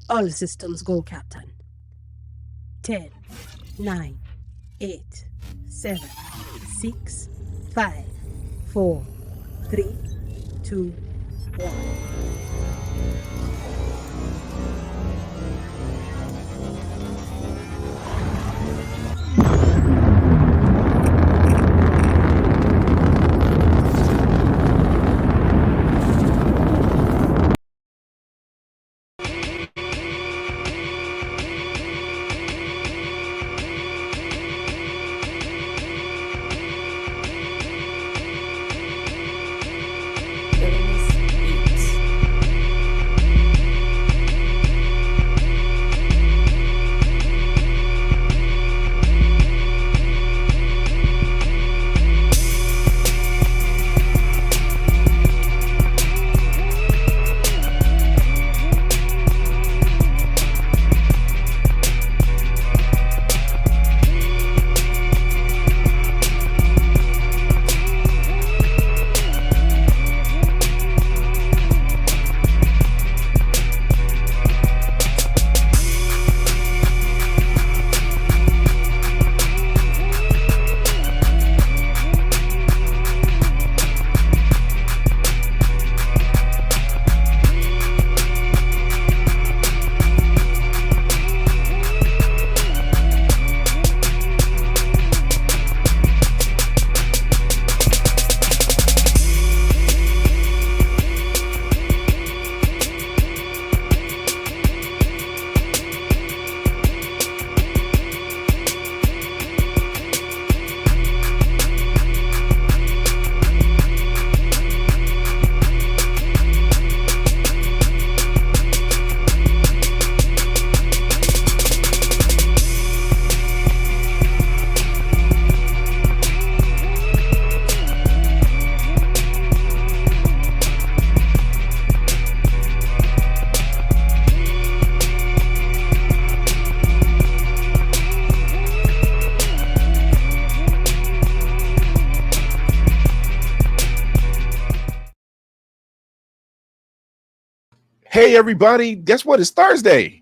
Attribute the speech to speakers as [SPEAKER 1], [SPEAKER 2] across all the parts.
[SPEAKER 1] All systems go, Captain. 10, 9, 8, 7, 6, 5, 4, 3, 2, 1.
[SPEAKER 2] Hey everybody, guess what? It's Thursday.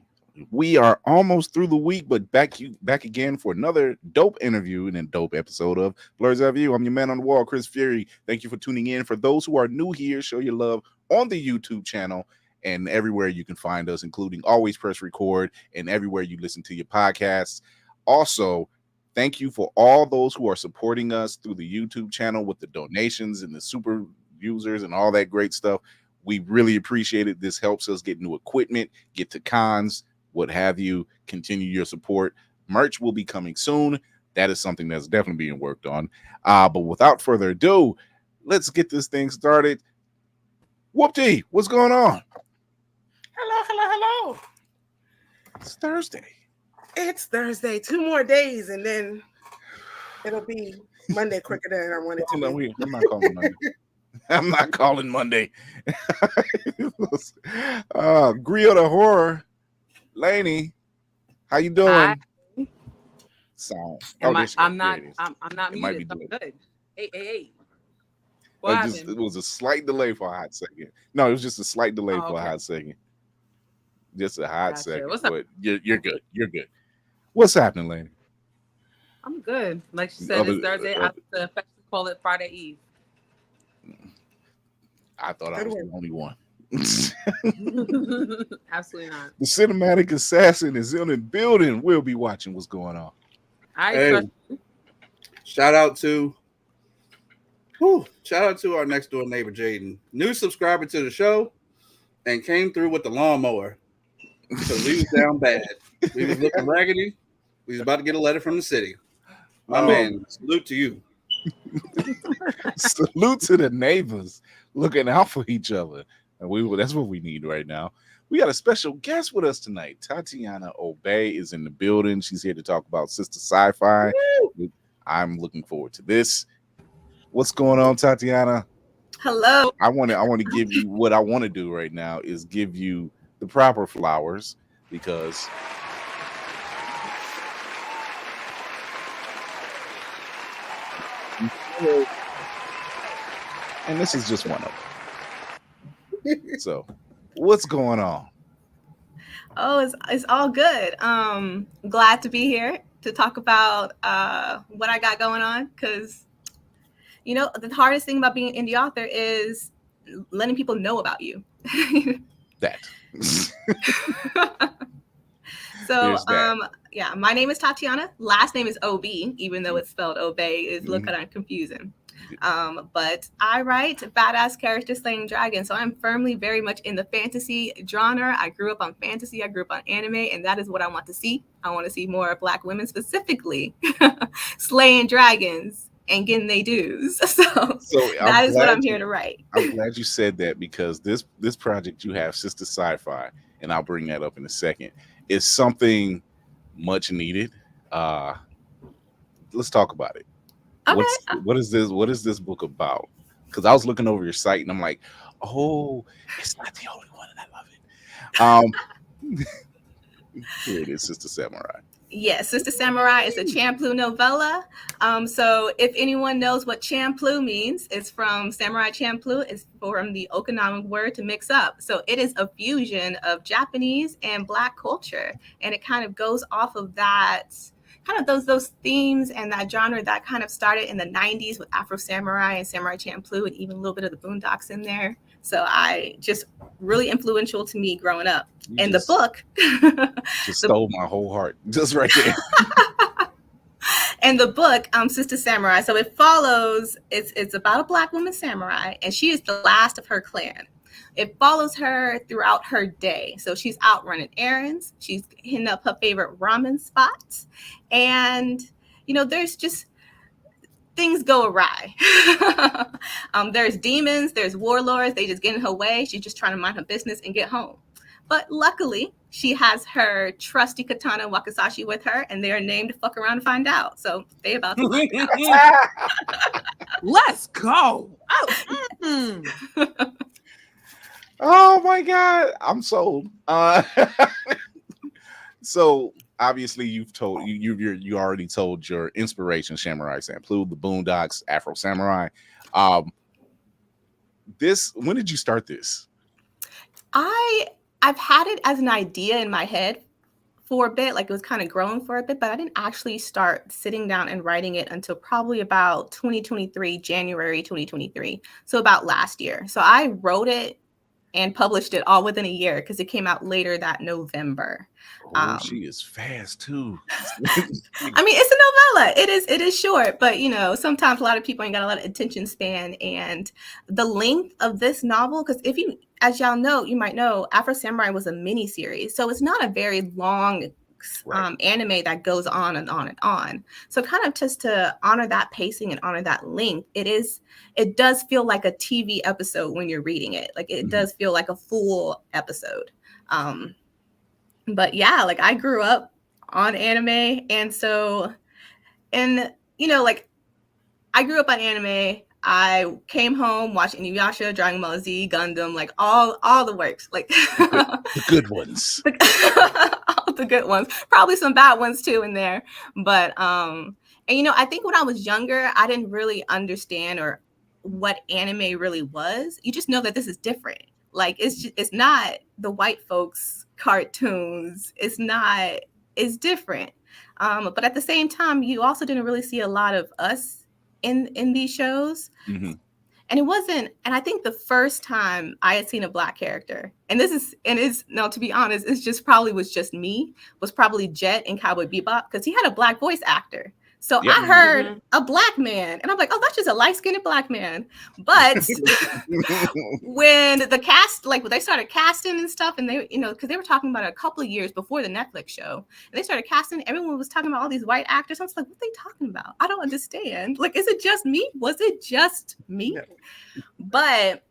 [SPEAKER 2] We are almost through the week, but back again for another dope interview and a dope episode of Blerdseyeview. I'm your man on the wall, Chris Fury. Thank you for tuning in. For those who are new here, show your love on the YouTube channel and everywhere you can find us, including Always Press Record and everywhere you listen to your podcasts. Also, thank you for all those who are supporting us through the YouTube channel with the donations and the super users and all that great stuff. We really appreciate it. This helps us get new equipment, get to cons, what have you. Continue your support. Merch will be coming soon. That is something that's definitely being worked on. But without further ado, let's get this thing started. Whoop-dee, what's going on?
[SPEAKER 3] Hello.
[SPEAKER 2] It's Thursday.
[SPEAKER 3] It's Thursday. 2 more days, and then it'll be Monday quicker than I wanted to be.
[SPEAKER 2] I'm not calling Monday. I'm not calling Monday. Grio the Horror, Lainey, how you doing?
[SPEAKER 4] Hi.
[SPEAKER 2] Sound.
[SPEAKER 4] I'm not muted. I'm good. Hey.
[SPEAKER 2] It was a slight delay for a hot second. No, it was just a slight delay for a hot second. Just a hot second.
[SPEAKER 4] What's up?
[SPEAKER 2] But you're good. You're good. What's happening, Lainey?
[SPEAKER 4] I'm good. Like she said, it's Thursday. I affectionately call it Friday Eve.
[SPEAKER 2] I thought I was the only one.
[SPEAKER 4] Absolutely not.
[SPEAKER 2] The cinematic assassin is in the building. We'll be watching what's going on.
[SPEAKER 5] Shout out to our next door neighbor Jaden, new subscriber to the show, and came through with the lawnmower because we was down bad. We was looking raggedy. We was about to get a letter from the city. My man, salute to you.
[SPEAKER 2] Salute to the neighbors looking out for each other. And that's what we need right now. We got a special guest with us tonight. Tatiana Obey is in the building. She's here to talk about Sister Sci-Fi. Woo! I'm looking forward to this. What's going on, Tatiana?
[SPEAKER 3] Hello.
[SPEAKER 2] I want to give you what I want to do right now is give you the proper flowers because and this is just one of them. So, what's going on?
[SPEAKER 6] Oh, it's all good. Glad to be here to talk about what I got going on, because the hardest thing about being an indie author is letting people know about you.
[SPEAKER 2] That.
[SPEAKER 6] So yeah, my name is Tatiana. Last name is OB, even though it's spelled Obey. It's a little kind of confusing. But I write badass characters slaying dragons. So I'm firmly very much in the fantasy genre. I grew up on fantasy. I grew up on anime, and that is what I want to see. I want to see more Black women specifically slaying dragons and getting they dues. So that is what I'm here to write.
[SPEAKER 2] I'm glad you said that, because this project you have, Sister Sci-Fi, and I'll bring that up in a second, is something much needed. Let's talk about it.
[SPEAKER 6] Okay.
[SPEAKER 2] What is this book about? Because I was looking over your site and I'm like, oh, it's not the only one, and I love it. Here it is, Sister Samurai.
[SPEAKER 6] Yes, Sister Samurai is a Champloo novella. So if anyone knows what Champloo means, it's from Samurai Champloo. It's from the Okinawan word to mix up. So it is a fusion of Japanese and Black culture, and it kind of goes off of that, kind of those themes and that genre that kind of started in the 90s with Afro Samurai and Samurai Champloo, and even a little bit of the Boondocks in there. So I just really influential to me growing up. And the book
[SPEAKER 2] just stole my whole heart just right there.
[SPEAKER 6] And the book, Sister Samurai, so it follows, it's about a Black woman samurai, and she is the last of her clan. It follows her throughout her day. So she's out running errands. She's hitting up her favorite ramen spots. And, there's just things go awry. There's demons, there's warlords. They just get in her way. She's just trying to mind her business and get home. But luckily, she has her trusty katana wakizashi with her, and they are named Fuck Around and Find Out. So they about to find out.
[SPEAKER 3] Let's go.
[SPEAKER 2] Oh my God, I'm sold. So obviously you've told you already told your inspiration, Samurai Champloo, the Boondocks, Afro Samurai. When did you start this?
[SPEAKER 6] I've had it as an idea in my head for a bit, like it was kind of growing for a bit, but I didn't actually start sitting down and writing it until probably about 2023, January 2023. So about last year. So I wrote it and published it all within a year because it came out later that November.
[SPEAKER 2] She is fast too.
[SPEAKER 6] I mean, it's a novella. It is short, but sometimes a lot of people ain't got a lot of attention span. And the length of this novel, because as y'all know, you might know, Afro Samurai was a mini series, so it's not a very long anime that goes on and on and on. So kind of just to honor that pacing and honor that length, it does feel like a TV episode when you're reading it. Like it does feel like a full episode. But yeah, like I grew up on anime, and so, like I grew up on anime. I came home, watched Inuyasha, Dragon Ball Z, Gundam, like all the works, like
[SPEAKER 2] the good ones.
[SPEAKER 6] All the good ones, probably some bad ones too in there. But and I think when I was younger, I didn't really understand or what anime really was. You just know that this is different. Like it's not the white folks cartoons. It's different. But at the same time, you also didn't really see a lot of us in these shows. And it wasn't, and I think the first time I had seen a Black character, and to be honest, was just me, was probably Jet in Cowboy Bebop, because he had a Black voice actor. So I heard a Black man, and I'm like, oh, that's just a light-skinned Black man. But when the cast, like when they started casting and stuff, and they, because they were talking about it a couple of years before the Netflix show, and they started casting, everyone was talking about all these white actors. I was like, what are they talking about? I don't understand. Like, is it just me? Was it just me? Yeah. But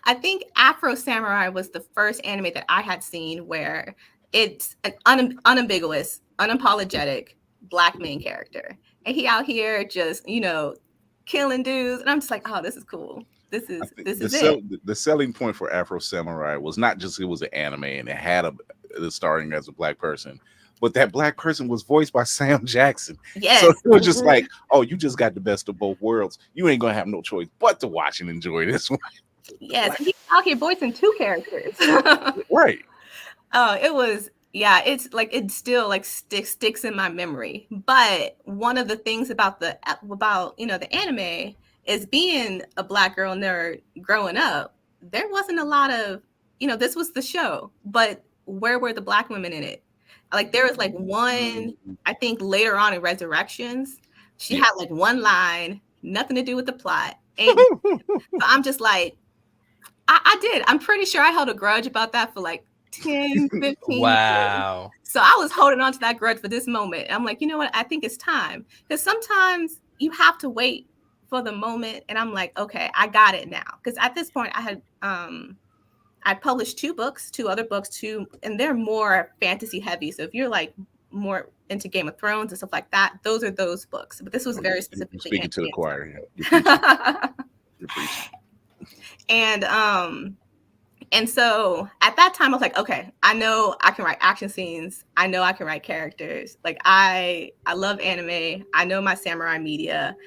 [SPEAKER 6] I think Afro Samurai was the first anime that I had seen where it's an unambiguous, unapologetic Black main character, and he out here just killing dudes, and I'm just like, oh, this is cool. This is it.
[SPEAKER 2] The selling point for Afro Samurai was not just it was an anime and it had the starring as a Black person, but that Black person was voiced by Sam Jackson.
[SPEAKER 6] Yes.
[SPEAKER 2] So it was just like, oh, you just got the best of both worlds. You ain't gonna have no choice but to watch and enjoy this one.
[SPEAKER 6] Yes, and he's out here voicing 2 characters.
[SPEAKER 2] Right.
[SPEAKER 6] It was, yeah, it's like it still like sticks in my memory. But one of the things about the anime is being a Black girl nerd growing up, there wasn't a lot of, this was the show, but where were the Black women in it? Like there was like one, I think later on in Resurrections, she had like one line, nothing to do with the plot. And so I'm just like, I did. I'm pretty sure I held a grudge about that for like 10, 15
[SPEAKER 7] Wow.
[SPEAKER 6] years. So I was holding on to that grudge for this moment. I'm like, you know what? I think it's time. Because sometimes you have to wait for the moment. And I'm like, okay, I got it now. Because at this point I had I published 2 other books, and they're more fantasy heavy. So if you're like more into Game of Thrones and stuff like that, those are those books. But this was very specifically
[SPEAKER 2] speaking to the choir. Yeah. You're preaching.
[SPEAKER 6] And so at that time I was like, okay, I know I can write action scenes. I know I can write characters. Like I love anime. I know my samurai media.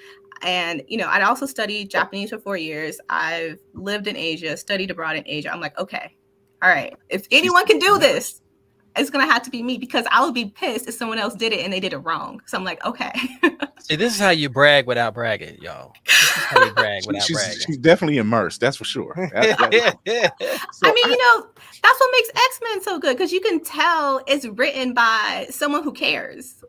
[SPEAKER 6] And, I'd also studied Japanese for 4 years. I've lived in Asia, studied abroad in Asia. I'm like, okay, all right. If anyone can do this, it's going to have to be me, because I would be pissed if someone else did it and they did it wrong. So I'm like, okay.
[SPEAKER 7] See, this is how you brag without bragging, y'all. This is how you brag without bragging.
[SPEAKER 2] She's definitely immersed. That's for sure.
[SPEAKER 6] I mean, that's what makes X-Men so good, because you can tell it's written by someone who cares.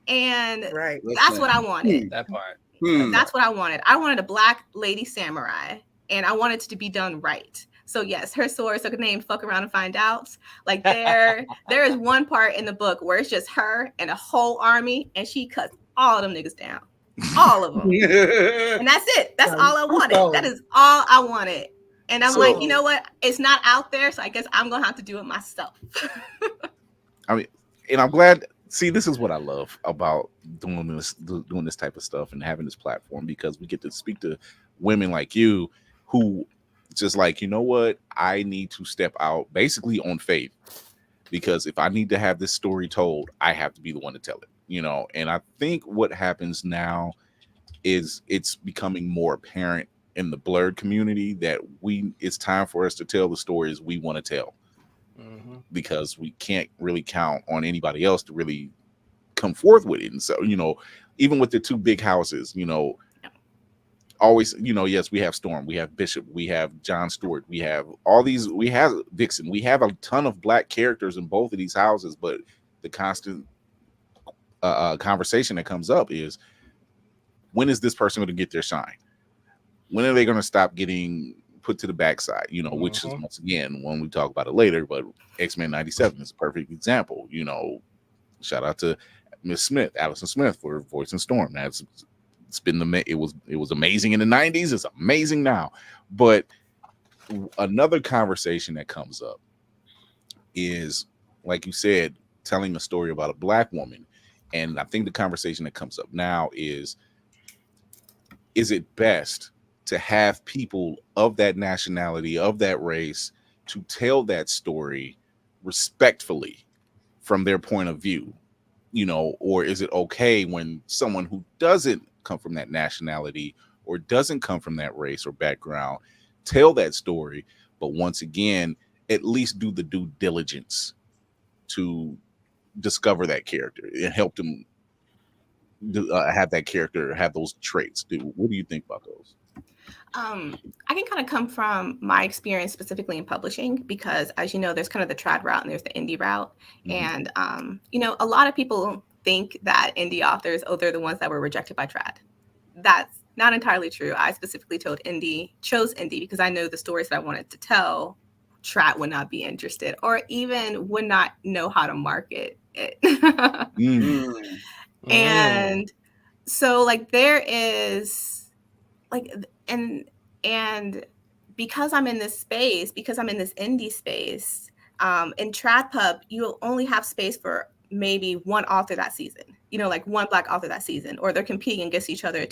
[SPEAKER 6] And that's what I wanted.
[SPEAKER 7] That part.
[SPEAKER 6] That's what I wanted. I wanted a Black lady samurai, and I wanted it to be done right. So yes, her swords are named Fuck Around and Find Out. Like there is one part in the book where it's just her and a whole army, and she cuts all of them niggas down. All of them. And that's it. That's all I wanted. That is all I wanted. And I'm like, you know what? It's not out there, so I guess I'm going to have to do it myself.
[SPEAKER 2] I mean, and I'm glad. See, this is what I love about doing this type of stuff and having this platform, because we get to speak to women like you who just like, you know what? I need to step out basically on faith, because if I need to have this story told, I have to be the one to tell it, And I think what happens now is it's becoming more apparent in the blurred community that it's time for us to tell the stories we want to tell. Because we can't really count on anybody else to really come forth with it. And so, even with the 2 big houses, always, yes, we have Storm, we have Bishop, we have John Stewart, we have all these, we have Vixen, we have a ton of Black characters in both of these houses. But the constant conversation that comes up is, when is this person going to get their shine? When are they going to stop getting put to the backside, which is, once again, when we talk about it later, but X-Men 97 is a perfect example. Shout out to Miss Smith, Allison Smith, for voicing Storm. It's been it was amazing in the 90s. It's amazing now. But another conversation that comes up is, like you said, telling a story about a Black woman. And I think the conversation that comes up now is it best to have people of that nationality, of that race, to tell that story respectfully from their point of view, or is it okay when someone who doesn't come from that nationality or doesn't come from that race or background tell that story, but once again, at least do the due diligence to discover that character and help them have that character have those traits. What do you think about those?
[SPEAKER 6] I can kind of come from my experience specifically in publishing, because as you know, there's kind of the trad route and there's the indie route. And, a lot of people think that indie authors, they're the ones that were rejected by trad. That's not entirely true. I specifically chose indie because I know the stories that I wanted to tell, trad would not be interested or even would not know how to market it. And so like there is like, and because I'm in this space, because I'm in this indie space, in Trad Pub, you'll only have space for maybe one author that season, like one Black author that season, or they're competing against each other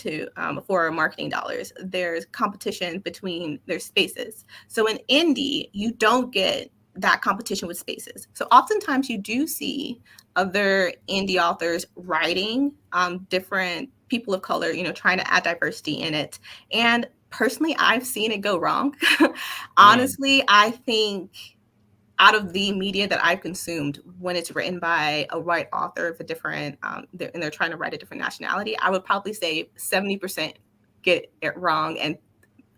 [SPEAKER 6] for marketing dollars. There's competition between their spaces. So in indie, you don't get that competition with spaces. So oftentimes you do see other indie authors writing different people of color, trying to add diversity in it. And personally, I've seen it go wrong. Honestly, I think out of the media that I've consumed, when it's written by a white author of a different, and they're trying to write a different nationality, I would probably say 70% get it wrong, and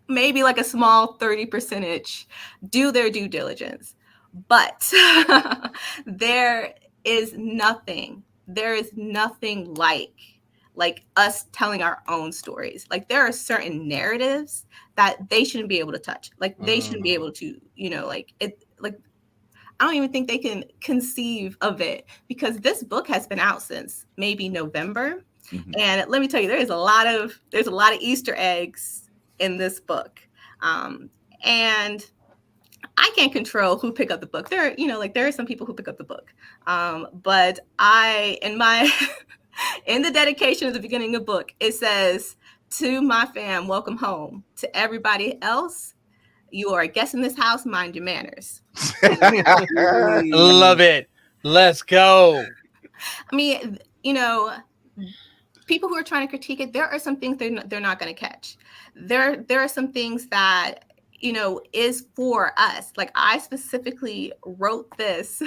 [SPEAKER 6] maybe like a small 30% do their due diligence. But there is nothing like us telling our own stories. Like there are certain narratives that they shouldn't be able to touch. Like they shouldn't be able to, like it, like I don't even think they can conceive of it, because this book has been out since maybe November. Mm-hmm. And let me tell you, there's a lot of Easter eggs in this book. And I can't control who pick up the book. There are some people who pick up the book. But in the dedication of the beginning of the book, it says, "To my fam, welcome home. To everybody else, you are a guest in this house, mind your manners."
[SPEAKER 7] Love it. Let's go.
[SPEAKER 6] I mean, people who are trying to critique it, there are some things they're not going to catch. There are some things that, is for us. Like I specifically wrote this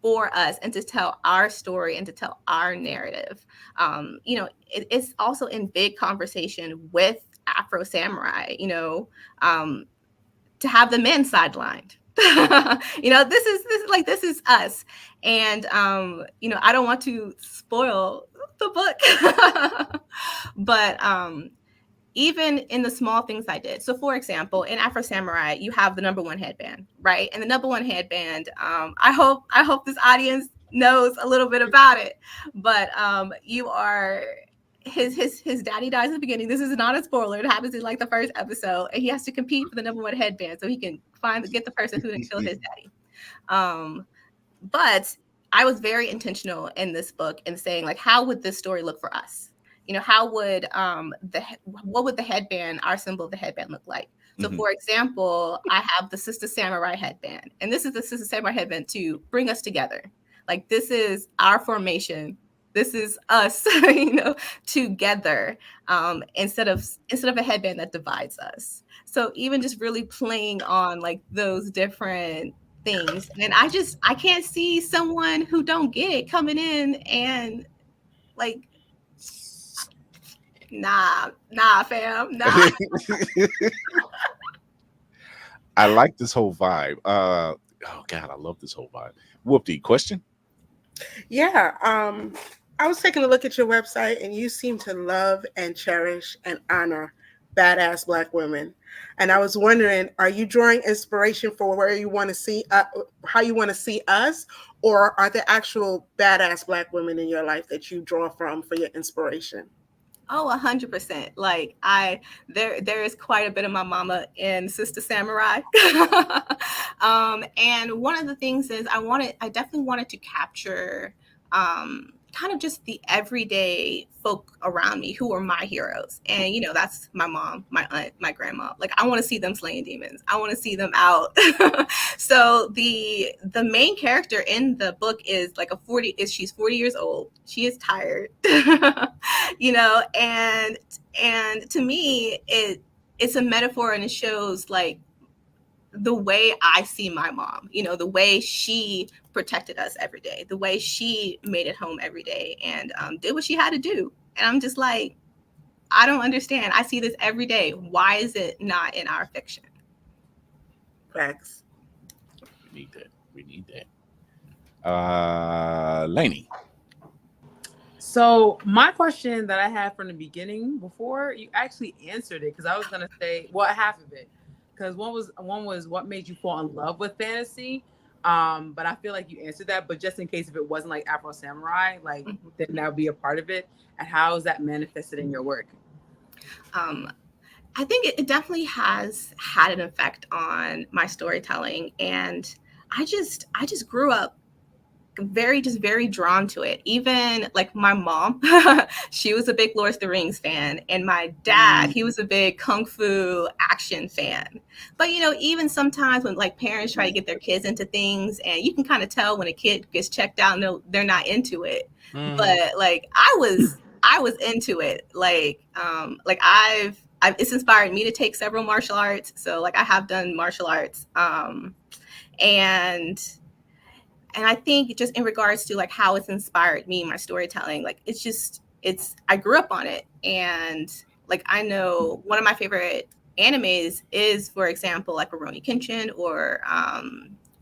[SPEAKER 6] for us and to tell our story and to tell our narrative. It's also in big conversation with Afro Samurai, to have the men sidelined. This is us. And, I don't want to spoil the book, but even in the small things I did. So for example, in Afro Samurai, you have the number one headband, right? And the number one headband, I hope this audience knows a little bit about it, but you are, his daddy dies in the beginning. This is not a spoiler. It happens in like the first episode, and he has to compete for the number one headband so he can get the person who didn't kill his daddy. But I was very intentional in this book in saying, like, how would this story look for us? How would what would the headband, our symbol of the headband, look like? So, for example, I have the Sister Samurai headband, and this is the Sister Samurai headband to bring us together. Like, this is our formation. This is us, together, instead of a headband that divides us. So even just really playing on like those different things, and I can't see someone who don't get it coming in and like, nah, fam, nah.
[SPEAKER 2] I like this whole vibe. Oh God, I love this whole vibe. Whoopty, question?
[SPEAKER 3] Yeah. I was taking a look at your website, and you seem to love and cherish and honor badass Black women. And I was wondering, are you drawing inspiration for where you want to see, how you want to see us, or are there actual badass Black women in your life that you draw from for your inspiration?
[SPEAKER 6] Oh, 100%. Like there is quite a bit of my mama in Sister Samurai. And one of the things is I definitely wanted to capture, kind of just the everyday folk around me who are my heroes. And, that's my mom, my aunt, my grandma. Like, I want to see them slaying demons. I want to see them out. So the main character in the book is like she's 40 years old. She is tired, and to me, it's a metaphor, and it shows like the way I see my mom, the way she protected us every day, the way she made it home every day and did what she had to do. And I'm just like, I don't understand. I see this every day. Why is it not in our fiction?
[SPEAKER 3] Facts.
[SPEAKER 2] We need that. Lainey.
[SPEAKER 4] So my question that I had from the beginning, before you actually answered it, because I was gonna say, well, half of it. Because one was what made you fall in love with fantasy, but I feel like you answered that. But just in case if it wasn't like Afro Samurai, like then that would be a part of it. And how is that manifested in your work?
[SPEAKER 6] I think it definitely has had an effect on my storytelling, and I just grew up very drawn to it. Even like my mom, she was a big Lord of the Rings fan, and my dad, he was a big kung fu action fan. But even sometimes when like parents try to get their kids into things, and you can kind of tell when a kid gets checked out, no, they're not into it. But like I was into it. Like it's inspired me to take several martial arts. So like I have done martial arts, and I think just in regards to like how it's inspired me, my storytelling, like I grew up on it. And like, I know one of my favorite animes is, for example, like Rurouni Kenshin or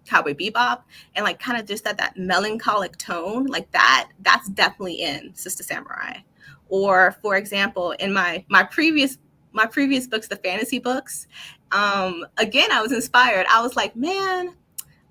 [SPEAKER 6] Cowboy Bebop, and like kind of just that melancholic tone, like that's definitely in Sister Samurai. Or for example, in my previous books, the fantasy books, again, I was inspired. I was like, man,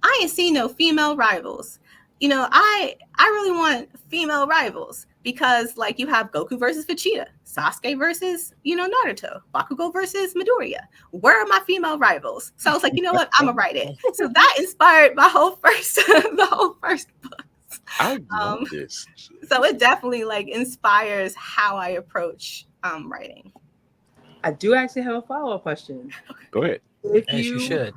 [SPEAKER 6] I ain't seen no female rivals. I really want female rivals, because like you have Goku versus Vegeta, Sasuke versus, Naruto, Bakugo versus Midoriya. Where are my female rivals? So I was like, you know what? I'm gonna write it. So that inspired my whole first, the whole first book.
[SPEAKER 2] I love this.
[SPEAKER 6] So it definitely like inspires how I approach writing.
[SPEAKER 4] I do actually have a follow-up question.
[SPEAKER 2] Go ahead.
[SPEAKER 7] As you should.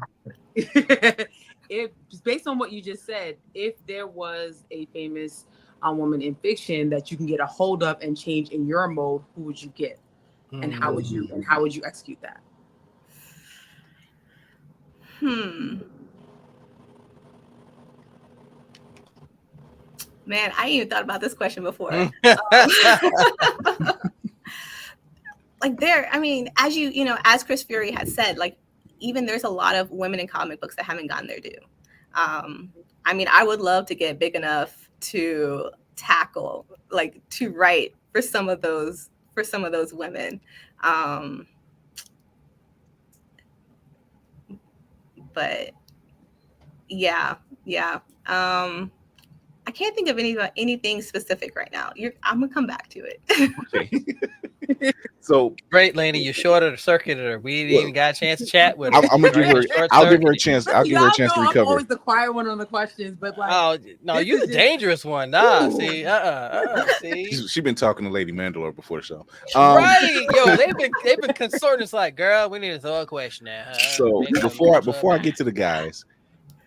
[SPEAKER 4] If based on what you just said, if there was a famous woman in fiction that you can get a hold of and change in your mode, who would you get, and how would you execute that?
[SPEAKER 6] Man, I ain't even thought about this question before. Like as Chris Fury had said, like even there's a lot of women in comic books that haven't gotten their due. I would love to get big enough to tackle, like to write for some of those women. But yeah. I can't think of anything specific right now. I'm gonna come back to it.
[SPEAKER 2] Okay. So
[SPEAKER 7] great, Laney. You shorted or circuited her. We didn't even got a chance to chat with her.
[SPEAKER 2] I'm gonna give her. I'll give her a chance. I'll give her a chance to recover.
[SPEAKER 4] I'm always the quiet one on the questions, but like,
[SPEAKER 7] oh no, you're the dangerous one. Nah, see, see.
[SPEAKER 2] She's been talking to Lady Mandalore before the show.
[SPEAKER 7] Right, yo, they've been consorting. It's like, girl, we need to throw a question now.
[SPEAKER 2] So before I get to the guys,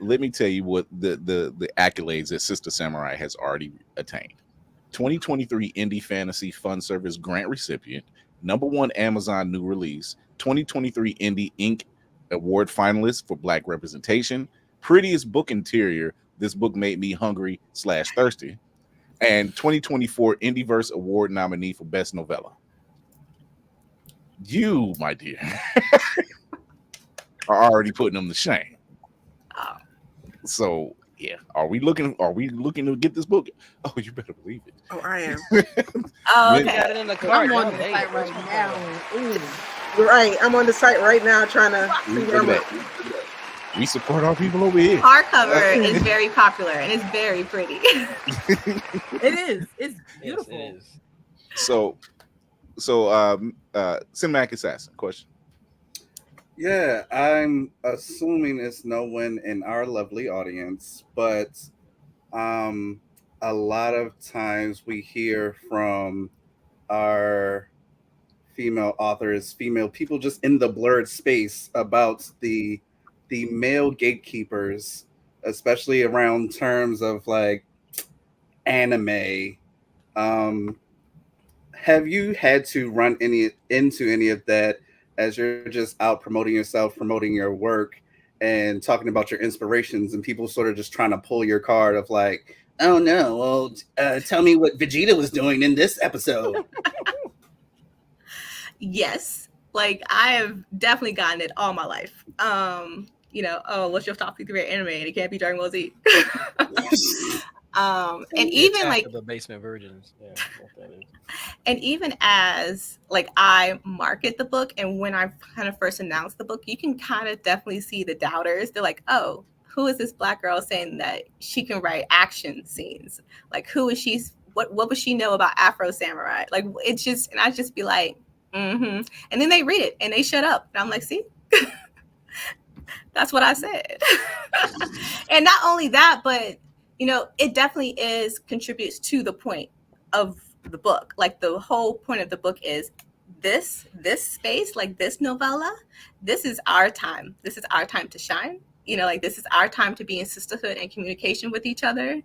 [SPEAKER 2] let me tell you what the accolades that Sister Samurai has already attained. 2023 Indie Fantasy Fun Service Grant recipient, #1 Amazon new release, 2023 Indie Ink Award finalist for Black representation, prettiest book interior, this book made me hungry / thirsty, and 2024 Indieverse Award nominee for Best Novella. You, my dear, are already putting them to shame. So yeah, are we looking to get this book? Oh, you better believe it.
[SPEAKER 3] Oh, I am.
[SPEAKER 6] Oh, okay.
[SPEAKER 7] Got it in the cart.
[SPEAKER 4] I'm on the site right now. Ooh.
[SPEAKER 3] You're right. I'm on the site right now trying to see where I'm at.
[SPEAKER 2] We support our people over here.
[SPEAKER 6] Hardcover is very popular and it's very pretty.
[SPEAKER 4] It is. It's beautiful.
[SPEAKER 7] Yes, it is.
[SPEAKER 2] So Cinematic Assassin question.
[SPEAKER 5] Yeah, I'm assuming it's no one in our lovely audience, but a lot of times we hear from our female authors, female people just in the blurred space about the male gatekeepers, especially around terms of like anime. Have you had to run into any of that as you're just out promoting yourself, promoting your work, and talking about your inspirations, and people sort of just trying to pull your card of like, oh no, well, tell me what Vegeta was doing in this episode.
[SPEAKER 6] Yes, like I have definitely gotten it all my life. What's your top 3 anime? And it can't be Dragon Ball Z. And even like
[SPEAKER 7] the basement virgins. Yeah,
[SPEAKER 6] and even as like I market the book, and when I kind of first announced the book, you can kind of definitely see the doubters. They're like, oh, who is this Black girl saying that she can write action scenes? Like, who is she? What would she know about Afro Samurai? Like, it's just, and I just be like, and then they read it and they shut up, and I'm like, see, that's what I said. And not only that, but it definitely contributes to the point of the book. Like the whole point of the book is this space, like this novella, this is our time. This is our time to shine. Like this is our time to be in sisterhood and communication with each other.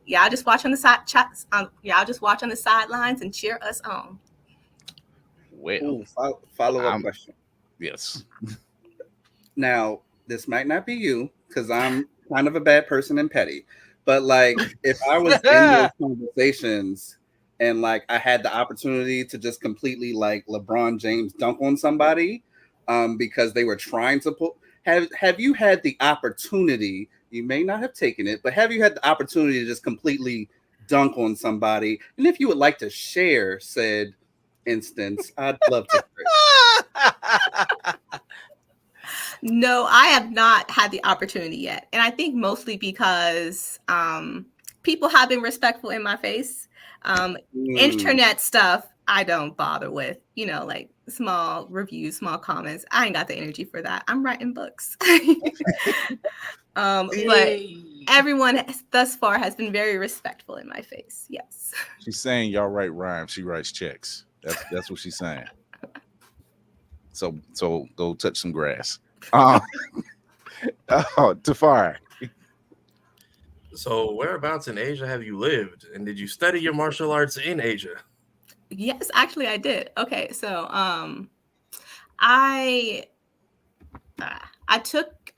[SPEAKER 6] Y'all just watch on the side chats. Y'all just watch on the sidelines and cheer us on.
[SPEAKER 2] Well,
[SPEAKER 5] Ooh, follow-up
[SPEAKER 2] I'm-
[SPEAKER 5] question.
[SPEAKER 2] yes.
[SPEAKER 5] Now, this might not be you because I'm kind of a bad person and petty, but like if I was in those conversations and like I had the opportunity to just completely like LeBron James dunk on somebody because they were trying to pull, have you had the opportunity? You may not have taken it, but have you had the opportunity to just completely dunk on somebody? And if you would like to share said instance, I'd love to hear it.
[SPEAKER 6] No, I have not had the opportunity yet. And I think mostly because people have been respectful in my face. Internet stuff, I don't bother with, like small reviews, small comments. I ain't got the energy for that. I'm writing books. But everyone thus far has been very respectful in my face. Yes.
[SPEAKER 2] She's saying y'all write rhymes. She writes checks. That's what she's saying. So go touch some grass. Tafari.
[SPEAKER 8] So whereabouts in Asia have you lived, and did you study your martial arts in Asia?
[SPEAKER 6] Yes, actually I did. Okay, so I took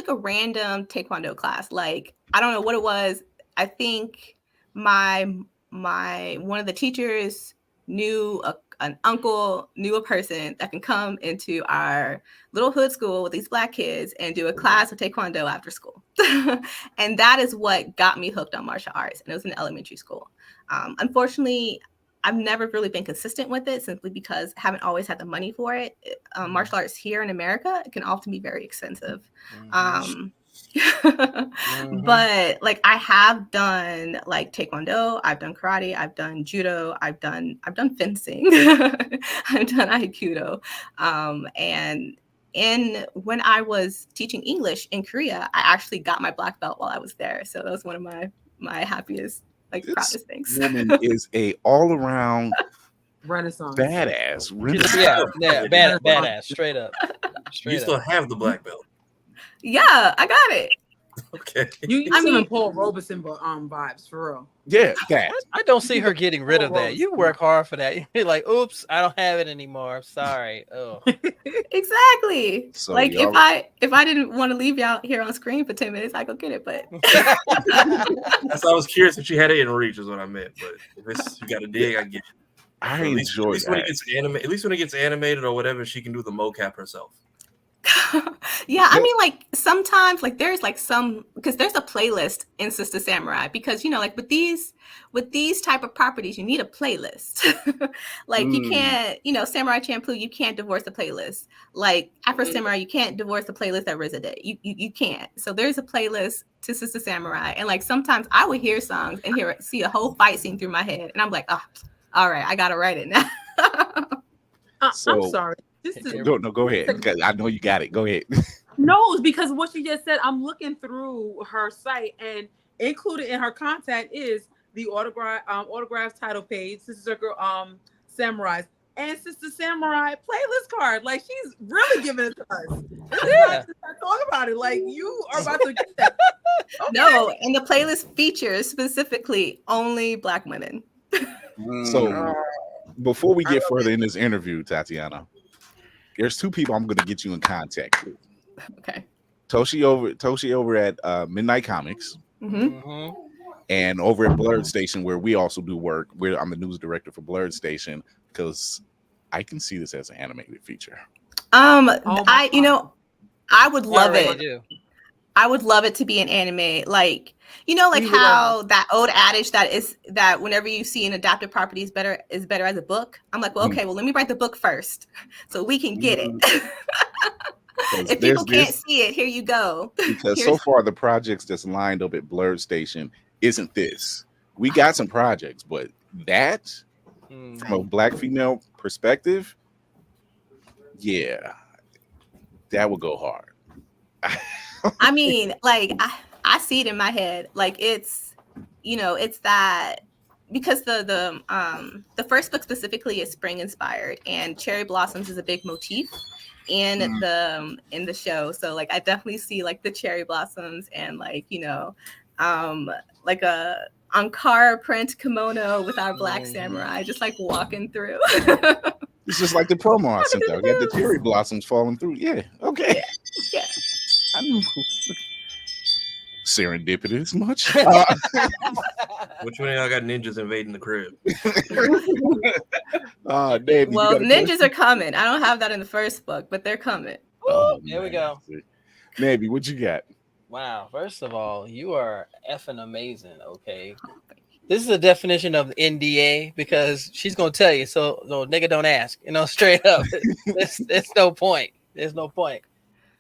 [SPEAKER 6] a random Taekwondo class. Like, I don't know what it was. I think my one of the teachers knew an uncle, knew a person that can come into our little hood school with these Black kids and do a class of Taekwondo after school. And that is what got me hooked on martial arts. And it was in elementary school. Unfortunately, I've never really been consistent with it simply because I haven't always had the money for it. Martial arts here in America, it can often be very expensive. But like, I have done like Taekwondo, I've done karate, I've done judo, I've done fencing, I've done Aikido. And when I was teaching English in Korea, I actually got my black belt while I was there. So that was one of my happiest, like, proudest things.
[SPEAKER 2] Woman is a all-around
[SPEAKER 4] Renaissance
[SPEAKER 2] badass.
[SPEAKER 7] Badass, straight up.
[SPEAKER 8] You still have the black belt.
[SPEAKER 6] Yeah, I got it.
[SPEAKER 8] Okay.
[SPEAKER 4] You giving Paul Robeson vibes for real.
[SPEAKER 2] Yeah, that.
[SPEAKER 7] I don't see her getting rid of that. You work hard for that. You're like, oops, I don't have it anymore. Sorry. Oh.
[SPEAKER 6] Exactly.
[SPEAKER 2] So
[SPEAKER 6] like, if I didn't want to leave you out here on screen for 10 minutes, I go get it. But
[SPEAKER 8] That's why I was curious if she had it in reach, is what I meant. But if it's, you got to dig, I get it.
[SPEAKER 2] I
[SPEAKER 8] at least
[SPEAKER 2] enjoy
[SPEAKER 8] when it gets animated. At least when it gets animated or whatever, she can do the mocap herself.
[SPEAKER 6] yeah, I mean, like, sometimes, like, there's like because there's a playlist in Sister Samurai, because like with these type of properties, you need a playlist. Like, you can't, Samurai Champloo, you can't divorce the playlist. Like Afro Samurai, you can't divorce the playlist that RZA did. You can't. So there's a playlist to Sister Samurai, and like sometimes I would hear songs and see a whole fight scene through my head, and I'm like, oh, all right, I gotta write it now.
[SPEAKER 4] I'm sorry.
[SPEAKER 2] No, go ahead. I know you got it. Go ahead.
[SPEAKER 4] No, it's because what she just said. I'm looking through her site, and included in her content is the autograph title page, Sister Circle Samurais, and Sister Samurai playlist card. Like, she's really giving it to us. Let's talk about it. Like, you are about to get that. Okay.
[SPEAKER 6] No, and the playlist features specifically only Black women.
[SPEAKER 2] So before we get further in this interview, Tatiana, there's two people I'm going to get you in contact with.
[SPEAKER 6] Okay.
[SPEAKER 2] Toshi over at Midnight Comics, and over at Blerd Station, where we also do work. I'm the news director for Blerd Station, because I can see this as an animated feature.
[SPEAKER 6] I would love it. I would love it to be an anime, like, like how that old adage that whenever you see an adapted property is better as a book. I'm like, well, okay, well, let me write the book first so we can get it. If people can't see it, here you go.
[SPEAKER 2] Because so far the projects that's lined up at Blerd Station isn't this. We got some projects, but that from a Black female perspective, yeah, that would go hard.
[SPEAKER 6] I mean, like, I see it in my head. Like, it's that, because the first book specifically is spring inspired, and cherry blossoms is a big motif in the show. So like, I definitely see like the cherry blossoms and like, like a Ankara print kimono with our Black samurai just like walking through.
[SPEAKER 2] It's just like the promo I sent out. Got the cherry blossoms falling through. Yeah. Okay.
[SPEAKER 6] Yeah.
[SPEAKER 2] I knew. Serendipitous much.
[SPEAKER 8] Which one of y'all got ninjas invading the crib?
[SPEAKER 2] Dave,
[SPEAKER 6] Well, ninjas are coming. I don't have that in the first book, but they're coming.
[SPEAKER 2] Oh,
[SPEAKER 7] there we go.
[SPEAKER 2] Maybe what you got?
[SPEAKER 7] Wow. First of all, you are effing amazing. Okay. This is the definition of NDA because she's gonna tell you. So nigga, don't ask. Straight up. There's no point. There's no point.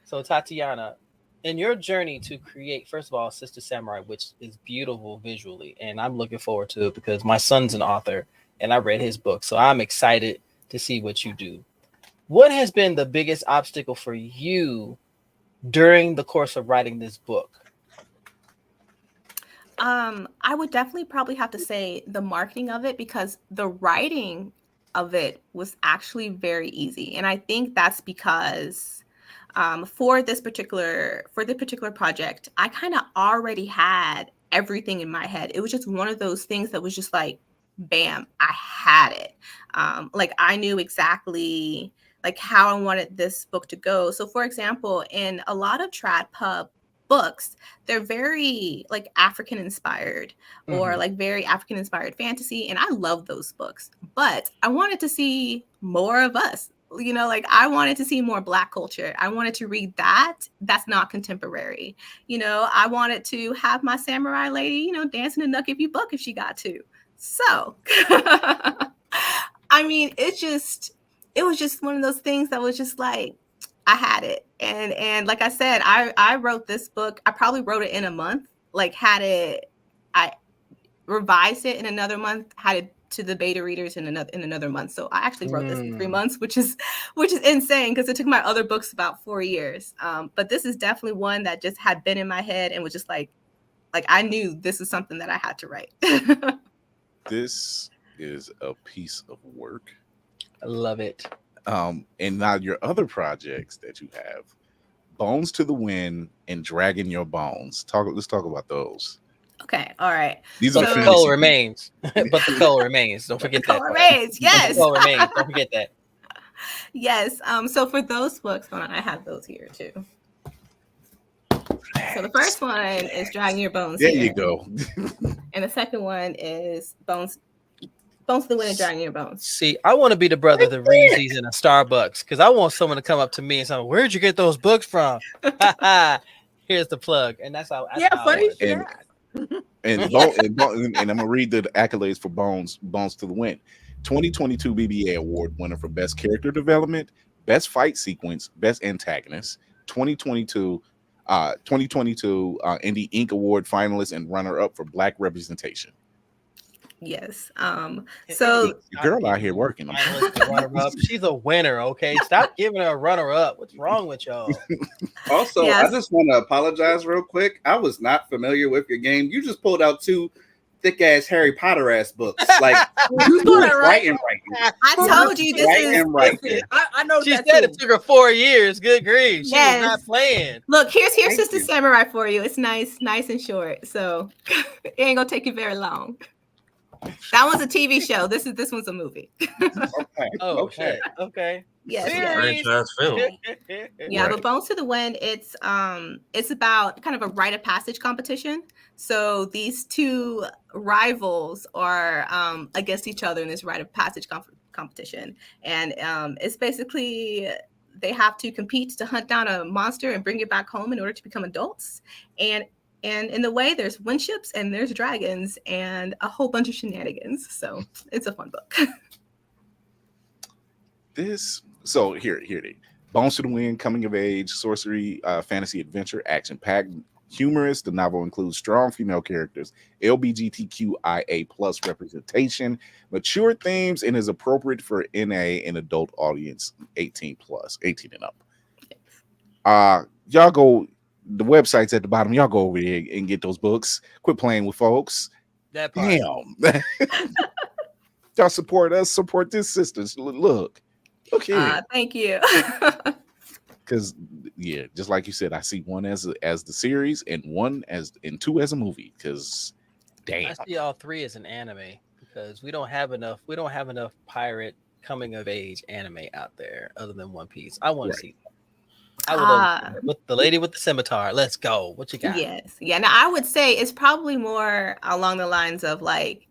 [SPEAKER 7] So Tatiana, in your journey to create, first of all, Sister Samurai, which is beautiful visually, and I'm looking forward to it because my son's an author and I read his book, so I'm excited to see what you do. What has been the biggest obstacle for you during the course of writing this book?
[SPEAKER 6] I would definitely probably have to say the marketing of it, because the writing of it was actually very easy. And I think that's because for the particular project, I kind of already had everything in my head. It was just one of those things that was just like, bam, I had it. Like I knew exactly like how I wanted this book to go. So for example, in a lot of trad pub books, they're very like African inspired or like very African inspired fantasy. And I love those books, but I wanted to see more of us, like I wanted to see more Black culture. I wanted to read that's not contemporary. I wanted to have my samurai lady, dancing a Nuck If You Buck if she got to. So, I mean, it was just one of those things that was just like, I had it. And like I said, I wrote this book. I probably wrote it in a month, like I revised it in another month, had it to the beta readers in another month. So I actually wrote this in 3 months, which is insane because it took my other books about 4 years. But this is definitely one that just had been in my head and was just like I knew this is something that I had to write.
[SPEAKER 2] This is a piece of work.
[SPEAKER 7] I love it.
[SPEAKER 2] And now your other projects that you have, Bones to the Wind and Dragging Your Bones. Let's talk about those.
[SPEAKER 6] Okay, all right.
[SPEAKER 2] These
[SPEAKER 7] but
[SPEAKER 2] are
[SPEAKER 7] the color remains. But the color remains. Don't forget that.
[SPEAKER 6] Color remains, yes.
[SPEAKER 7] The color remains. Don't forget that.
[SPEAKER 6] Yes. So for those books, hold on, I have those here too. So the first one is Dragging Your Bones.
[SPEAKER 2] There you go.
[SPEAKER 6] And the second one is Bones to the Wind and Dragging Your Bones.
[SPEAKER 7] See, I want to be the brother that reads these in a Starbucks because I want someone to come up to me and say, "Where'd you get those books from?" Here's the plug, and that's how.
[SPEAKER 4] Funny.
[SPEAKER 2] And I'm gonna read the accolades for Bones to the Wind. 2022 BBA Award winner for Best Character Development, Best Fight Sequence, Best Antagonist. 2022 Indie Ink Award finalist and runner-up for Black representation.
[SPEAKER 6] Yes. So
[SPEAKER 2] the girl out here working.
[SPEAKER 7] She's a winner. Okay, stop giving her a runner-up. What's wrong with y'all?
[SPEAKER 5] Also, yes. I just want to apologize real quick. I was not familiar with your game. You just pulled out 2 thick-ass Harry Potter-ass books. Like
[SPEAKER 4] you doing it right.
[SPEAKER 6] I told you this is.
[SPEAKER 4] I know.
[SPEAKER 7] She said it took her 4 years. Good grief. She was not playing.
[SPEAKER 6] Look, here's Sister Samurai for you. It's nice and short. So it ain't gonna take you very long. That was a TV show. This one's a movie.
[SPEAKER 2] Okay.
[SPEAKER 7] Oh, okay. Okay.
[SPEAKER 6] Yes.
[SPEAKER 8] Franchise film.
[SPEAKER 6] Yeah, right. But Bones to the Wind, it's about kind of a rite of passage competition. So these 2 rivals are against each other in this rite of passage competition, and it's basically they have to compete to hunt down a monster and bring it back home in order to become adults. And in the way, there's windships and there's dragons and a whole bunch of shenanigans. So it's a fun book.
[SPEAKER 2] So here it is. Bones to the Wind, coming of age, sorcery, fantasy adventure, action packed, humorous. The novel includes strong female characters, LGBTQIA+ representation, mature themes, and is appropriate for NA and adult audience 18 and up. Y'all go. The website's at the bottom. Y'all go over there and get those books. Quit playing with folks.
[SPEAKER 7] That part.
[SPEAKER 2] Damn. Y'all support us. Support this sisters. Look here.
[SPEAKER 6] Thank you.
[SPEAKER 2] Because just like you said, I see one as the series and 2 as a movie. Because damn,
[SPEAKER 7] I see all 3 as an anime because we don't have enough pirate coming of age anime out there other than One Piece? I want
[SPEAKER 2] Right.
[SPEAKER 7] to see that. I would love to see that. With the lady with the scimitar. Let's go. What you got?
[SPEAKER 6] Yes. Yeah. Now I would say it's probably more along the lines of like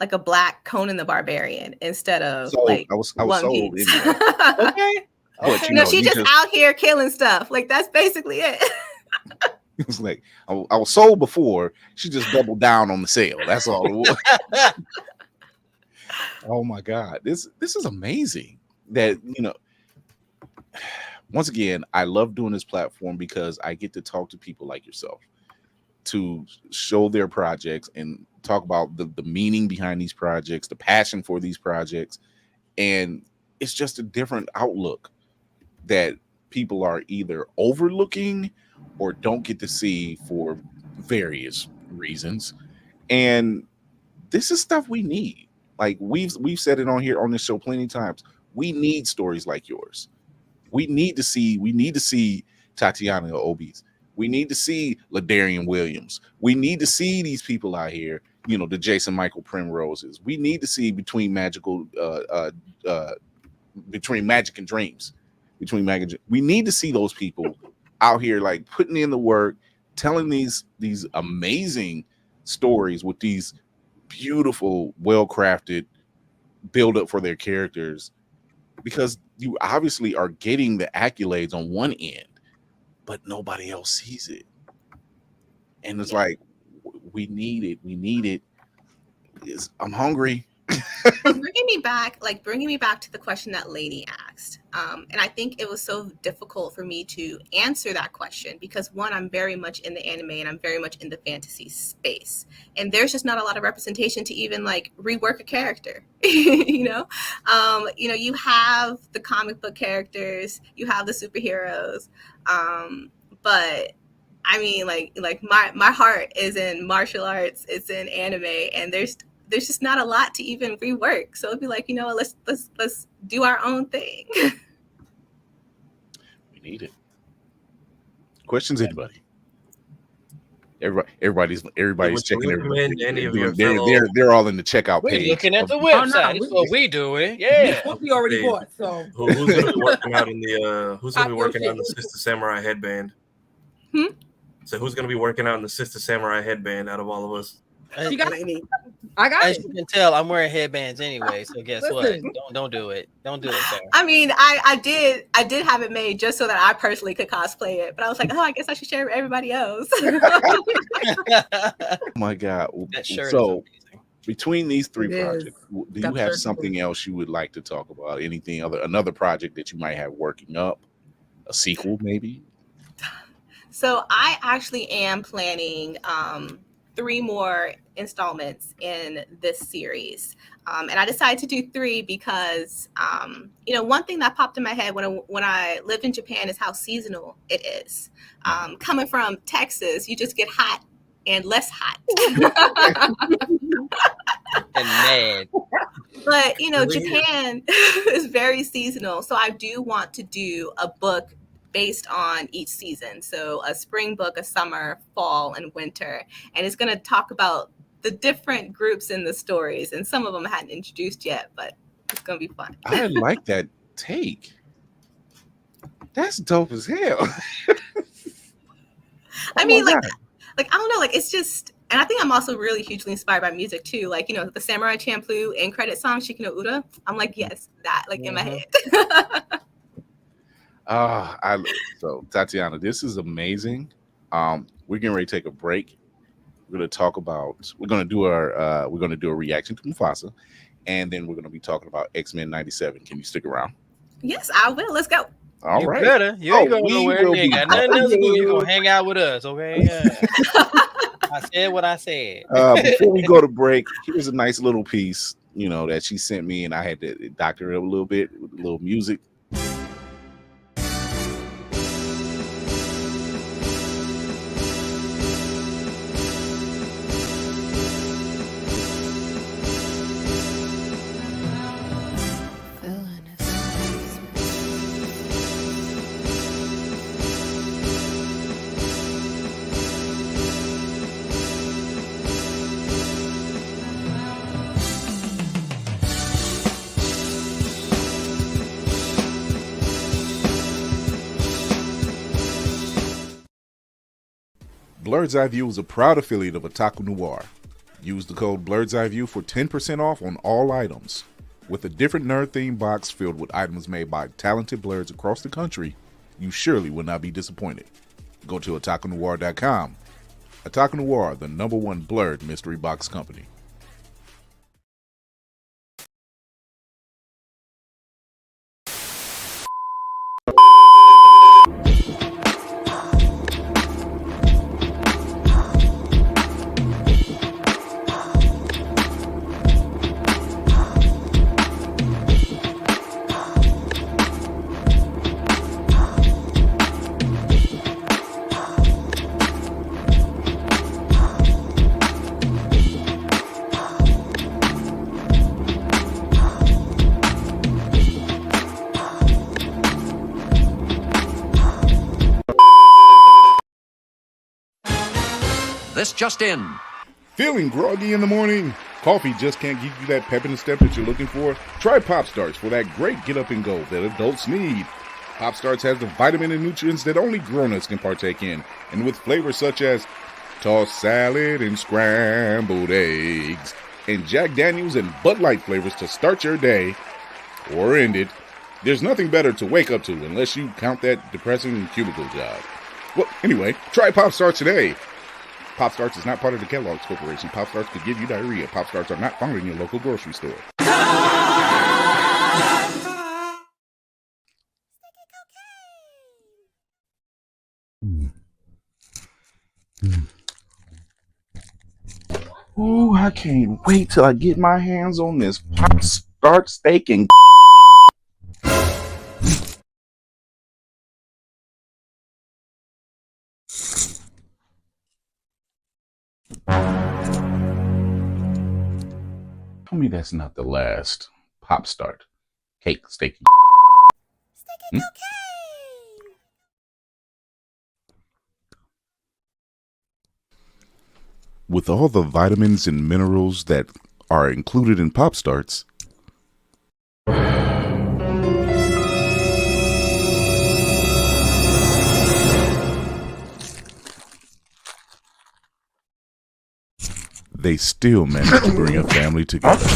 [SPEAKER 6] a black Conan the Barbarian instead of
[SPEAKER 2] So
[SPEAKER 6] like
[SPEAKER 2] I was
[SPEAKER 6] One
[SPEAKER 2] sold
[SPEAKER 6] Piece.
[SPEAKER 2] anyway.
[SPEAKER 7] Okay.
[SPEAKER 2] But
[SPEAKER 7] Okay.
[SPEAKER 2] you
[SPEAKER 6] No,
[SPEAKER 2] know,
[SPEAKER 6] she
[SPEAKER 2] you
[SPEAKER 6] just
[SPEAKER 2] just-
[SPEAKER 6] out here killing stuff. Like that's basically it.
[SPEAKER 2] It was like I was sold before. She just doubled down on the sale. That's all it was. Oh my God, this is amazing. That once again, I love doing this platform because I get to talk to people like yourself to show their projects and talk about the meaning behind these projects, the passion for these projects, and it's just a different outlook that people are either overlooking or don't get to see for various reasons. And this is stuff we need. Like we've said it on here on this show plenty of times. We need stories like yours. We need to see Tatiana Obies. We need to see Ladarian Williams. We need to see these people out here, the Jason Michael Primroses. We need to see between Magic and Dreams. We need to see those people out here like putting in the work, telling these amazing stories with these beautiful, well-crafted build up for their characters, because you obviously are getting the accolades on one end, but nobody else sees it. And it's like, we need it. I'm hungry.
[SPEAKER 6] bringing me back to the question that Lady asked. And I think it was so difficult for me to answer that question because one, I'm very much in the anime and I'm very much in the fantasy space. And there's just not a lot of representation to even like rework a character. You have the comic book characters, you have the superheroes. But I mean, like my heart is in martial arts, it's in anime, and there's just not a lot to even rework. So it'd be like, let's do our own thing.
[SPEAKER 2] We need it. Questions, anybody? Everybody's checking everything. They're all in the checkout page.
[SPEAKER 7] We're looking at the website. That's what we doing. Yeah.
[SPEAKER 4] We already bought. So
[SPEAKER 8] who's gonna be working out in the the Sister Samurai headband? So who's gonna be working out in the Sister Samurai headband out of all of us?
[SPEAKER 4] She got it. I got
[SPEAKER 7] As
[SPEAKER 4] it.
[SPEAKER 7] you can tell, I'm wearing headbands anyway. So guess what? Don't do it. Don't do it, sir.
[SPEAKER 6] I mean, I did have it made just so that I personally could cosplay it, but I was like, I guess I should share with everybody else.
[SPEAKER 2] Oh my God!
[SPEAKER 7] That shirt
[SPEAKER 2] so,
[SPEAKER 7] is amazing.
[SPEAKER 2] Between these three
[SPEAKER 4] It
[SPEAKER 2] projects, do you have something else you would like to talk about? Another project that you might have working up? A sequel, maybe?
[SPEAKER 6] So I actually am planning 3 more installments in this series. And I decided to do 3 because, one thing that popped in my head when I lived in Japan is how seasonal it is. Coming from Texas, you just get hot and less hot.
[SPEAKER 7] And mad.
[SPEAKER 6] But, Japan is very seasonal. So I do want to do a book based on each season. So a spring book, a summer, fall, and winter. And it's going to talk about the different groups in the stories. And some of them I hadn't introduced yet, but it's going to be fun.
[SPEAKER 2] I like that take. That's dope as hell.
[SPEAKER 6] I mean, I don't know, it's just, and I think I'm also really hugely inspired by music too. Like, the Samurai Champloo end credit song, Shiki no Ura. I'm like, yes, that, in my head.
[SPEAKER 2] So Tatiana, this is amazing. We're getting ready to take a break. We're going to do a reaction to Mufasa, and then we're going to be talking about X-Men 97. Can you stick around?
[SPEAKER 6] Yes, I will. Let's go.
[SPEAKER 2] All right.
[SPEAKER 7] Better. You ain't going nowhere. You ain't got nothing else to do. You're going to hang out with us, okay? Yeah. I said what I said.
[SPEAKER 2] Before we go to break, here's a nice little piece, that she sent me, and I had to doctor it up a little bit with a little music. Eyeview is a proud affiliate of Otaku Noir. Use the code blerdseyeview for 10% off on all items. With a different nerd-themed box filled with items made by talented blerds across the country, you surely will not be disappointed. Go to otakunoir.com. Otaku Noir, the #1 blerd mystery box company.
[SPEAKER 9] This just in.
[SPEAKER 2] Feeling groggy in the morning? Coffee just can't give you that pep in the step that you're looking for? Try Pop Starts for that great get up and go that adults need. Pop Starts has the vitamin and nutrients that only grown-ups can partake in, and with flavors such as tossed salad and scrambled eggs, and Jack Daniels and Bud Light flavors to start your day or end it. There's nothing better to wake up to unless you count that depressing cubicle job. Well, anyway, try Pop Starts today. Pop Starts is not part of the Kellogg's Corporation. Pop Starts could give you diarrhea. Pop Starts are not found in your local grocery store. Ooh, I can't wait till I get my hands on this Pop Start steak and tell me that's not the last Pop Start cake, steak. Hmm? With all the vitamins and minerals that are included in Pop Starts, they still manage to bring a family together.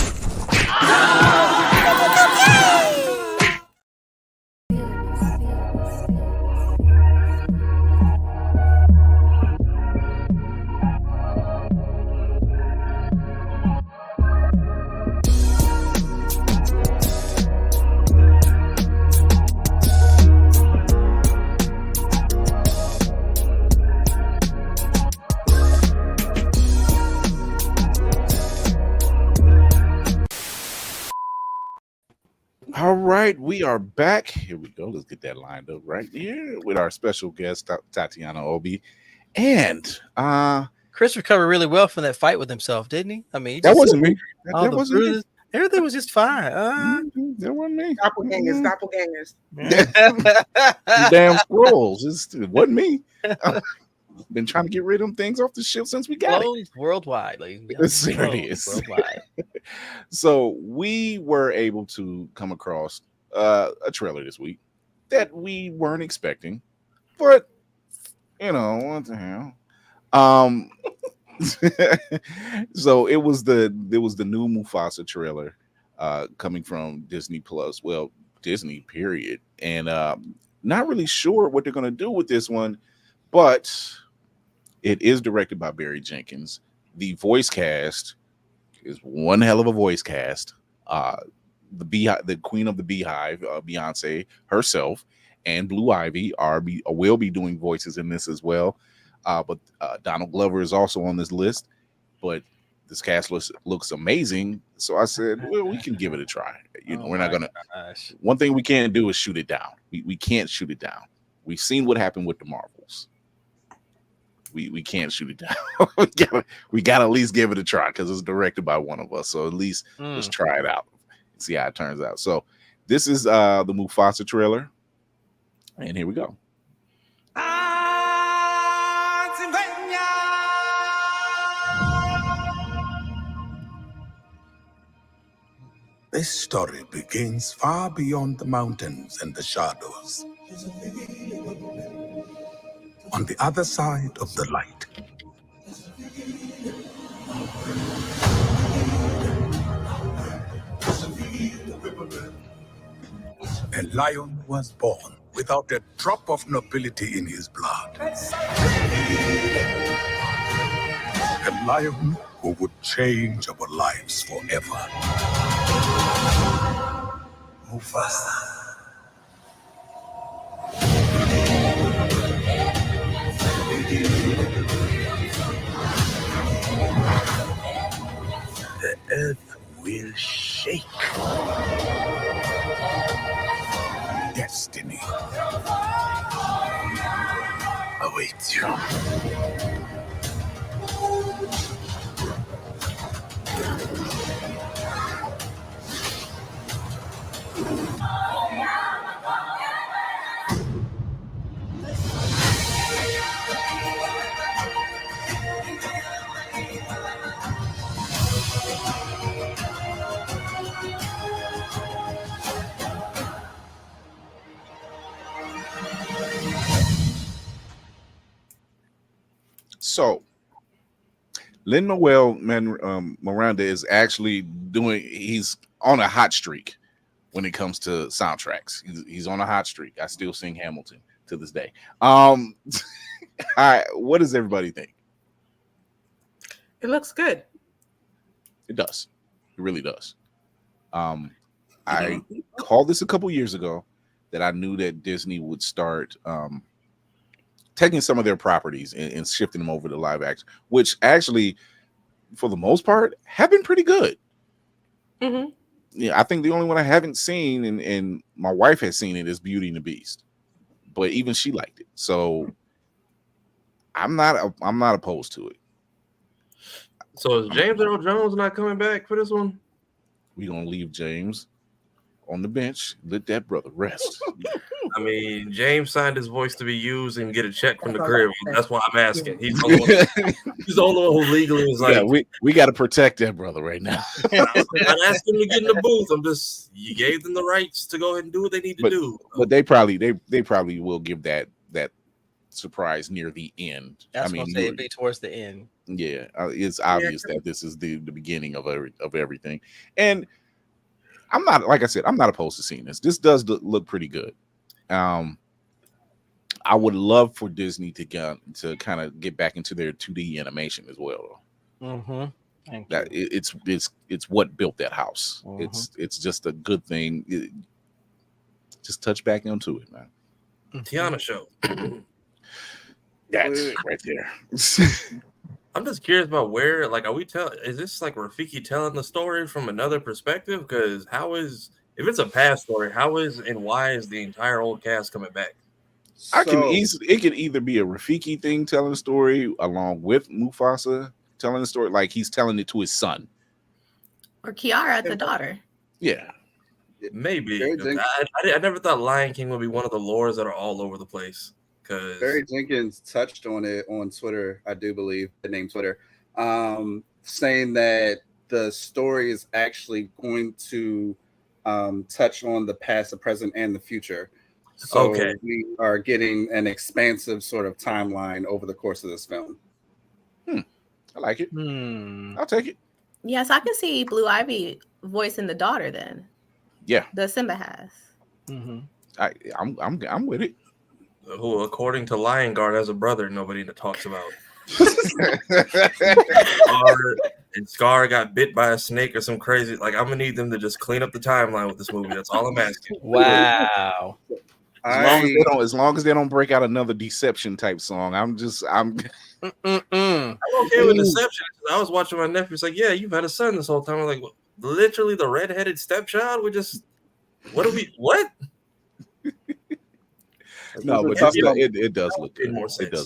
[SPEAKER 2] All right, we are back. Here we go. Let's get that lined up right here with our special guest, Tatiana Obi. And
[SPEAKER 7] Chris recovered really well from that fight with himself, didn't he? I mean,
[SPEAKER 2] that wasn't me. That
[SPEAKER 7] the
[SPEAKER 2] wasn't
[SPEAKER 7] bruises, everything was just fine.
[SPEAKER 2] That wasn't me.
[SPEAKER 3] Doppelgangers.
[SPEAKER 2] Damn scrolls. It wasn't me. I've been trying to get rid of them things off the ship since we got it.
[SPEAKER 7] Worldwide, ladies and
[SPEAKER 2] It's
[SPEAKER 7] gentlemen.
[SPEAKER 2] serious.
[SPEAKER 7] Worldwide.
[SPEAKER 2] So we were able to come across a trailer this week that we weren't expecting, but you know what the hell. So it was the new Mufasa trailer coming from Disney Plus. Well, Disney period, and not really sure what they're gonna do with this one, but it is directed by Barry Jenkins. The voice cast is one hell of a voice cast. The Queen of the Beehive, Beyonce herself, and Blue Ivy will be doing voices in this as well. But Donald Glover is also on this list. But this cast looks amazing, so I said, well, we can give it a try. We're not gonna.
[SPEAKER 7] Gosh.
[SPEAKER 2] One thing we can't do is shoot it down. We can't shoot it down. We've seen what happened with the Marvels. We can't shoot it down. we gotta at least give it a try because it's directed by one of us. So at least let's try it out, see how it turns out. So this is the Mufasa trailer, and here we go.
[SPEAKER 10] This story begins far beyond the mountains and the shadows. on the other side of the light. A lion was born without a drop of nobility in his blood. A lion who would change our lives forever. Mufasa. The earth will shake. Destiny awaits you.
[SPEAKER 2] So, Lin-Manuel Miranda is actually he's on a hot streak when it comes to soundtracks. He's on a hot streak. I still sing Hamilton to this day. What does everybody think?
[SPEAKER 3] It looks good.
[SPEAKER 2] It does. It really does. I called this a couple years ago that I knew that Disney would start taking some of their properties and shifting them over to live action, which actually, for the most part, have been pretty good.
[SPEAKER 3] Mm-hmm.
[SPEAKER 2] Yeah, I think the only one I haven't seen, and my wife has seen it, is Beauty and the Beast, but even she liked it. So I'm not opposed to it.
[SPEAKER 8] So is James Earl Jones not coming back for this one?
[SPEAKER 2] We're gonna leave James on the bench. Let that brother rest.
[SPEAKER 8] I mean, James signed his voice to be used and get a check from the crib. That's why I'm asking. He's the only one who legally is like,
[SPEAKER 2] yeah, we got to protect that brother right now.
[SPEAKER 8] I'm not asking him to get in the booth. You gave them the rights to go ahead and do what they need to do.
[SPEAKER 2] But they probably will give that surprise near the end.
[SPEAKER 7] That's gonna say it'd be towards the end.
[SPEAKER 2] Yeah, it's obvious that this is the beginning of everything, and I'm not, like I said, I'm not opposed to seeing this. This does look pretty good. I would love for Disney to kind of get back into their 2D animation as well.
[SPEAKER 7] Mm-hmm.
[SPEAKER 2] That it's what built that house.
[SPEAKER 7] Mm-hmm.
[SPEAKER 2] It's just a good thing. Just touch back into it, man.
[SPEAKER 8] Tatiana show.
[SPEAKER 2] That's right there.
[SPEAKER 8] I'm just curious about where, like, is this like Rafiki telling the story from another perspective? Because if it's a past story, why is the entire old cast coming back?
[SPEAKER 2] It could either be a Rafiki thing telling the story along with Mufasa telling the story, like he's telling it to his son.
[SPEAKER 6] Or Kiara, the daughter.
[SPEAKER 2] Yeah.
[SPEAKER 8] Maybe. I never thought Lion King would be one of the lores that are all over the place.
[SPEAKER 5] Barry Jenkins touched on it on Twitter, I do believe, the name Twitter, saying that the story is actually going to touch on the past, the present, and the future. So we are getting an expansive sort of timeline over the course of this film.
[SPEAKER 2] I like it. I'll take it.
[SPEAKER 6] Yes, I can see Blue Ivy voicing the daughter then.
[SPEAKER 2] Yeah.
[SPEAKER 6] The Simba has.
[SPEAKER 7] Mm-hmm.
[SPEAKER 2] I'm with it.
[SPEAKER 8] Who, according to Lion Guard, has a brother nobody talks about. And Scar got bit by a snake or some crazy. Like, I'm gonna need them to just clean up the timeline with this movie. That's all I'm asking.
[SPEAKER 7] Wow.
[SPEAKER 2] As long as they don't break out another Deception type song, I'm
[SPEAKER 8] okay with Deception. I was watching my nephew. It's like, yeah, you've had a son this whole time. I'm like, literally the redheaded stepchild. What?
[SPEAKER 2] No, but it does look good. It does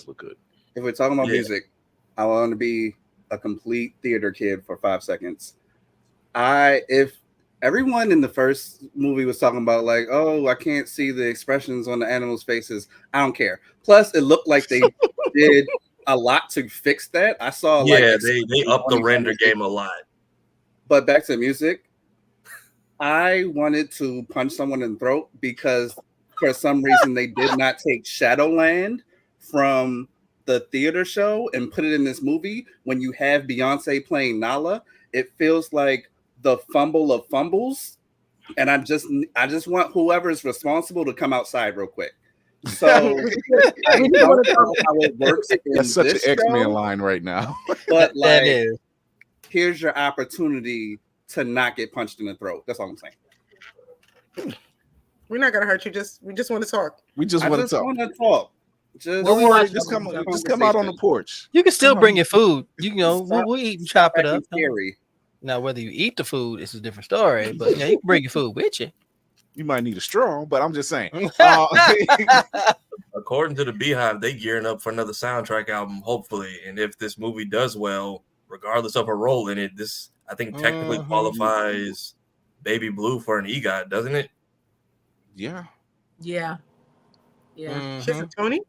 [SPEAKER 2] look good.
[SPEAKER 5] If we're talking about music, I want to be a complete theater kid for 5 seconds. If everyone in the first movie was talking about like, oh, I can't see the expressions on the animals' faces, I don't care. Plus, it looked like they did a lot to fix that. I saw
[SPEAKER 8] they upped the render game a lot.
[SPEAKER 5] But back to music, I wanted to punch someone in the throat because for some reason they did not take Shadowland from the theater show and put it in this movie, when you have Beyonce playing Nala, it feels like the fumble of fumbles. And I just want whoever's responsible to come outside real quick. So I don't know how it works in
[SPEAKER 2] That's such an
[SPEAKER 5] this
[SPEAKER 2] X-Men
[SPEAKER 5] show,
[SPEAKER 2] line right now.
[SPEAKER 5] but
[SPEAKER 7] That
[SPEAKER 5] like,
[SPEAKER 7] is.
[SPEAKER 5] here's your opportunity to not get punched in the throat. That's all I'm saying.
[SPEAKER 3] We're not gonna hurt you. We just want to talk.
[SPEAKER 2] We just
[SPEAKER 5] I
[SPEAKER 2] want to
[SPEAKER 5] just
[SPEAKER 2] talk.
[SPEAKER 5] want to talk. Just,
[SPEAKER 2] Don't
[SPEAKER 4] we
[SPEAKER 2] worry,
[SPEAKER 4] watch
[SPEAKER 2] just come
[SPEAKER 4] the
[SPEAKER 2] out on the porch.
[SPEAKER 7] You can still
[SPEAKER 2] Come
[SPEAKER 7] bring
[SPEAKER 2] on.
[SPEAKER 7] your food. You know, we'll eat and chop it up.
[SPEAKER 5] Scary.
[SPEAKER 7] Now, whether you eat the food is a different story, but yeah, you can bring your food with you.
[SPEAKER 2] You might need a straw, but I'm just saying.
[SPEAKER 8] According to the Beehive, they gearing up for another soundtrack album, hopefully. And if this movie does well, regardless of her role in it, this I think technically qualifies Baby Blue for an EGOT, doesn't it?
[SPEAKER 2] Yeah,
[SPEAKER 4] Yeah. Yeah.
[SPEAKER 3] She's a Tony.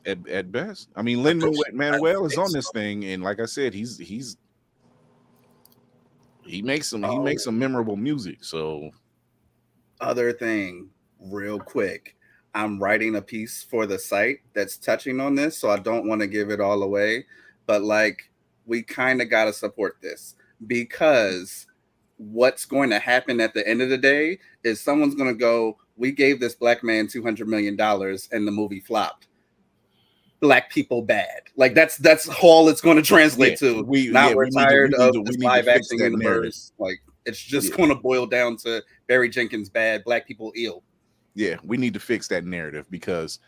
[SPEAKER 2] at best. I mean, Lin-Manuel is on this thing, and like I said, he makes some memorable music. So,
[SPEAKER 5] Other thing, real quick, I'm writing a piece for the site that's touching on this, so I don't want to give it all away, but like, we kind of got to support this, because what's going to happen at the end of the day is someone's going to go, we gave this black man $200 million and the movie flopped. Black people bad. Like that's all it's going to translate to. We're tired of this live action universe. Like it's just going to boil down to Barry Jenkins bad, black people ill.
[SPEAKER 2] Yeah, we need to fix that narrative, because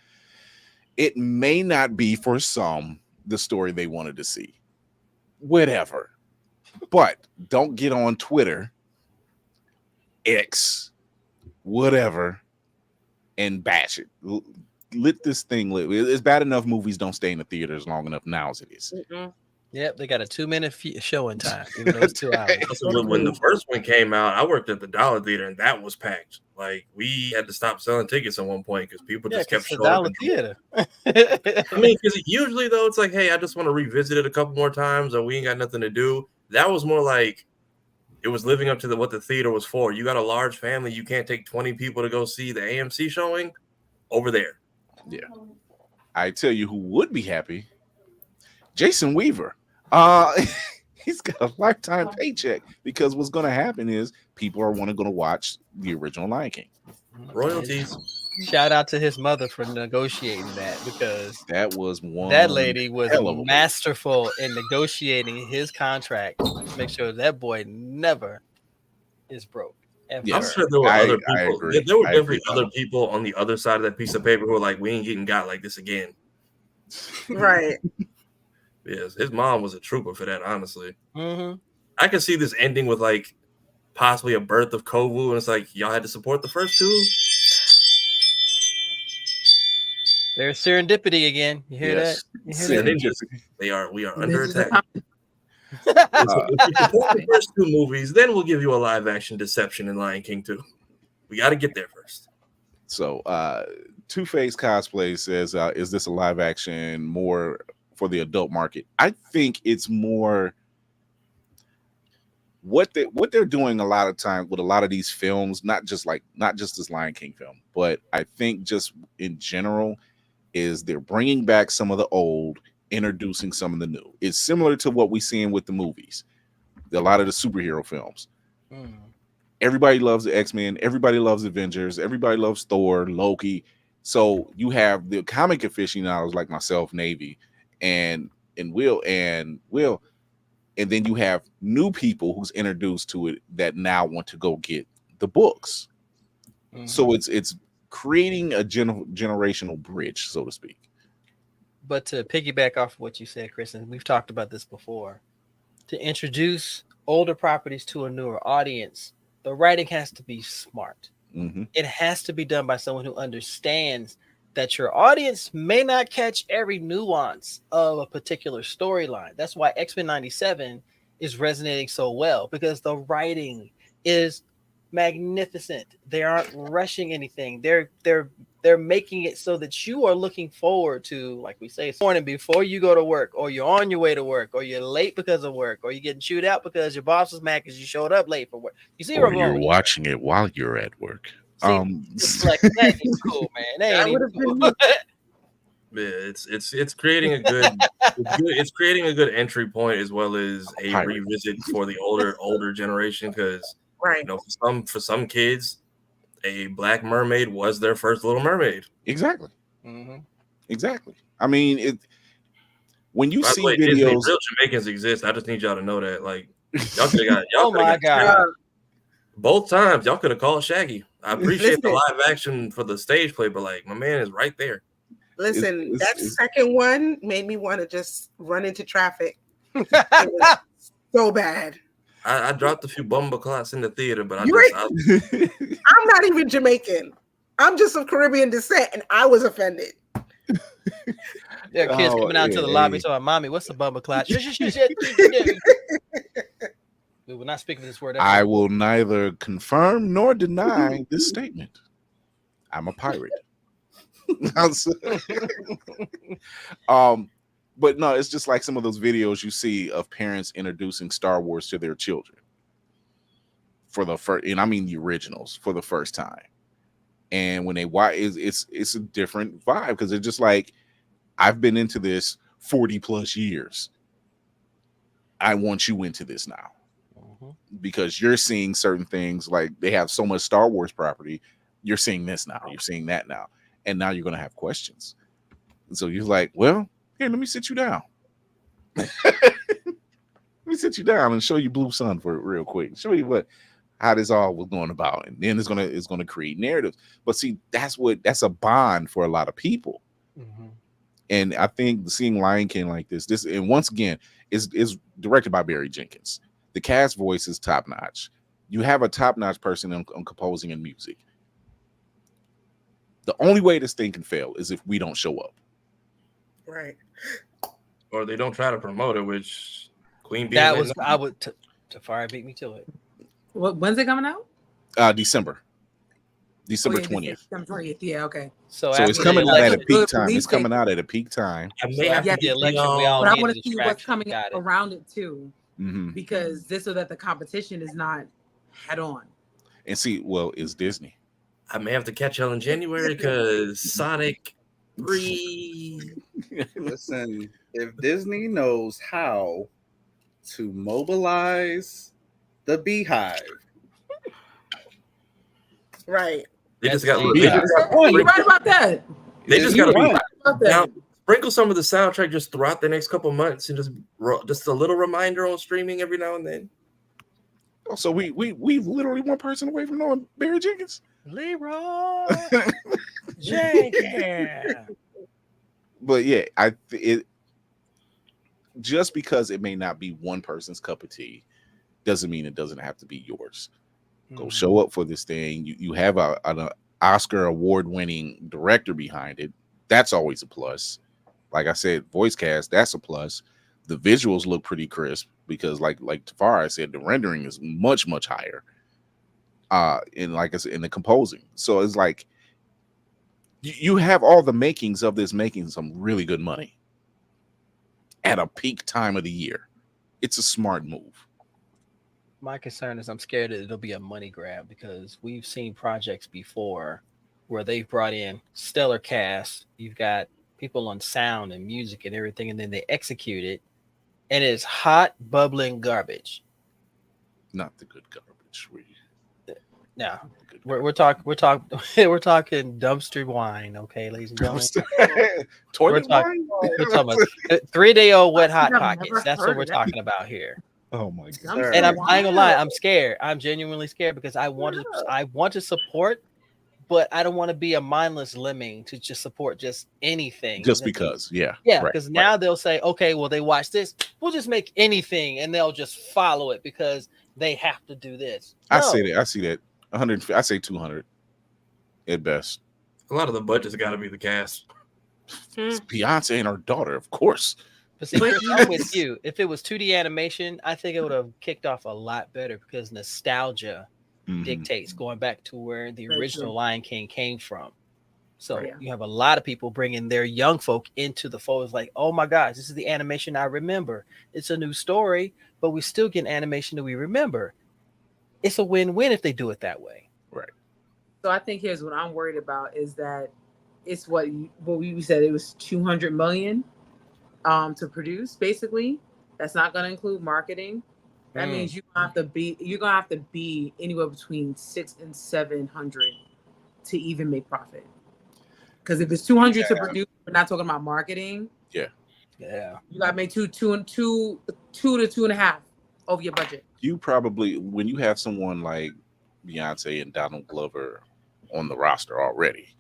[SPEAKER 2] it may not be for some the story they wanted to see. Whatever. But don't get on Twitter, X, whatever, and bash it. Let this thing live. It's bad enough movies don't stay in the theaters long enough now as it is.
[SPEAKER 7] Yep, they got a 2-minute showing time. Even though it's 2 hours.
[SPEAKER 8] When the first one came out, I worked at the Dollar Theater, and that was packed. Like we had to stop selling tickets at one point because people just kept showing up.
[SPEAKER 7] Dollar Theater.
[SPEAKER 8] I mean, because usually though, it's like, hey, I just want to revisit it a couple more times, or we ain't got nothing to do. That was more like it was living up to what the theater was for. You got a large family, you can't take 20 people to go see the AMC showing over there.
[SPEAKER 2] Yeah, I tell you who would be happy. Jason Weaver. He's got a lifetime paycheck, because what's going to happen is people are going to watch the original Lion King.
[SPEAKER 8] Royalties.
[SPEAKER 7] Shout out to his mother for negotiating that, because
[SPEAKER 2] that lady was
[SPEAKER 7] masterful in negotiating his contract to make sure that boy never is broke.
[SPEAKER 2] Yes.
[SPEAKER 8] I'm sure there were other people. There were definitely other people on the other side of that piece of paper who were like, we ain't getting got like this again.
[SPEAKER 3] Right.
[SPEAKER 8] Yes, his mom was a trooper for that, honestly.
[SPEAKER 7] Mm-hmm.
[SPEAKER 8] I can see this ending with like possibly a birth of Kovu, and it's like y'all had to support the first two.
[SPEAKER 7] There's serendipity again. You hear that? You hear that?
[SPEAKER 8] We are under attack. If you support the first two movies, then we'll give you a live action Deception in Lion King 2. We got to get there first.
[SPEAKER 2] So, Two-Face Cosplay says, is this a live action more for the adult market? I think it's more what they're doing a lot of time with a lot of these films, not just this Lion King film, but I think just in general is they're bringing back some of the old, introducing some of the new. It's similar to what we're seeing with the movies, a lot of the superhero films. Everybody loves the X-Men, everybody loves Avengers, everybody loves Thor, Loki. So you have the comic aficionados like myself, Navy, and Will, and then you have new people who's introduced to it that now want to go get the books. So it's creating a generational bridge, so to speak.
[SPEAKER 7] But to piggyback off what you said, Chris, and we've talked about this before, to introduce older properties to a newer audience, the writing has to be smart. It has to be done by someone who understands that your audience may not catch every nuance of a particular storyline. That's why X-Men 97 is resonating so well, because the writing is magnificent. They aren't rushing anything. They're making it so that you are looking forward to, like we say, morning before you go to work, or you're on your way to work, or you're late because of work, or you're getting chewed out because your boss was mad because you showed up late for work. You see,
[SPEAKER 2] or you're watching it while you're at work.
[SPEAKER 7] See, like that ain't cool, man. That ain't even cool.
[SPEAKER 8] Yeah, it's creating a good it's creating a good entry point as well as a
[SPEAKER 2] Pirate.
[SPEAKER 8] revisit for the older generation because
[SPEAKER 3] Right.
[SPEAKER 8] for some kids a Black Mermaid was their first Little Mermaid.
[SPEAKER 2] Exactly.
[SPEAKER 7] Mm-hmm.
[SPEAKER 2] Exactly. I mean, when you
[SPEAKER 8] By the
[SPEAKER 2] see
[SPEAKER 8] way, Disney,
[SPEAKER 2] videos,
[SPEAKER 8] real Jamaicans exist. I just need y'all to know that. Like y'all could have got
[SPEAKER 7] Oh my God.
[SPEAKER 8] both times. Y'all could have called Shaggy. I appreciate the
[SPEAKER 3] Listen.
[SPEAKER 8] live action for the stage play, but like my man is right there.
[SPEAKER 3] Listen, that
[SPEAKER 2] it's-
[SPEAKER 3] second one made me want to just run into traffic. It was so bad.
[SPEAKER 8] I dropped a few bumbleclots in the theater, but
[SPEAKER 3] I'm not even Jamaican. I'm just of Caribbean descent, and I was offended.
[SPEAKER 7] There are kids
[SPEAKER 2] Oh,
[SPEAKER 7] coming out to the lobby talking, "Mommy, what's the bumble class?" We will not speak of this word.
[SPEAKER 2] I will neither confirm nor deny this statement. I'm a pirate. But no, it's just like some of those videos you see of parents introducing Star Wars to their children for the first, and I mean the originals for the first time. And when they watch, it's a different vibe because it's just like, I've been into this 40 plus years. I want you into this now because you're seeing certain things, like they have so much Star Wars property. You're seeing this now. You're seeing that now. And now you're going to have questions. And so you're like, well, here, let me sit you down. Let me sit you down and show you Blue Sun for real quick. Show you how this all was going about. And then it's gonna create narratives. But see, that's a bond for a lot of people.
[SPEAKER 7] Mm-hmm.
[SPEAKER 2] And I think seeing Lion King like this, and once again, is directed by Barry Jenkins. The cast voice is top notch. You have a top notch person on composing and music. The only way this thing can fail is if we don't show up.
[SPEAKER 3] Right.
[SPEAKER 8] Or they don't try to promote it, which Queen Bee.
[SPEAKER 7] That was I would Tafari beat me to it.
[SPEAKER 4] When's it coming out?
[SPEAKER 2] December 20th.
[SPEAKER 4] December 20th. Yeah, okay.
[SPEAKER 2] So it's coming out at a peak time. It's coming out at a peak time.
[SPEAKER 8] I may have
[SPEAKER 4] Yeah,
[SPEAKER 8] to get
[SPEAKER 7] the election. We all
[SPEAKER 4] but I
[SPEAKER 7] need
[SPEAKER 4] want
[SPEAKER 7] a
[SPEAKER 4] to see what's
[SPEAKER 7] distraction.
[SPEAKER 4] coming
[SPEAKER 7] Got it.
[SPEAKER 4] around it too,
[SPEAKER 2] Mm-hmm.
[SPEAKER 4] because so that the competition is not head on.
[SPEAKER 2] And see, well, it's Disney.
[SPEAKER 8] I may have to catch y'all in January because Sonic 3.
[SPEAKER 5] Listen, if Disney knows how to mobilize the beehive,
[SPEAKER 3] Right.
[SPEAKER 8] They just got.
[SPEAKER 2] That's
[SPEAKER 8] They just got
[SPEAKER 4] You're right about that.
[SPEAKER 8] They just
[SPEAKER 5] You're
[SPEAKER 8] got to
[SPEAKER 5] right.
[SPEAKER 4] About
[SPEAKER 8] now
[SPEAKER 4] that.
[SPEAKER 8] sprinkle some of the soundtrack just throughout the next couple months and just a little reminder on streaming every now and then.
[SPEAKER 2] Oh, so we've literally one person away from knowing Barry Jenkins.
[SPEAKER 7] Leroy Jenkins.
[SPEAKER 2] But yeah, just because it may not be one person's cup of tea doesn't mean it doesn't have to be yours. Go show up for this thing. You have an Oscar award-winning director behind it. That's always a plus. Like I said, voice cast, that's a plus. The visuals look pretty crisp because like Tafari said, the rendering is much, much higher. And like I said, in the composing. So it's like you have all the makings of this making some really good money at a peak time of the year. It's a smart move.
[SPEAKER 7] My concern is I'm scared that it'll be a money grab because we've seen projects before where they've brought in stellar cast. You've got people on sound and music and everything, and then they execute it, and it's hot, bubbling garbage.
[SPEAKER 2] Not the good garbage.
[SPEAKER 7] No, we're talking dumpster wine, okay, ladies and gentlemen.
[SPEAKER 2] Toilet
[SPEAKER 7] we're
[SPEAKER 2] wine?
[SPEAKER 7] talking about 3-day-old wet hot
[SPEAKER 4] I've
[SPEAKER 7] pockets.
[SPEAKER 4] never
[SPEAKER 7] That's
[SPEAKER 4] heard
[SPEAKER 7] what
[SPEAKER 4] of
[SPEAKER 7] we're
[SPEAKER 4] that.
[SPEAKER 7] talking about here.
[SPEAKER 2] Oh my god!
[SPEAKER 3] Sir.
[SPEAKER 7] And I ain't gonna lie, I'm scared. I'm genuinely scared because I want to support, but I don't want to be a mindless lemming to just support just anything.
[SPEAKER 2] Just because, yeah.
[SPEAKER 7] Yeah,
[SPEAKER 2] right,
[SPEAKER 7] because now they'll say, okay, well, they watch this, we'll just make anything, and they'll just follow it because they have to do this.
[SPEAKER 2] I see that. 100. I say 200 at best.
[SPEAKER 8] A lot of the budget's got to be the cast.
[SPEAKER 2] It's Beyonce and her daughter, of course.
[SPEAKER 7] But see, Chris, I'm with you. If it was 2D animation, I think it would have kicked off a lot better because nostalgia dictates going back to where the original Lion King came from. So you have a lot of people bringing their young folk into the fold. It's like, oh my gosh, this is the animation I remember. It's a new story, but we still get animation that we remember. It's a win-win if they do it that way.
[SPEAKER 2] Right.
[SPEAKER 4] So I think here's what I'm worried about is that it's what we said. It was 200 million to produce. Basically, that's not going to include marketing. That means you're gonna have to be anywhere between 600 and 700 to even make profit. Because if it's 200 to produce, we're not talking about marketing.
[SPEAKER 2] Yeah.
[SPEAKER 4] You gotta make two to 2.5 over your budget.
[SPEAKER 2] You probably, when you have someone like Beyonce and Donald Glover on the roster already,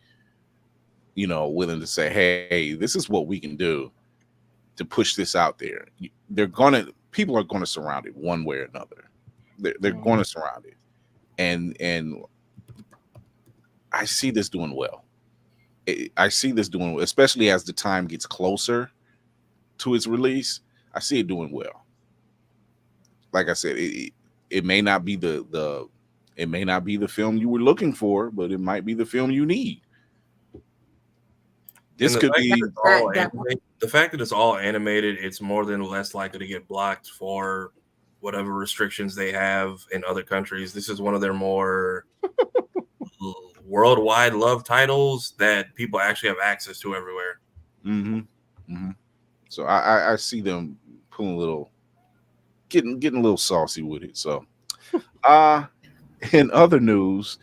[SPEAKER 2] you know, willing to say, hey, this is what we can do to push this out there. People are gonna surround it one way or another. They're going to surround it, and I see this doing well. I see this doing well, especially as the time gets closer to its release. I see it doing well. Like I said, it may not be the film you were looking for, but it might be the film you need. This could be
[SPEAKER 8] the fact that it's all animated. It's more than less likely to get blocked for whatever restrictions they have in other countries. This is one of their more worldwide love titles that people actually have access to everywhere.
[SPEAKER 2] So I see them pulling a little, getting a little saucy with it. So, in other news,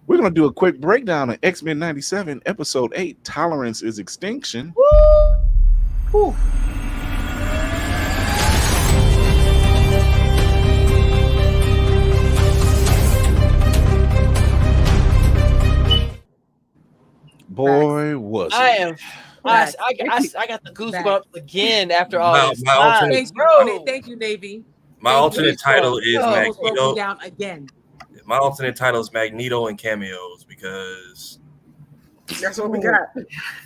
[SPEAKER 2] we're gonna do a quick breakdown of X-Men '97, Episode 8. Tolerance is Extinction. Woo! Boy, was
[SPEAKER 7] I
[SPEAKER 2] it.
[SPEAKER 7] am. I got the goosebumps again after all this time.
[SPEAKER 4] Thank you, Navy.
[SPEAKER 8] My alternate title is Magneto.
[SPEAKER 4] Down again.
[SPEAKER 8] My alternate title is Magneto and cameos because
[SPEAKER 3] that's what we got.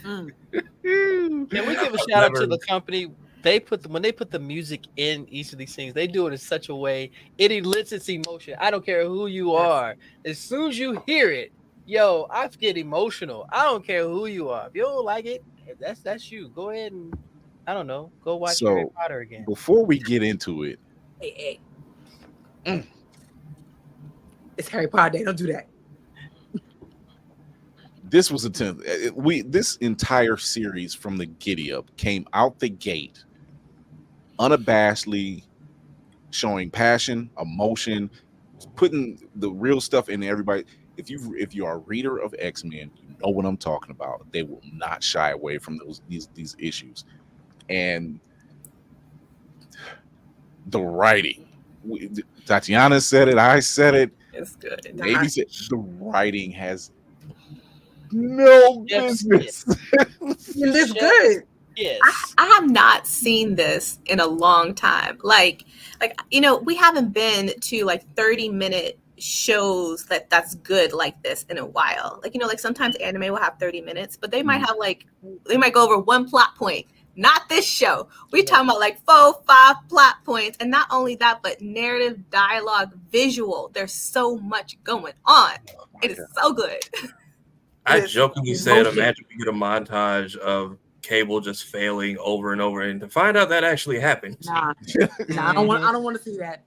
[SPEAKER 7] Can we give a shout out to the company? When they put the music in each of these things, they do it in such a way it elicits emotion. I don't care who you are. As soon as you hear it, yo, I get emotional. I don't care who you are. If you don't like it, that's you. Go ahead and go watch Harry Potter again.
[SPEAKER 2] Before we get into it,
[SPEAKER 4] hey. It's Harry Potter Day. Don't do that.
[SPEAKER 2] This was this entire series from the Giddy Up came out the gate unabashedly showing passion, emotion, putting the real stuff in everybody. If you are a reader of X-Men, you know what I'm talking about. They will not shy away from these issues. And the writing, Tatiana said it, I said it.
[SPEAKER 6] It's good.
[SPEAKER 2] Maybe said the writing has no business.
[SPEAKER 3] It's good.
[SPEAKER 6] Yes. I have not seen this in a long time. Like we haven't been to 30-minute shows that's good like this in a while. Sometimes anime will have 30 minutes, but they might have they might go over one plot point. Not this show. We talking about 4-5 plot points, and not only that, but narrative, dialogue, visual. There's so much going on. It is so good.
[SPEAKER 8] I jokingly said, imagine we get a montage of Cable just failing over and over, and to find out that actually happened.
[SPEAKER 4] Nah, I don't want to see that.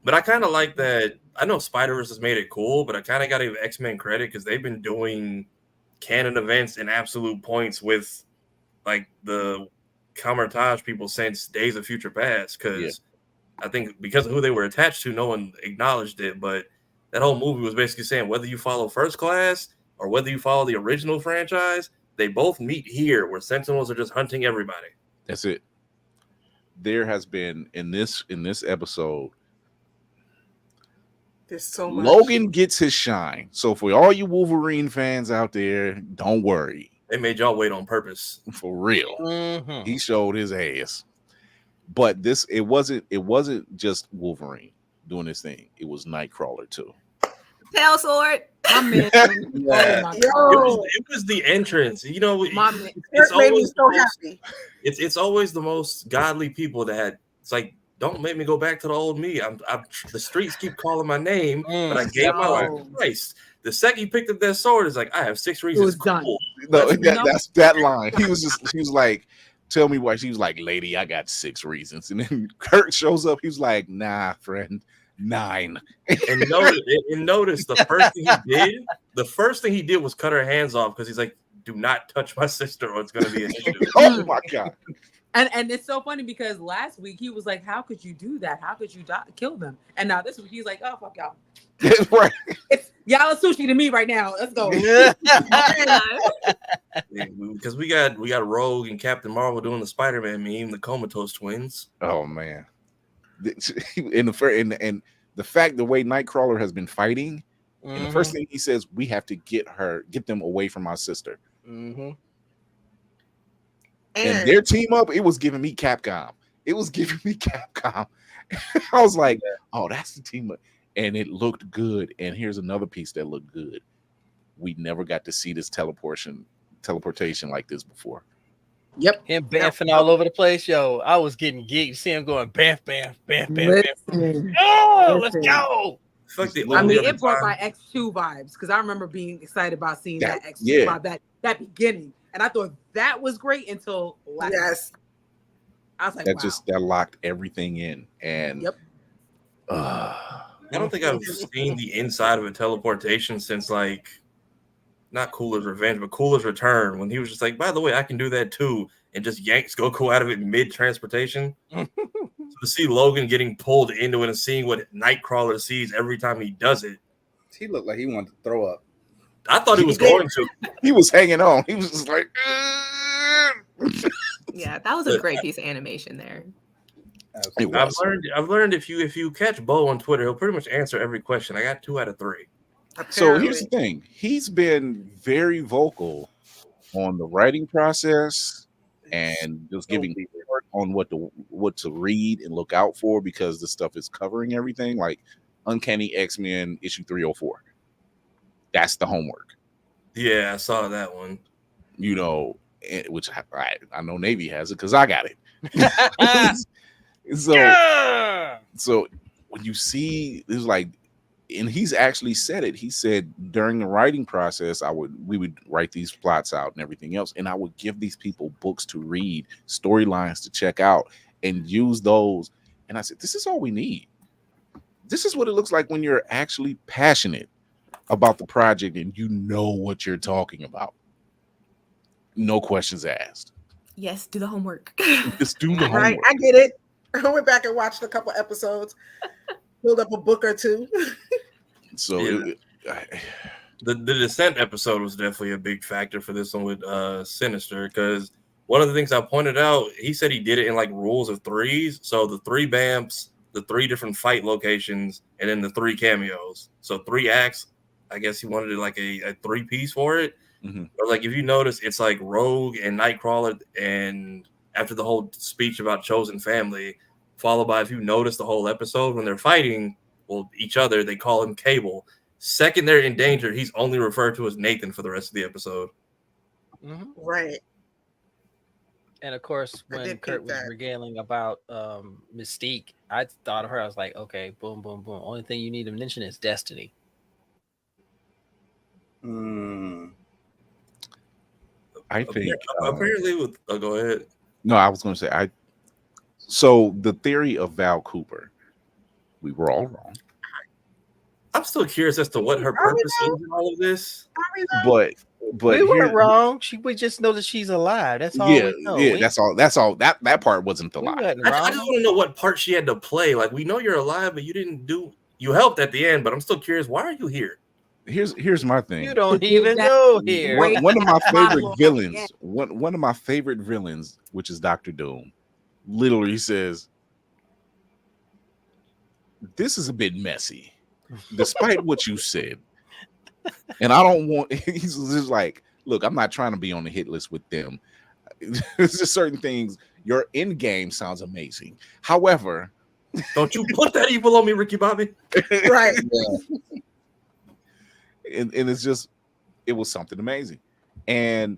[SPEAKER 8] But I kind of like that. I know Spider-Verse has made it cool, but I kind of got to give X-Men credit because they've been doing canon events and absolute points with the Camartage people since Days of Future Past. Because I think because of who they were attached to, no one acknowledged it. But that whole movie was basically saying whether you follow First Class or whether you follow the original franchise, they both meet here where Sentinels are just hunting everybody.
[SPEAKER 2] That's it. There has been in this episode,
[SPEAKER 3] there's so much.
[SPEAKER 2] Logan gets his shine. So for all you Wolverine fans out there, don't worry.
[SPEAKER 8] They made y'all wait on purpose.
[SPEAKER 2] For real. Mm-hmm. He showed his ass. But it wasn't just Wolverine doing this thing. It was Nightcrawler too.
[SPEAKER 6] Tail sword.
[SPEAKER 2] Yeah.
[SPEAKER 8] It was the entrance. It's always
[SPEAKER 3] so happy.
[SPEAKER 8] It's always the most godly people that it's don't make me go back to the old me. The streets keep calling my name, but I gave my life to Christ. The second he picked up that sword, is I have 6 reasons. Cool.
[SPEAKER 2] No, that's that line. He was like, tell me why. She was like, lady, I got 6 reasons. And then Kurt shows up. He's like, nah, friend, 9.
[SPEAKER 8] And notice the first thing he did was cut her hands off because he's like, do not touch my sister or it's going to be an issue.
[SPEAKER 2] Oh my God.
[SPEAKER 4] And it's so funny because last week he was like, how could you do that? How could you kill them? And now this week he's like, oh, fuck y'all.
[SPEAKER 2] Right.
[SPEAKER 4] It's y'all sushi to me right now. Let's go.
[SPEAKER 8] Because we got Rogue and Captain Marvel doing the Spider-Man meme, the Comatose twins.
[SPEAKER 2] Oh man. In the fact the way Nightcrawler has been fighting, and the first thing he says, we have to get them away from my sister.
[SPEAKER 6] Mm-hmm.
[SPEAKER 2] And their team up, it was giving me Capcom. I was like, oh, that's the team up. And it looked good. And here's another piece that looked good. We never got to see this teleportation like this before.
[SPEAKER 4] Yep.
[SPEAKER 7] Him bamfing all over the place. Yo, I was getting geeked. See him going bamf, bamf, bamf, bamf, bamf. Oh, let's go.
[SPEAKER 4] I mean, it brought my X2 vibes because I remember being excited about seeing that X2 vibe, that beginning. And I thought that was great until last week. I was like,
[SPEAKER 2] that locked everything in. And
[SPEAKER 8] I don't think I've seen the inside of a teleportation since like not Cooler's Revenge, but Cooler's Return, when he was just like, by the way, I can do that too, and just yanks Goku out of it mid-transportation. So to see Logan getting pulled into it and seeing what Nightcrawler sees every time he does it.
[SPEAKER 5] He looked like he wanted to throw up.
[SPEAKER 8] I thought he was going to.
[SPEAKER 2] He was hanging on. He was just like,
[SPEAKER 6] yeah, that was a great piece of animation there.
[SPEAKER 8] I've learned if you catch Bo on Twitter, he'll pretty much answer every question. I got 2 out of 3.
[SPEAKER 2] So here's the thing. He's been very vocal on the writing process and just giving word on what to read and look out for, because the stuff is covering everything, like Uncanny X-Men issue 304. That's the homework.
[SPEAKER 8] Yeah, I saw that one.
[SPEAKER 2] You know, which I know Navy has it because I got it. So when you see, it's like, and he's actually said it. He said during the writing process, we would write these plots out and everything else, and I would give these people books to read, storylines to check out, and use those. And I said, this is all we need. This is what it looks like when you're actually passionate about the project and you know what you're talking about. No questions asked.
[SPEAKER 6] Yes, do the homework.
[SPEAKER 2] Just do the homework.
[SPEAKER 3] Right, I get it. I went back and watched a couple episodes, build up a book or two.
[SPEAKER 2] So
[SPEAKER 8] the Descent episode was definitely a big factor for this one with Sinister, because one of the things I pointed out, he said he did it in like rules of 3s. So the 3 Bamps, the 3 different fight locations, and then the 3 cameos. So 3 acts. I guess he wanted it like a 3-piece for it.
[SPEAKER 2] Mm-hmm.
[SPEAKER 8] But like if you notice, it's like Rogue and Nightcrawler, and after the whole speech about chosen family, followed by, if you notice the whole episode, when they're fighting each other, they call him Cable. Second they're in danger, he's only referred to as Nathan for the rest of the episode.
[SPEAKER 7] Mm-hmm.
[SPEAKER 3] Right.
[SPEAKER 7] And of course, when Kurt was regaling about Mystique, I thought of her. I was like, okay, boom, boom, boom. Only thing you need to mention is Destiny.
[SPEAKER 2] I think
[SPEAKER 8] apparently with go ahead.
[SPEAKER 2] No, I was going to say so the theory of Val Cooper, we were all wrong.
[SPEAKER 8] I'm still curious as to what her purpose is in all of this.
[SPEAKER 2] But
[SPEAKER 7] we weren't wrong. We just know that she's alive. That's all.
[SPEAKER 2] Yeah,
[SPEAKER 7] we know.
[SPEAKER 2] Yeah, that's all. That's all. That part wasn't the lie.
[SPEAKER 8] I just want to know what part she had to play. Like, we know you're alive, but you didn't do. You helped at the end, but I'm still curious. Why are you here?
[SPEAKER 2] Here's my thing.
[SPEAKER 7] You don't even know here.
[SPEAKER 2] One of my favorite villains. One of my favorite villains, which is Dr. Doom, literally says, "This is a bit messy, despite what you said." And I don't want. He's just like, look, I'm not trying to be on the hit list with them. There's just certain things. Your end game sounds amazing. However,
[SPEAKER 8] don't you put that evil on me, Ricky Bobby.
[SPEAKER 3] Right.
[SPEAKER 2] Yeah. And it's just, it was something amazing. And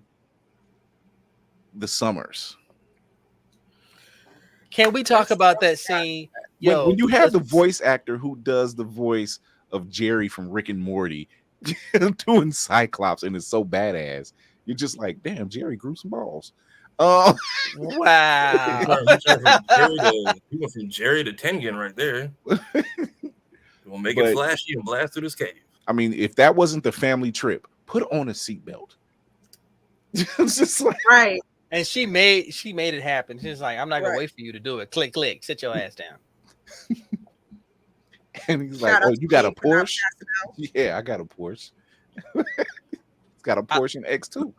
[SPEAKER 2] the Summers.
[SPEAKER 7] Can we talk about that scene? Yo,
[SPEAKER 2] when you have the voice actor who does the voice of Jerry from Rick and Morty doing Cyclops, and it's so badass, you're just like, damn, Jerry grew some balls.
[SPEAKER 7] Wow.
[SPEAKER 8] He went from Jerry to Tengen right there. We'll make it flashy and blast through this cave.
[SPEAKER 2] I mean, if that wasn't the family trip, put on a seatbelt. It's just like,
[SPEAKER 3] Right.
[SPEAKER 7] And she made it happen. She's like, I'm not gonna
[SPEAKER 3] Right.
[SPEAKER 7] wait for you to do it. Click, click, sit your ass down.
[SPEAKER 2] and he's
[SPEAKER 3] Shout
[SPEAKER 2] like,
[SPEAKER 3] out
[SPEAKER 2] "Oh,
[SPEAKER 3] to
[SPEAKER 2] you got a
[SPEAKER 3] King for not
[SPEAKER 2] Porsche?"
[SPEAKER 3] passing out.
[SPEAKER 2] Yeah, I got a Porsche. It's got a Porsche and X2.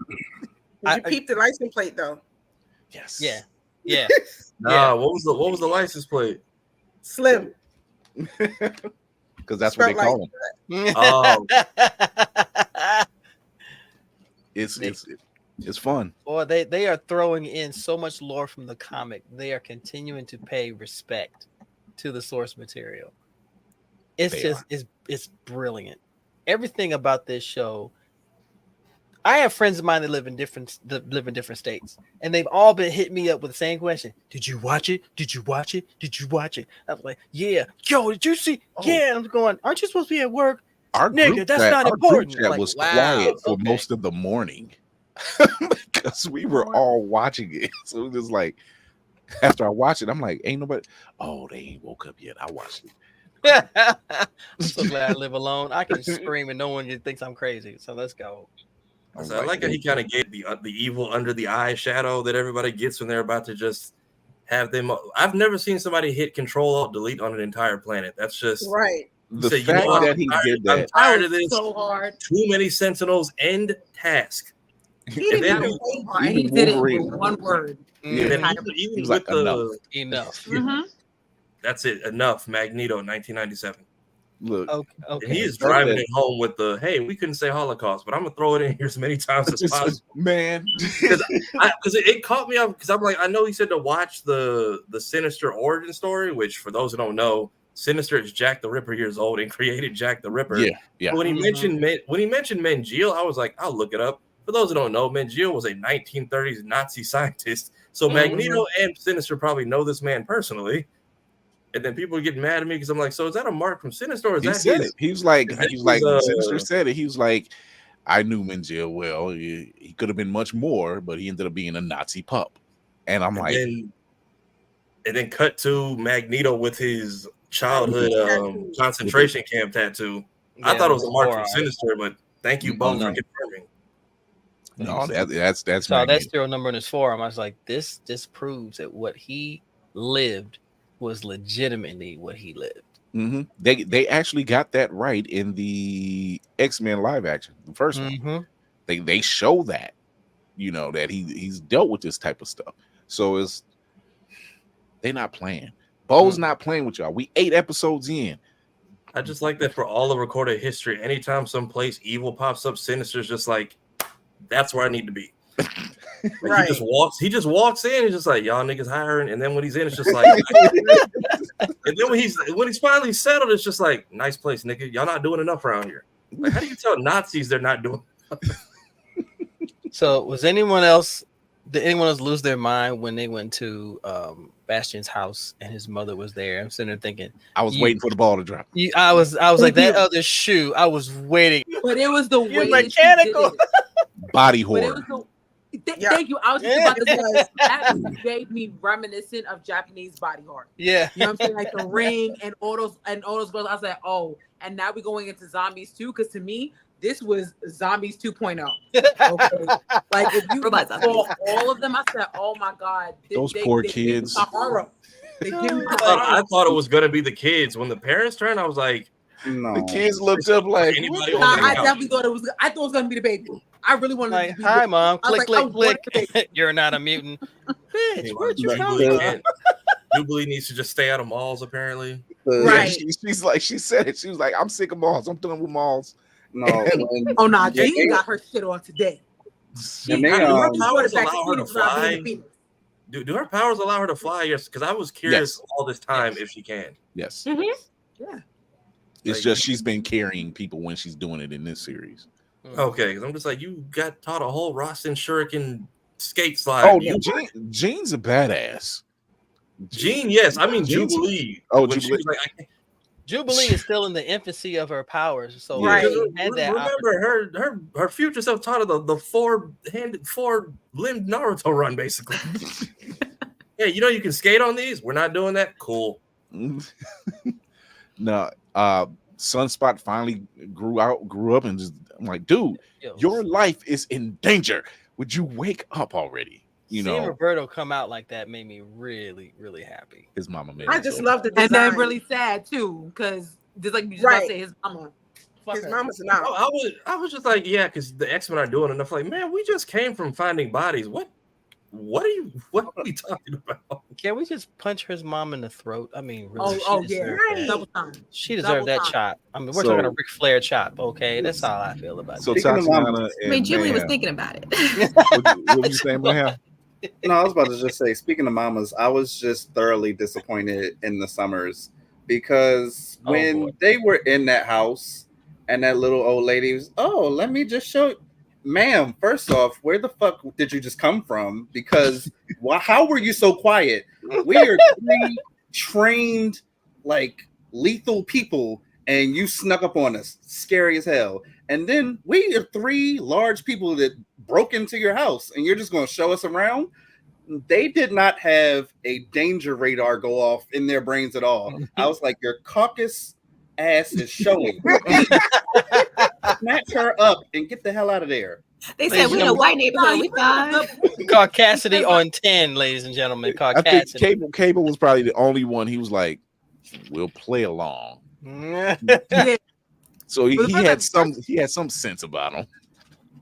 [SPEAKER 3] Did you peep the license plate though?
[SPEAKER 2] Yes.
[SPEAKER 7] Yeah. Yeah.
[SPEAKER 8] Nah, what was the license plate?
[SPEAKER 3] Slim.
[SPEAKER 2] Because that's what they
[SPEAKER 3] Felt
[SPEAKER 2] call
[SPEAKER 3] like
[SPEAKER 2] them.
[SPEAKER 8] Oh,
[SPEAKER 2] It's fun.
[SPEAKER 7] Or they are throwing in so much lore from the comic. They are continuing to pay respect to the source material. It's brilliant. Everything about this show. I have friends of mine that live in different states, and they've all been hitting me up with the same question: Did you watch it? Did you watch it? Did you watch it? I'm like, yeah. Yo, did you see?
[SPEAKER 2] Oh.
[SPEAKER 7] Yeah. I'm going. Aren't you supposed to be at work?
[SPEAKER 2] Our
[SPEAKER 7] Nigga,
[SPEAKER 2] group
[SPEAKER 7] that's
[SPEAKER 2] chat,
[SPEAKER 7] not
[SPEAKER 2] our
[SPEAKER 7] important.
[SPEAKER 2] Group chat
[SPEAKER 7] Like,
[SPEAKER 2] was
[SPEAKER 7] wow,
[SPEAKER 2] quiet for
[SPEAKER 7] okay.
[SPEAKER 2] most of the morning because we were all watching it. So it was like, after I watched it, I'm like, ain't nobody. Oh, they ain't woke up yet. I watched it.
[SPEAKER 7] I'm so glad I live alone. I can scream and no one thinks I'm crazy. So let's go.
[SPEAKER 8] So I like how he kind of gave the evil under the eye shadow that everybody gets when they're about to just have them. I've never seen somebody hit Control Alt Delete on an entire planet. That's just
[SPEAKER 3] right.
[SPEAKER 2] The
[SPEAKER 8] say,
[SPEAKER 2] fact
[SPEAKER 8] what?
[SPEAKER 2] that he did that,
[SPEAKER 8] I'm tired of this.
[SPEAKER 4] So hard.
[SPEAKER 8] Too many Sentinels. End task.
[SPEAKER 3] He
[SPEAKER 8] And
[SPEAKER 3] didn't
[SPEAKER 8] then
[SPEAKER 3] even
[SPEAKER 8] he-
[SPEAKER 3] wait.
[SPEAKER 4] And he did it with one word.
[SPEAKER 2] Yeah.
[SPEAKER 8] then
[SPEAKER 7] Mhm.
[SPEAKER 8] even
[SPEAKER 2] He was
[SPEAKER 8] with
[SPEAKER 2] like,
[SPEAKER 7] Enough.
[SPEAKER 4] Mhm.
[SPEAKER 8] that's it. Enough. Magneto, 1997.
[SPEAKER 2] look,
[SPEAKER 7] Okay.
[SPEAKER 8] And he is
[SPEAKER 2] The fact
[SPEAKER 8] driving
[SPEAKER 2] that-
[SPEAKER 8] it home with the, hey, we couldn't say Holocaust, but I'm gonna throw it in here as many times as
[SPEAKER 2] just,
[SPEAKER 8] possible.
[SPEAKER 2] man.
[SPEAKER 8] Because it caught me off. Because I'm like, I know he said to watch the Sinister origin story, which for those who don't know, Sinister is Jack the Ripper years old and created Jack the Ripper.
[SPEAKER 2] Yeah.
[SPEAKER 8] But when he
[SPEAKER 7] Mhm.
[SPEAKER 8] mentioned Mengele, I was like, I'll look it up. For those who don't know, Mengele was a 1930s Nazi scientist. So Magneto and Sinister probably know this man personally. And then people get mad at me because I'm like, so is that a mark from Sinister? Or is
[SPEAKER 2] He
[SPEAKER 8] that
[SPEAKER 2] said
[SPEAKER 8] his?
[SPEAKER 2] it. He was like,
[SPEAKER 8] was,
[SPEAKER 2] Sinister said it. He was like, I knew Mengele well. He could have been much more, but he ended up being a Nazi pup. And I'm like,
[SPEAKER 8] and then cut to Magneto with his childhood concentration camp tattoo. I
[SPEAKER 7] Yeah,
[SPEAKER 8] thought it was a mark from
[SPEAKER 7] forearm.
[SPEAKER 8] Sinister, but thank you both
[SPEAKER 7] no.
[SPEAKER 8] for confirming.
[SPEAKER 2] no, that's
[SPEAKER 7] So that
[SPEAKER 2] Magneto.
[SPEAKER 7] serial number in his forearm. I was like, this proves that what he lived was legitimately what he lived.
[SPEAKER 2] Mhm. They actually got that right in the X-Men live action, the first one.
[SPEAKER 7] Mhm.
[SPEAKER 2] They show that, that he's dealt with this type of stuff. So they're not playing. Bo's not playing with y'all. We 8 episodes in.
[SPEAKER 8] I just like that for all of recorded history. Anytime someplace evil pops up, Sinister's just like, that's where I need to be. Like,
[SPEAKER 3] Right.
[SPEAKER 8] He just walks in. He's just like, y'all niggas hiring. And then when he's in, it's just like, and then when he's finally settled, it's just like, nice place, nigga. Y'all not doing enough around here. Like, how do you tell Nazis they're not doing?
[SPEAKER 7] So did anyone else lose their mind when they went to Bastion's house and his mother was there? I'm sitting there thinking,
[SPEAKER 2] I was waiting for the ball to drop.
[SPEAKER 7] I was like that other shoe. I was waiting.
[SPEAKER 4] But it was the way
[SPEAKER 7] mechanical.
[SPEAKER 4] that she did it.
[SPEAKER 2] Body
[SPEAKER 4] But it
[SPEAKER 2] horror.
[SPEAKER 4] was Thank you. I was just about to say that gave me reminiscent of Japanese body horror.
[SPEAKER 7] Yeah.
[SPEAKER 4] You know what I'm saying? Like the Ring and all those girls. I was like, oh, and now we're going into Zombies 2, because to me, this was Zombies 2.0. Okay. Like if you saw all of them, I said, oh my God.
[SPEAKER 2] Those poor kids.
[SPEAKER 4] Horror.
[SPEAKER 8] I thought it was gonna be the kids. When the parents turned, I was like,
[SPEAKER 5] No.
[SPEAKER 2] The kids looked up like,
[SPEAKER 8] anybody
[SPEAKER 4] Nah,
[SPEAKER 8] on that
[SPEAKER 4] I
[SPEAKER 8] couch?
[SPEAKER 4] definitely thought it was. I thought it was gonna be the baby. I really wanted
[SPEAKER 7] Like,
[SPEAKER 4] to be
[SPEAKER 7] hi, mom.
[SPEAKER 4] I was
[SPEAKER 7] Click,
[SPEAKER 4] like, I
[SPEAKER 7] click,
[SPEAKER 4] wanted
[SPEAKER 7] click.
[SPEAKER 4] the baby.
[SPEAKER 7] You're not a mutant. Bitch, where'd you come
[SPEAKER 8] Jubilee
[SPEAKER 7] from?
[SPEAKER 8] can't- Jubilee needs to just stay out of malls, apparently.
[SPEAKER 3] Right.
[SPEAKER 2] she's like, she said it. She was like, I'm sick of malls. I'm done with malls.
[SPEAKER 5] No. when-
[SPEAKER 4] Oh nah,
[SPEAKER 5] Yeah,
[SPEAKER 4] Jean got her shit on today.
[SPEAKER 5] And they,
[SPEAKER 8] Do her
[SPEAKER 5] um,
[SPEAKER 8] powers allow her to fly? Do her powers allow her to fly? Yes, because I was curious
[SPEAKER 2] Yes.
[SPEAKER 8] all this time if she can.
[SPEAKER 2] Yes.
[SPEAKER 4] Yeah.
[SPEAKER 2] It's
[SPEAKER 8] Like-
[SPEAKER 2] just she's been carrying people when she's doing it in this series.
[SPEAKER 8] Okay, because I'm just like, you got taught a whole Rasen Shuriken skate slide.
[SPEAKER 2] Oh,
[SPEAKER 8] You-
[SPEAKER 2] Jean's a badass.
[SPEAKER 8] Jean, yes. I mean,
[SPEAKER 2] Jean's-
[SPEAKER 8] Jubilee.
[SPEAKER 2] Oh,
[SPEAKER 8] when she
[SPEAKER 2] Jubilee.
[SPEAKER 8] was like,
[SPEAKER 7] Jubilee is still in the infancy of her powers, so
[SPEAKER 2] Yeah.
[SPEAKER 7] she had that
[SPEAKER 8] remember her future self taught her the four-limbed Naruto run, basically. Yeah, you can skate on these. We're not doing that. Cool.
[SPEAKER 2] No, Sunspot finally grew up and just, I'm like, dude,
[SPEAKER 7] Yo,
[SPEAKER 2] your life is in danger. would you wake up already? You
[SPEAKER 7] Seeing
[SPEAKER 2] know,
[SPEAKER 7] Roberto come out like that made me really, really happy.
[SPEAKER 2] his mama made
[SPEAKER 3] I
[SPEAKER 2] it
[SPEAKER 3] just
[SPEAKER 2] so.
[SPEAKER 3] love the
[SPEAKER 4] And
[SPEAKER 3] design.
[SPEAKER 4] then really sad too, because just like you just about to say, his mama. Fuck
[SPEAKER 3] His
[SPEAKER 4] her.
[SPEAKER 3] mama's not.
[SPEAKER 8] I was just like, yeah, because the X-Men are doing enough. Like, man, we just came from finding bodies. What are we talking about?
[SPEAKER 7] Can we just punch his mom in the throat? I mean, really,
[SPEAKER 4] Oh
[SPEAKER 7] she
[SPEAKER 4] yeah,
[SPEAKER 7] deserved that.
[SPEAKER 4] double time.
[SPEAKER 7] She deserved that
[SPEAKER 4] Double time.
[SPEAKER 7] chop. I mean, we're
[SPEAKER 2] So-
[SPEAKER 7] talking a Ric Flair chop, okay? That's all I feel about
[SPEAKER 2] So
[SPEAKER 7] it.
[SPEAKER 5] Speaking of
[SPEAKER 2] Tatiana
[SPEAKER 5] mamas,
[SPEAKER 6] I mean,
[SPEAKER 2] and
[SPEAKER 6] Julie was
[SPEAKER 2] Mayhem,
[SPEAKER 6] thinking about it.
[SPEAKER 2] what you saying, Mayhem?
[SPEAKER 5] No, I was about to just say, speaking of mamas, I was just thoroughly disappointed in the Summers because
[SPEAKER 7] Oh,
[SPEAKER 5] when
[SPEAKER 7] boy.
[SPEAKER 5] they were in that house and that little old lady was, oh, let me just show you. Ma'am, first off, where the fuck did you just come from? Because how were you so quiet? We are 3 trained, like lethal people, and you snuck up on us, scary as hell. And then we are 3 large people that broke into your house, and you're just going to show us around. They did not have a danger radar go off in their brains at all. I was like, your caucus ass is showing. Snatch her up and get the hell out of there.
[SPEAKER 6] They said we in a white neighborhood. We fine.
[SPEAKER 7] Caught Cassidy on 10, ladies and gentlemen. Caught
[SPEAKER 2] I think
[SPEAKER 7] Cassidy.
[SPEAKER 2] Cable was probably the only one. He was like, "We'll play along."
[SPEAKER 4] Yeah.
[SPEAKER 2] So he
[SPEAKER 4] But
[SPEAKER 2] had some sense about him.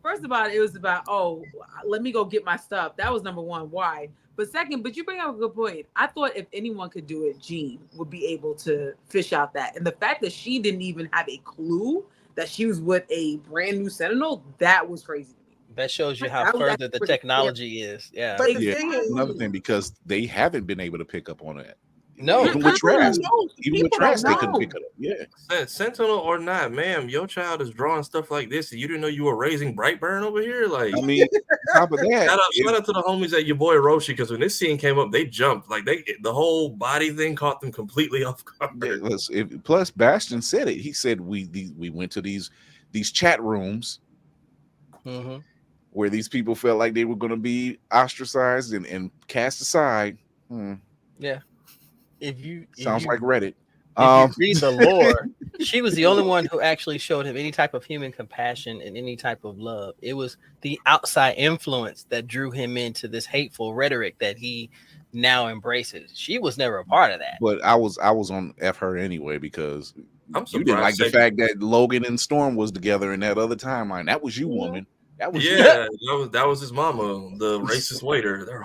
[SPEAKER 4] First of all, it was about, oh, let me go get my stuff. That was number one. Why? But second, but you bring up a good point. I thought if anyone could do it, Jean would be able to fish out that. And the fact that she didn't even have a clue that she was with a brand new Sentinel, that was crazy to me.
[SPEAKER 7] That shows you how
[SPEAKER 4] That was
[SPEAKER 7] further
[SPEAKER 4] actually
[SPEAKER 7] the
[SPEAKER 4] pretty
[SPEAKER 7] technology is. Yeah.
[SPEAKER 3] But the
[SPEAKER 2] Yeah,
[SPEAKER 3] thing is,
[SPEAKER 2] another thing, because they haven't been able to pick up on it.
[SPEAKER 7] No.
[SPEAKER 2] Even with Trask,
[SPEAKER 4] People don't
[SPEAKER 2] they couldn't
[SPEAKER 4] know.
[SPEAKER 2] pick it up. Yeah.
[SPEAKER 8] Sentinel or not, ma'am, your child is drawing stuff like this, and you didn't know you were raising Brightburn over here. Like,
[SPEAKER 2] I mean, on top of that,
[SPEAKER 8] shout out to the homies at your boy Roshi, because when this scene came up, they jumped. Like the whole body thing caught them completely off guard.
[SPEAKER 2] plus Bastion said it. He said we went to these chat rooms where these people felt like they were going to be ostracized and cast aside.
[SPEAKER 7] Yeah.
[SPEAKER 2] Sounds like Reddit.
[SPEAKER 7] If you read the lore, she was the only one who actually showed him any type of human compassion and any type of love. It was the outside influence that drew him into this hateful rhetoric that he now embraces. She was never a part of that.
[SPEAKER 2] But I was on F her anyway, because you didn't like the
[SPEAKER 8] surprised
[SPEAKER 2] fact that Logan and Storm was together in that other timeline. That was you, woman. That was
[SPEAKER 8] that was his mama, the racist waiter.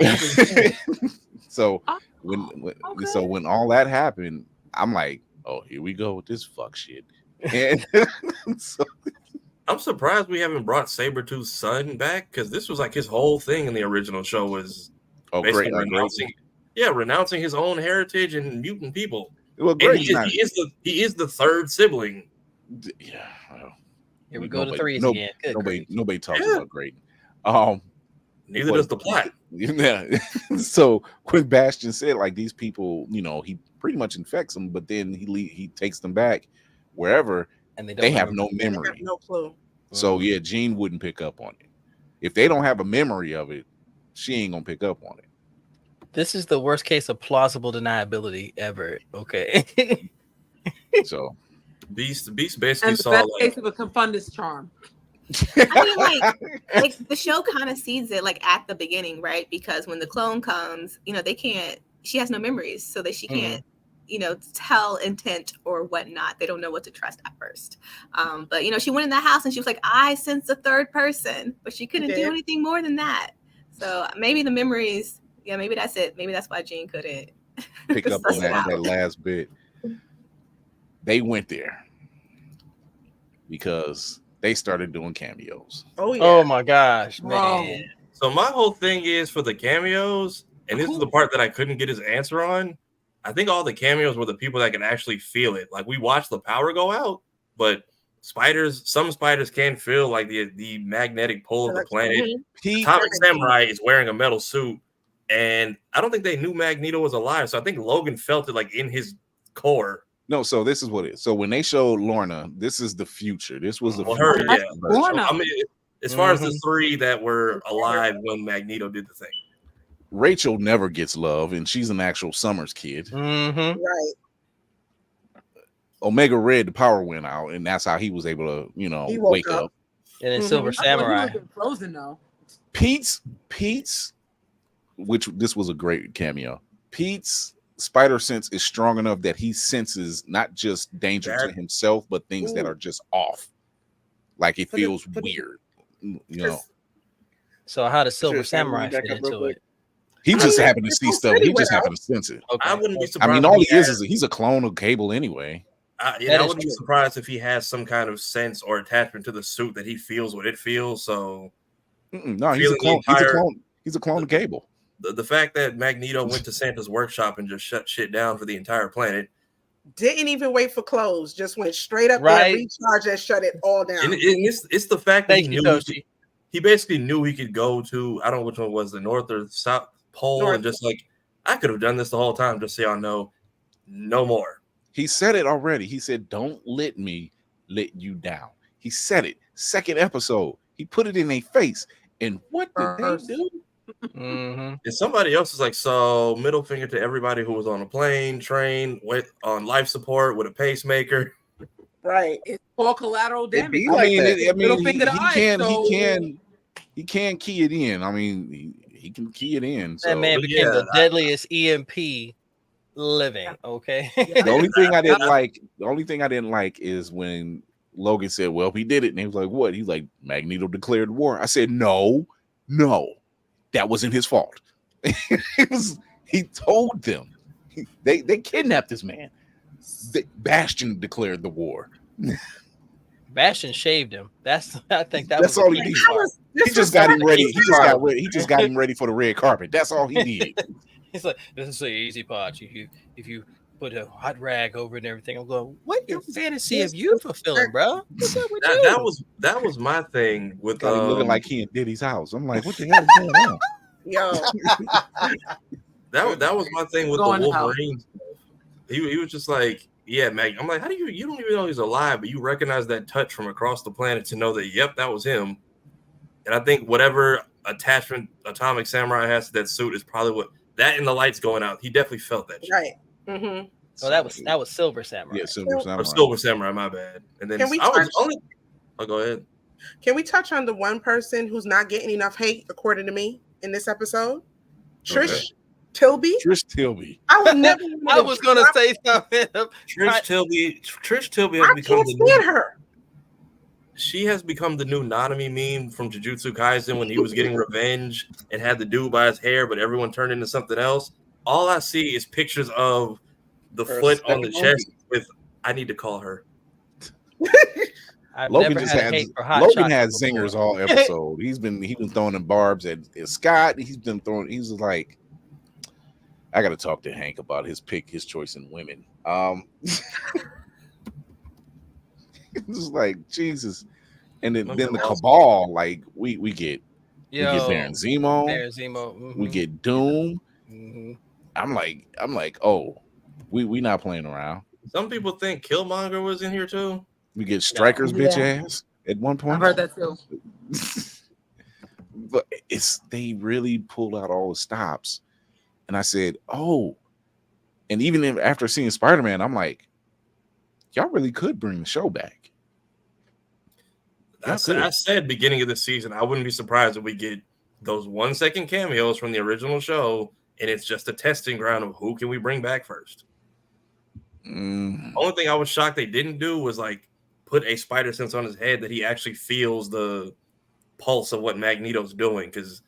[SPEAKER 2] So when all that happened, I'm like, oh, here we go with this fuck shit. And
[SPEAKER 8] I'm surprised we haven't brought Sabretooth's son back, because this was like his whole thing in the original show was basically renouncing his own heritage and mutant people.
[SPEAKER 2] Well,
[SPEAKER 8] and he is the third sibling.
[SPEAKER 2] Yeah.
[SPEAKER 7] Here we go to threes again.
[SPEAKER 2] Nobody talks about Great.
[SPEAKER 8] Neither does the plot.
[SPEAKER 2] Yeah. So when Bastion said, like, these people, he pretty much infects them, but then he takes them back wherever, and they have no memory.
[SPEAKER 3] They have no clue.
[SPEAKER 2] So yeah, Jean wouldn't pick up on it. If they don't have a memory of it, she ain't gonna pick up on it.
[SPEAKER 7] This is the worst case of plausible deniability ever. Okay.
[SPEAKER 2] So
[SPEAKER 8] Beast basically
[SPEAKER 4] And the
[SPEAKER 8] saw
[SPEAKER 4] best
[SPEAKER 8] like
[SPEAKER 4] case of a confundus charm.
[SPEAKER 6] I mean, like the show kind of sees it like at the beginning, right? Because when the clone comes, she has no memories, so that she can't, tell intent or whatnot. They don't know what to trust at first. But she went in the house and she was like, I sense a third person, but she couldn't do anything more than that. So maybe the memories, maybe that's it. Maybe that's why Jean couldn't
[SPEAKER 2] pick up on that last bit. They went there because they started doing cameos.
[SPEAKER 3] Oh yeah.
[SPEAKER 7] Oh my gosh, man.
[SPEAKER 8] So my whole thing is for the cameos, and this is the part that I couldn't get his answer on. I think all the cameos were the people that can actually feel it. Like we watched the power go out, but some spiders can feel like the magnetic pull of the planet. Atomic Samurai is wearing a metal suit, and I don't think they knew Magneto was alive. So I think Logan felt it like in his core.
[SPEAKER 2] No, so this is what it is. So when they showed Lorna, this is the future. This was the
[SPEAKER 8] future.
[SPEAKER 2] future.
[SPEAKER 8] So, I mean, as far as the 3 that were alive when Magneto did the thing.
[SPEAKER 2] Rachel never gets love, and she's an actual Summers kid.
[SPEAKER 3] Right.
[SPEAKER 2] Omega Red, the power went out, and that's how he was able to, wake up.
[SPEAKER 7] And then Silver Samurai.
[SPEAKER 4] He was frozen though.
[SPEAKER 2] Pete's, which this was a great cameo. Pete's spider sense is strong enough that he senses not just danger to himself, but things that are just off. Like it feels weird, you know.
[SPEAKER 7] So how does Silver Samurai fit into it?
[SPEAKER 2] He just happened to see stuff. He just happened to sense it.
[SPEAKER 8] Okay. I wouldn't be surprised.
[SPEAKER 2] I mean, all he is he's a clone of Cable anyway.
[SPEAKER 8] I wouldn't be surprised if he has some kind of sense or attachment to the suit that he feels what it feels. So
[SPEAKER 2] no, he's a clone. He's a clone of Cable.
[SPEAKER 8] The fact that Magneto went to Santa's workshop and just shut shit down for the entire planet.
[SPEAKER 3] Didn't even wait for clothes, just went straight up there, recharged, and shut it all down.
[SPEAKER 8] And it's the fact that he basically knew he could go to, I don't know which one was, the North or South Pole, and just like, I could have done this the whole time, just so y'all know, no more.
[SPEAKER 2] He said it already. He said, "Don't let me let you down." He said it. Second episode, he put it in their face. And what did they do?
[SPEAKER 8] And somebody else is like, so middle finger to everybody who was on a plane, train, went on life support with a pacemaker.
[SPEAKER 3] Right.
[SPEAKER 4] It's all collateral damage.
[SPEAKER 2] He can key it in. I mean, he can key it in. So.
[SPEAKER 7] That man became the deadliest EMP living. Okay.
[SPEAKER 2] The only thing I didn't like is when Logan said, "Well, he did it," and he was like, "What?" He's like, "Magneto declared war." I said, "No, that wasn't his fault." He told them they kidnapped this man. Bastion declared the war.
[SPEAKER 7] Bastion shaved him. That's
[SPEAKER 2] all he did. He just got him ready. He just got him ready for the red carpet. That's all he did.
[SPEAKER 7] He's like, "This is the easy part. If you put a hot rag over it and everything." I'm going, "What your fantasy of you fulfilling, bro?"
[SPEAKER 8] That was my thing with
[SPEAKER 2] looking like he in Diddy's house. I'm like, what the hell is going on?
[SPEAKER 3] Yo,
[SPEAKER 8] that was my thing with the Wolverine. He was just like, "Yeah, Mag." I'm like, "How do you don't even know he's alive, but you recognize that touch from across the planet to know that, yep, that was him." And I think whatever attachment Atomic Samurai has to that suit is probably what that and the lights going out. He definitely felt that shit.
[SPEAKER 3] Right. Mm-hmm.
[SPEAKER 7] So that was Silver Samurai.
[SPEAKER 2] Yeah, Silver Samurai.
[SPEAKER 8] Silver Samurai, my bad. And then go ahead.
[SPEAKER 3] Can we touch on the one person who's not getting enough hate, according to me, in this episode? Trish Tilby. I would never.
[SPEAKER 7] I was going to say something.
[SPEAKER 8] Trish Tilby
[SPEAKER 3] I can't stand her.
[SPEAKER 8] She has become the new Nanami meme from Jujutsu Kaisen when he was getting revenge and had the dude by his hair, but everyone turned into something else. All I see is pictures of the foot on the chest with, I need to call her.
[SPEAKER 2] Logan has zingers all episode. He's been throwing them barbs at Scott. He's like, I got to talk to Hank about his choice in women. It's like Jesus, and then the Cabal, like we get Baron Zemo, we get Doom.
[SPEAKER 7] Mm-hmm.
[SPEAKER 2] I'm like, oh, we not playing around.
[SPEAKER 8] Some people think Killmonger was in here too.
[SPEAKER 2] We get Stryker's bitch ass at one point.
[SPEAKER 4] I've heard that too.
[SPEAKER 2] But they really pulled out all the stops, and I said, oh, and even after seeing Spider-Man, I'm like, y'all really could bring the show back.
[SPEAKER 8] I said beginning of the season, I wouldn't be surprised if we get those 1 second cameos from the original show, and it's just a testing ground of who can we bring back first. Only thing I was shocked they didn't do was like put a spider sense on his head that he actually feels the pulse of what Magneto's doing, because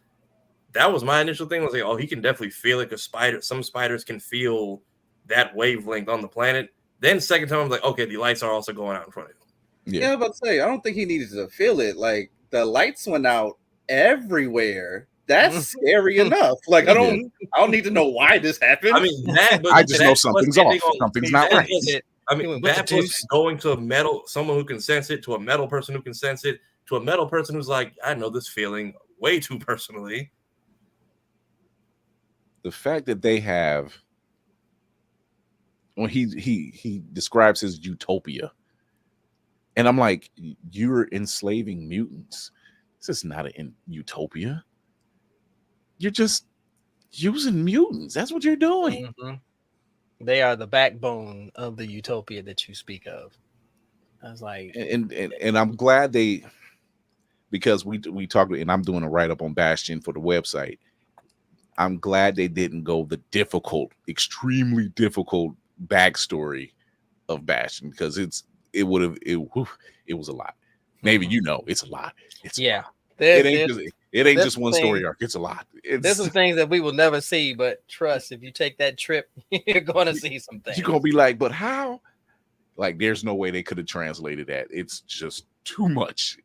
[SPEAKER 8] that was my initial thing. I was like, oh, he can definitely feel it, because some spiders can feel that wavelength on the planet. Then second time, I'm like, okay, the lights are also going out in front of him.
[SPEAKER 5] Yeah, I was about to say, I don't think he needed to feel it. Like, the lights went out everywhere. That's scary enough. Like, I don't need to know why this happened.
[SPEAKER 8] I mean,
[SPEAKER 2] I just know something's off. Something's not right.
[SPEAKER 8] I mean, that was going to someone who can sense it, to a metal person who can sense it, to a metal person who's like, I know this feeling way too personally.
[SPEAKER 2] The fact that they have, when he describes his utopia, and I'm like, you're enslaving mutants. This is not a utopia. You're just using mutants. That's what you're doing.
[SPEAKER 7] Mm-hmm. They are the backbone of the utopia that you speak of. I was like,
[SPEAKER 2] and I'm glad they because we talked, and I'm doing a write up on Bastion for the website. I'm glad they didn't go the extremely difficult backstory of Bastion, because it was a lot. Maybe it's a lot. It's
[SPEAKER 7] Yeah.
[SPEAKER 2] it ain't just one story arc. It's a lot.
[SPEAKER 7] There's some things that we will never see, but trust, if you take that trip, you're going to see some things.
[SPEAKER 2] You're gonna be like, but how? Like, there's no way they could have translated that. It's just too much.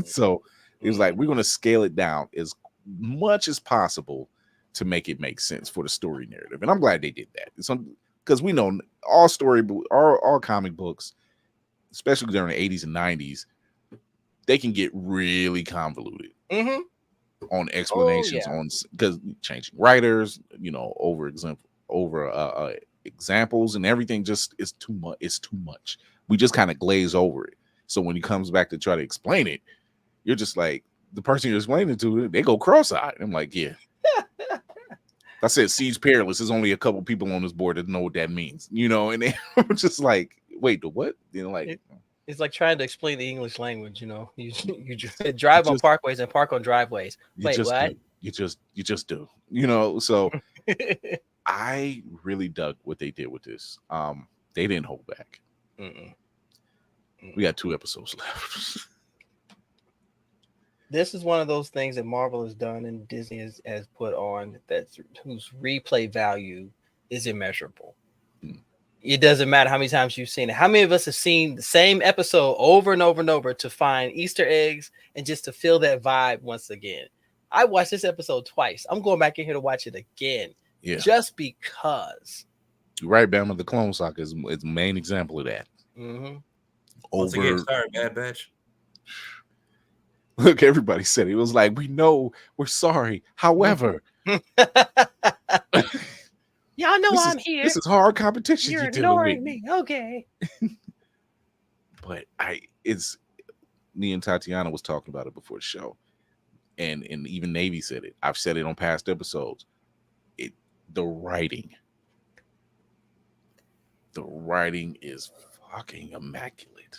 [SPEAKER 2] So it was like, we're gonna scale it down as much as possible to make it make sense for the story narrative, and I'm glad they did that. Because we know all comic books, especially during the 80s and 90s, they can get really convoluted on explanations on, because changing writers, over examples and everything, just is too much. It's too much. We just kind of glaze over it. So when he comes back to try to explain it, you're just like, the person you're explaining it to, they go cross-eyed. I'm like, yeah. I said Siege Perilous. There's only a couple people on this board that know what that means, and they were just like, wait, the what?
[SPEAKER 7] It's like trying to explain the English language. You drive on parkways and park on driveways. Wait, what?
[SPEAKER 2] You just do. So I really dug what they did with this. They didn't hold back. We got 2 episodes left.
[SPEAKER 7] This is one of those things that Marvel has done and Disney has put on whose replay value is immeasurable. It doesn't matter how many times you've seen it. How many of us have seen the same episode over and over and over to find Easter eggs and just to feel that vibe once again? I watched this episode twice. I'm going back in here to watch it again. Yeah. Just because.
[SPEAKER 2] Right, Bama, the Clone Saga is the main example of that.
[SPEAKER 8] Once again, sorry, Bad Batch.
[SPEAKER 2] Look, everybody said it. It was like, we know, we're sorry. However,
[SPEAKER 7] y'all know I'm here.
[SPEAKER 2] This is hard competition.
[SPEAKER 7] You're ignoring me. Okay.
[SPEAKER 2] But me and Tatiana was talking about it before the show. And even Navy said it. I've said it on past episodes. The writing is fucking immaculate.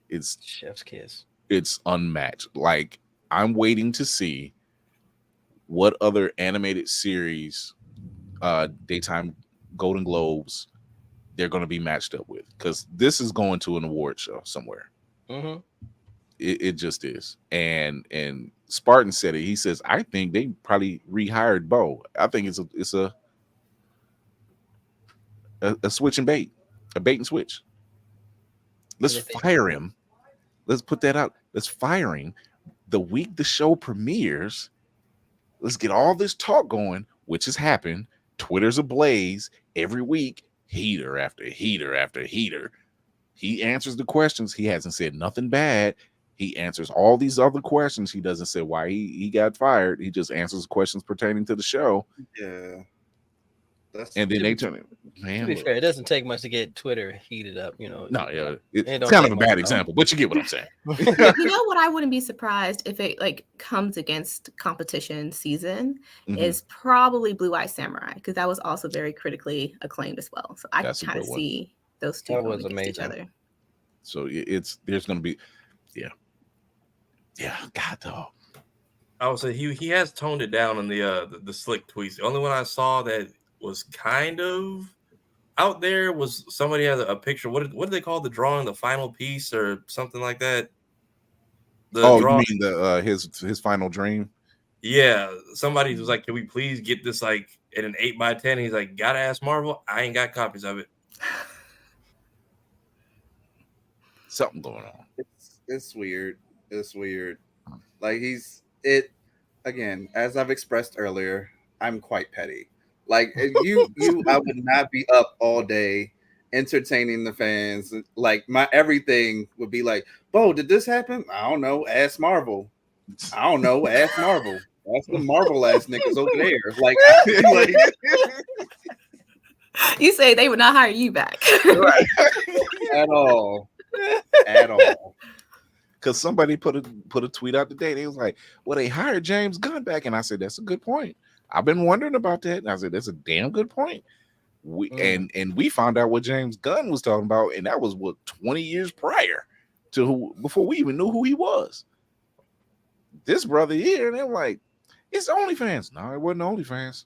[SPEAKER 2] It's
[SPEAKER 7] chef's kiss.
[SPEAKER 2] It's unmatched. Like, I'm waiting to see what other animated series, daytime Golden Globes, they're going to be matched up with, because this is going to an award show somewhere. It just is. And Spartan said it. He says, I think they probably rehired Bo. I think it's a switch and bait, a bait and switch. Let's fire him. Let's put that out. Let's fire him the week the show premieres. Let's get all this talk going, which has happened. Twitter's ablaze every week. Heater after heater after heater. He answers the questions. He hasn't said nothing bad. He answers all these other questions. He doesn't say why he got fired. He just answers questions pertaining to the show.
[SPEAKER 5] Yeah.
[SPEAKER 2] And then they turn it. Man,
[SPEAKER 7] to be fair, it doesn't take much to get Twitter heated up,
[SPEAKER 2] No, yeah, it's kind of a bad example, but you get what I'm saying.
[SPEAKER 6] You know what? I wouldn't be surprised if it comes against competition season is probably Blue Eye Samurai, because that was also very critically acclaimed as well. So I can kind of see those two going against each other.
[SPEAKER 2] So there's going to be, God dog.
[SPEAKER 8] I would say he has toned it down in the slick tweets. The only one I saw that was kind of out there was somebody had a picture. What did they call the drawing? The final piece or something like that?
[SPEAKER 2] You mean his final dream?
[SPEAKER 8] Yeah, somebody was like, "Can we please get this like in an 8x10?" He's like, "Gotta ask Marvel. I ain't got copies of it."
[SPEAKER 2] Something going on.
[SPEAKER 5] It's weird. It's weird. Like again, as I've expressed earlier, I'm quite petty. Like I would not be up all day entertaining the fans. Like my everything would be like, Bo, did this happen? I don't know. Ask Marvel. I don't know. Ask Marvel. Ask the Marvel ass niggas over there. Like
[SPEAKER 6] you say they would not hire you back.
[SPEAKER 5] At all. At all.
[SPEAKER 2] Because somebody put a tweet out today. They was like, well, they hired James Gunn back. And I said, that's a good point. I've been wondering about that. And I said, that's a damn good point. And we found out what James Gunn was talking about, and that was 20 years prior to before we even knew who he was. this brother here, and they're like, it's OnlyFans. No, it wasn't OnlyFans.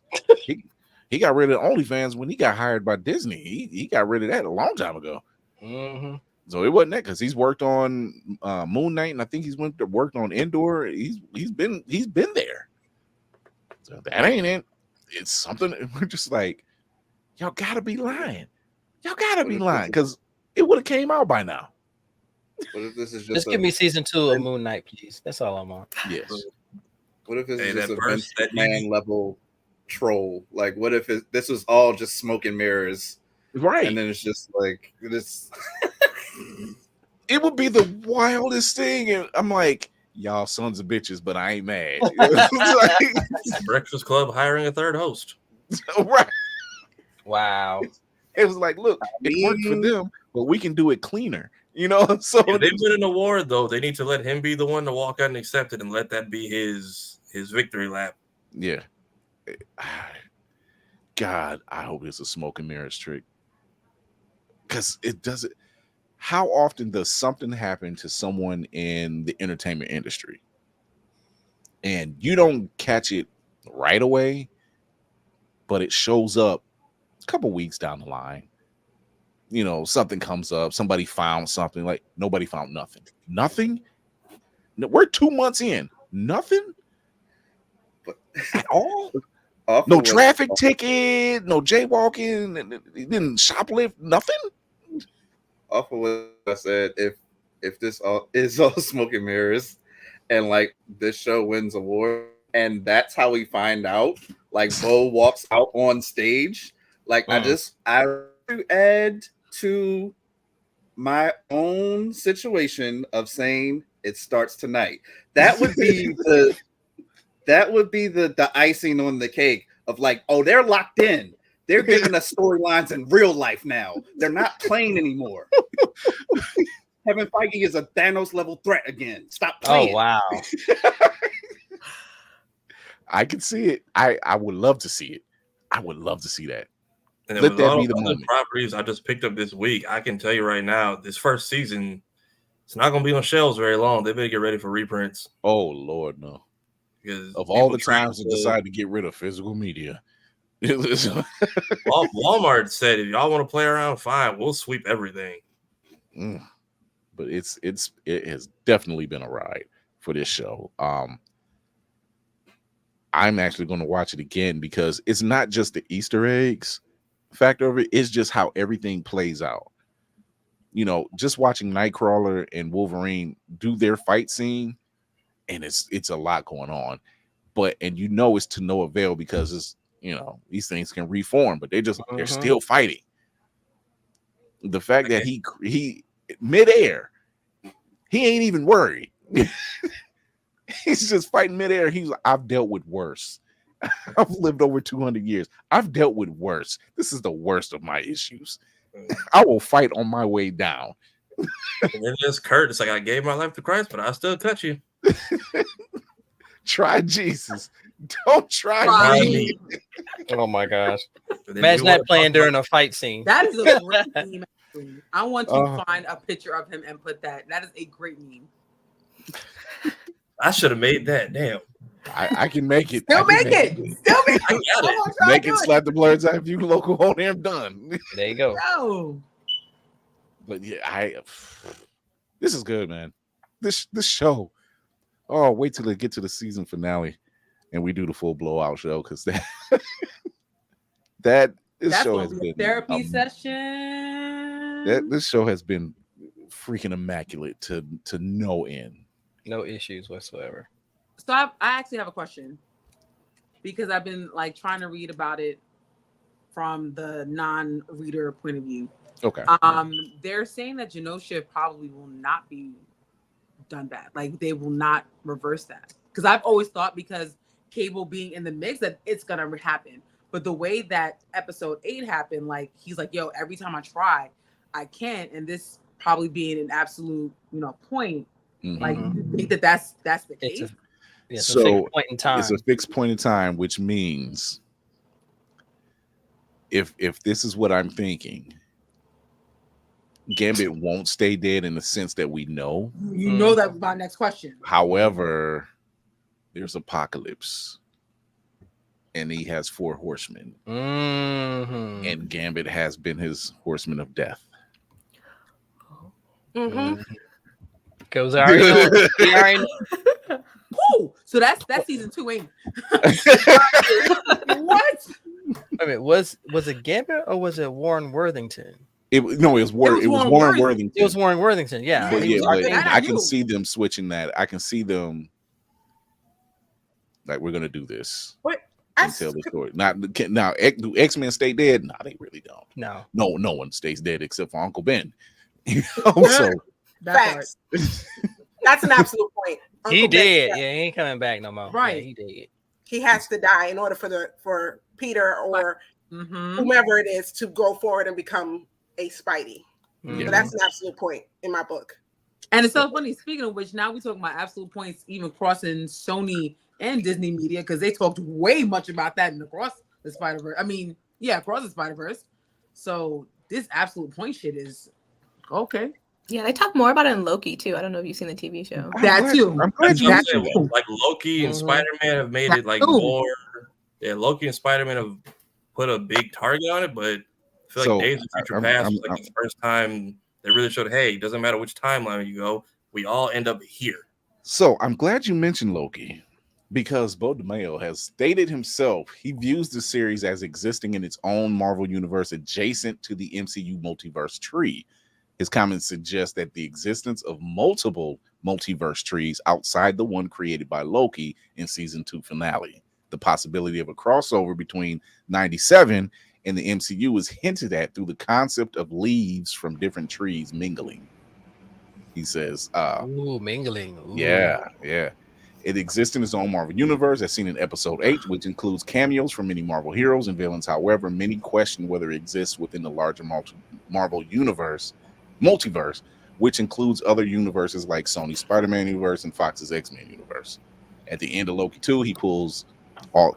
[SPEAKER 2] He got rid of OnlyFans when he got hired by Disney. He got rid of that a long time ago.
[SPEAKER 7] Mm-hmm.
[SPEAKER 2] So it wasn't that, because he's worked on Moon Knight, and I think he's worked on Endor. He's been there. So that ain't it. It's something. We're just like, y'all gotta be lying. Y'all gotta be lying, because it would have came out by now.
[SPEAKER 5] What if this is
[SPEAKER 7] just give me season 2 of Moon Knight, please? That's all I want.
[SPEAKER 2] Yes.
[SPEAKER 5] What if it's just a Vince McMahon level troll? Like, what if this was all just smoke and mirrors?
[SPEAKER 2] Right.
[SPEAKER 5] And then it's just like this.
[SPEAKER 2] It would be the wildest thing. And I'm like, y'all sons of bitches, but I ain't mad.
[SPEAKER 8] Breakfast Club hiring a third host.
[SPEAKER 2] Right.
[SPEAKER 7] Wow.
[SPEAKER 2] It was like, look, it worked for them, but we can do it cleaner. So
[SPEAKER 8] if they win an award, though, they need to let him be the one to walk out and accept it, and let that be his victory lap.
[SPEAKER 2] Yeah. God, I hope it's a smoke and mirrors trick, because it doesn't. How often does something happen to someone in the entertainment industry and you don't catch it right away, but it shows up a couple weeks down the line? Something comes up, somebody found something, like nobody found nothing. We're 2 months in, nothing at all. No traffic ticket, no jaywalking, didn't shoplift, nothing.
[SPEAKER 5] Off of what I said, if this is all smoke and mirrors, and like this show wins award, and that's how we find out, like Bo walks out on stage, like I add to my own situation of saying it starts tonight. That would be the icing on the cake of like, oh, they're locked in. They're giving us storylines in real life now. They're not playing anymore. Kevin Feige is a Thanos level threat again. Stop playing.
[SPEAKER 7] Oh, wow.
[SPEAKER 2] I can see it. I would love to see it. I would love to see that.
[SPEAKER 8] And then
[SPEAKER 2] Let
[SPEAKER 8] with
[SPEAKER 2] that
[SPEAKER 8] all
[SPEAKER 2] be the
[SPEAKER 8] other
[SPEAKER 2] moment.
[SPEAKER 8] properties I just picked up this week, I can tell you right now, this first season, it's not going to be on shelves very long. They better get ready for reprints.
[SPEAKER 2] Oh, Lord, no.
[SPEAKER 8] Because
[SPEAKER 2] of all the times to decide to get rid of physical media.
[SPEAKER 8] Walmart said, if y'all want to play around, fine, we'll sweep everything.
[SPEAKER 2] But it has definitely been a ride for this show. I'm actually going to watch it again, because it's not just the Easter eggs factor of it, it's just how everything plays out. Just watching Nightcrawler and Wolverine do their fight scene, and it's a lot going on, and it's to no avail, because it's these things can reform, but they're still fighting. The fact that he midair, he ain't even worried. He's just fighting midair. He's like, I've dealt with worse. I've lived over 200 years. I've dealt with worse. This is the worst of my issues. I will fight on my way down.
[SPEAKER 8] And then there's Kurt. It's like, I gave my life to Christ, but I still cut you.
[SPEAKER 2] Try Jesus. Don't try me.
[SPEAKER 7] Oh my gosh. Imagine that playing during a fight scene.
[SPEAKER 4] That is a great meme, actually. I want to find a picture of him and put that. That is a great meme.
[SPEAKER 8] I should have made that. Damn.
[SPEAKER 2] I can make it.
[SPEAKER 4] Still make it.
[SPEAKER 2] Make it. Slap the Blurds Eyeview logo on there. I'm done.
[SPEAKER 7] There you go.
[SPEAKER 4] No.
[SPEAKER 2] But yeah, this is good, man. This show. Oh, wait till they get to the season finale and we do the full blowout show, because this show has been
[SPEAKER 4] therapy session.
[SPEAKER 2] This show has been freaking immaculate to no end.
[SPEAKER 7] No issues whatsoever.
[SPEAKER 4] So I actually have a question, because I've been trying to read about it from the non-reader point of view.
[SPEAKER 2] Okay.
[SPEAKER 4] They're saying that Genosha probably will not be done bad. They will not reverse that. Because I've always thought, because Cable being in the mix, that it's gonna happen. But the way that episode 8 happened, he's like, yo, every time I try, I can't. And this probably being an absolute, point.
[SPEAKER 2] Mm-hmm.
[SPEAKER 4] Think that's the case.
[SPEAKER 7] It's a fixed point in time.
[SPEAKER 2] It's a fixed point in time, which means if this is what I'm thinking, Gambit won't stay dead in the sense that we know.
[SPEAKER 4] You know that was my next question.
[SPEAKER 2] However, there's Apocalypse, and he has 4 horsemen,
[SPEAKER 7] Mm-hmm.
[SPEAKER 2] and Gambit has been his horseman of death.
[SPEAKER 3] Mm-hmm.
[SPEAKER 7] Because I already know. We already know.
[SPEAKER 4] Woo! So that's season 2, ain't it? What?
[SPEAKER 7] I mean, was it Gambit or was it Warren Worthington?
[SPEAKER 2] It was Warren Worthington.
[SPEAKER 7] It was Warren Worthington, yeah.
[SPEAKER 2] But
[SPEAKER 7] He was
[SPEAKER 2] but
[SPEAKER 7] Archangel.
[SPEAKER 2] I can see them switching that. I can see them like, we're gonna do this
[SPEAKER 3] What?
[SPEAKER 2] and tell the story. Now, do X-Men stay dead? No, they really don't. No one stays dead except for Uncle Ben. You know, so
[SPEAKER 3] Facts. That's an absolute point.
[SPEAKER 7] He did. Yeah, he ain't coming back no more.
[SPEAKER 3] Right.
[SPEAKER 7] Yeah, he did.
[SPEAKER 3] He has to die in order for Peter or whomever it is to go forward and become a Spidey.
[SPEAKER 4] Mhm.
[SPEAKER 3] So that's an absolute point in my book.
[SPEAKER 4] And it's so funny. Speaking of which, now we talking about absolute points, even crossing Sony and Disney media, because they talked way much about that in Across the Spider-Verse. I mean, yeah, Across the Spider-Verse. So this absolute point shit is okay.
[SPEAKER 6] Yeah, they talk more about it in Loki too. I don't know if you've seen the TV show.
[SPEAKER 4] That too.
[SPEAKER 2] I'm glad you
[SPEAKER 8] That's
[SPEAKER 2] mentioned
[SPEAKER 8] what I'm
[SPEAKER 2] that.
[SPEAKER 8] saying, like Loki and Spider-Man have made it like more. Yeah, Loki and Spider-Man have put a big target on it, but I feel like Days of Future Past was like the first time they really showed, hey, it doesn't matter which timeline you go, we all end up here.
[SPEAKER 2] So I'm glad you mentioned Loki, because Bo DeMayo has stated himself he views the series as existing in its own Marvel universe adjacent to the MCU multiverse tree. His comments suggest that the existence of multiple multiverse trees outside the one created by Loki in season 2 finale. The possibility of a crossover between 97 and the MCU is hinted at through the concept of leaves from different trees mingling. He says,
[SPEAKER 7] mingling. Ooh.
[SPEAKER 2] Yeah. It exists in its own Marvel universe, as seen in episode 8, which includes cameos from many Marvel heroes and villains. However, many question whether it exists within the larger Marvel multiverse, which includes other universes like Sony's Spider-Man universe and Fox's X-Men universe. At the end of Loki 2,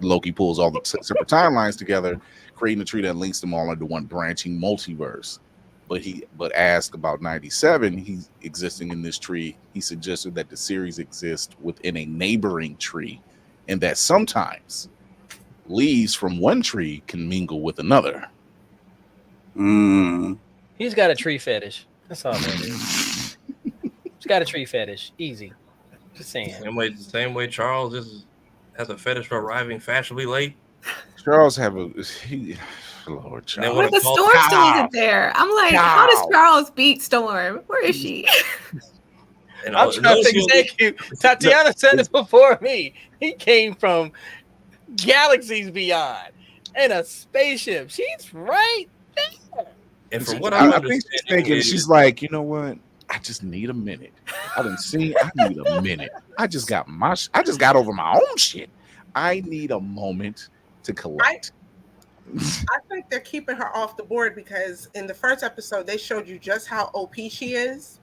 [SPEAKER 2] Loki pulls all the separate timelines together, creating a tree that links them all into one branching multiverse. But asked about 97, he's existing in this tree. He suggested that the series exists within a neighboring tree, and that sometimes leaves from one tree can mingle with another.
[SPEAKER 7] He's got a tree fetish. That's all that is. He's got a tree fetish. Easy. Just saying.
[SPEAKER 8] Same way Charles has a fetish for arriving fashionably late.
[SPEAKER 2] Charles Lord, Charles.
[SPEAKER 6] But the Storm still isn't there. I'm like, how does Charles beat Storm? Where is she?
[SPEAKER 7] I'm trying to think. Thank you. Tatiana said it before me. He came from galaxies beyond in a spaceship. She's right there.
[SPEAKER 8] And from what
[SPEAKER 2] I think she's thinking, she's like, you know what? I just need a minute. I need a minute. I just got over my own shit. I need a moment to collect.
[SPEAKER 3] I think they're keeping her off the board because in the first episode they showed you just how OP she is.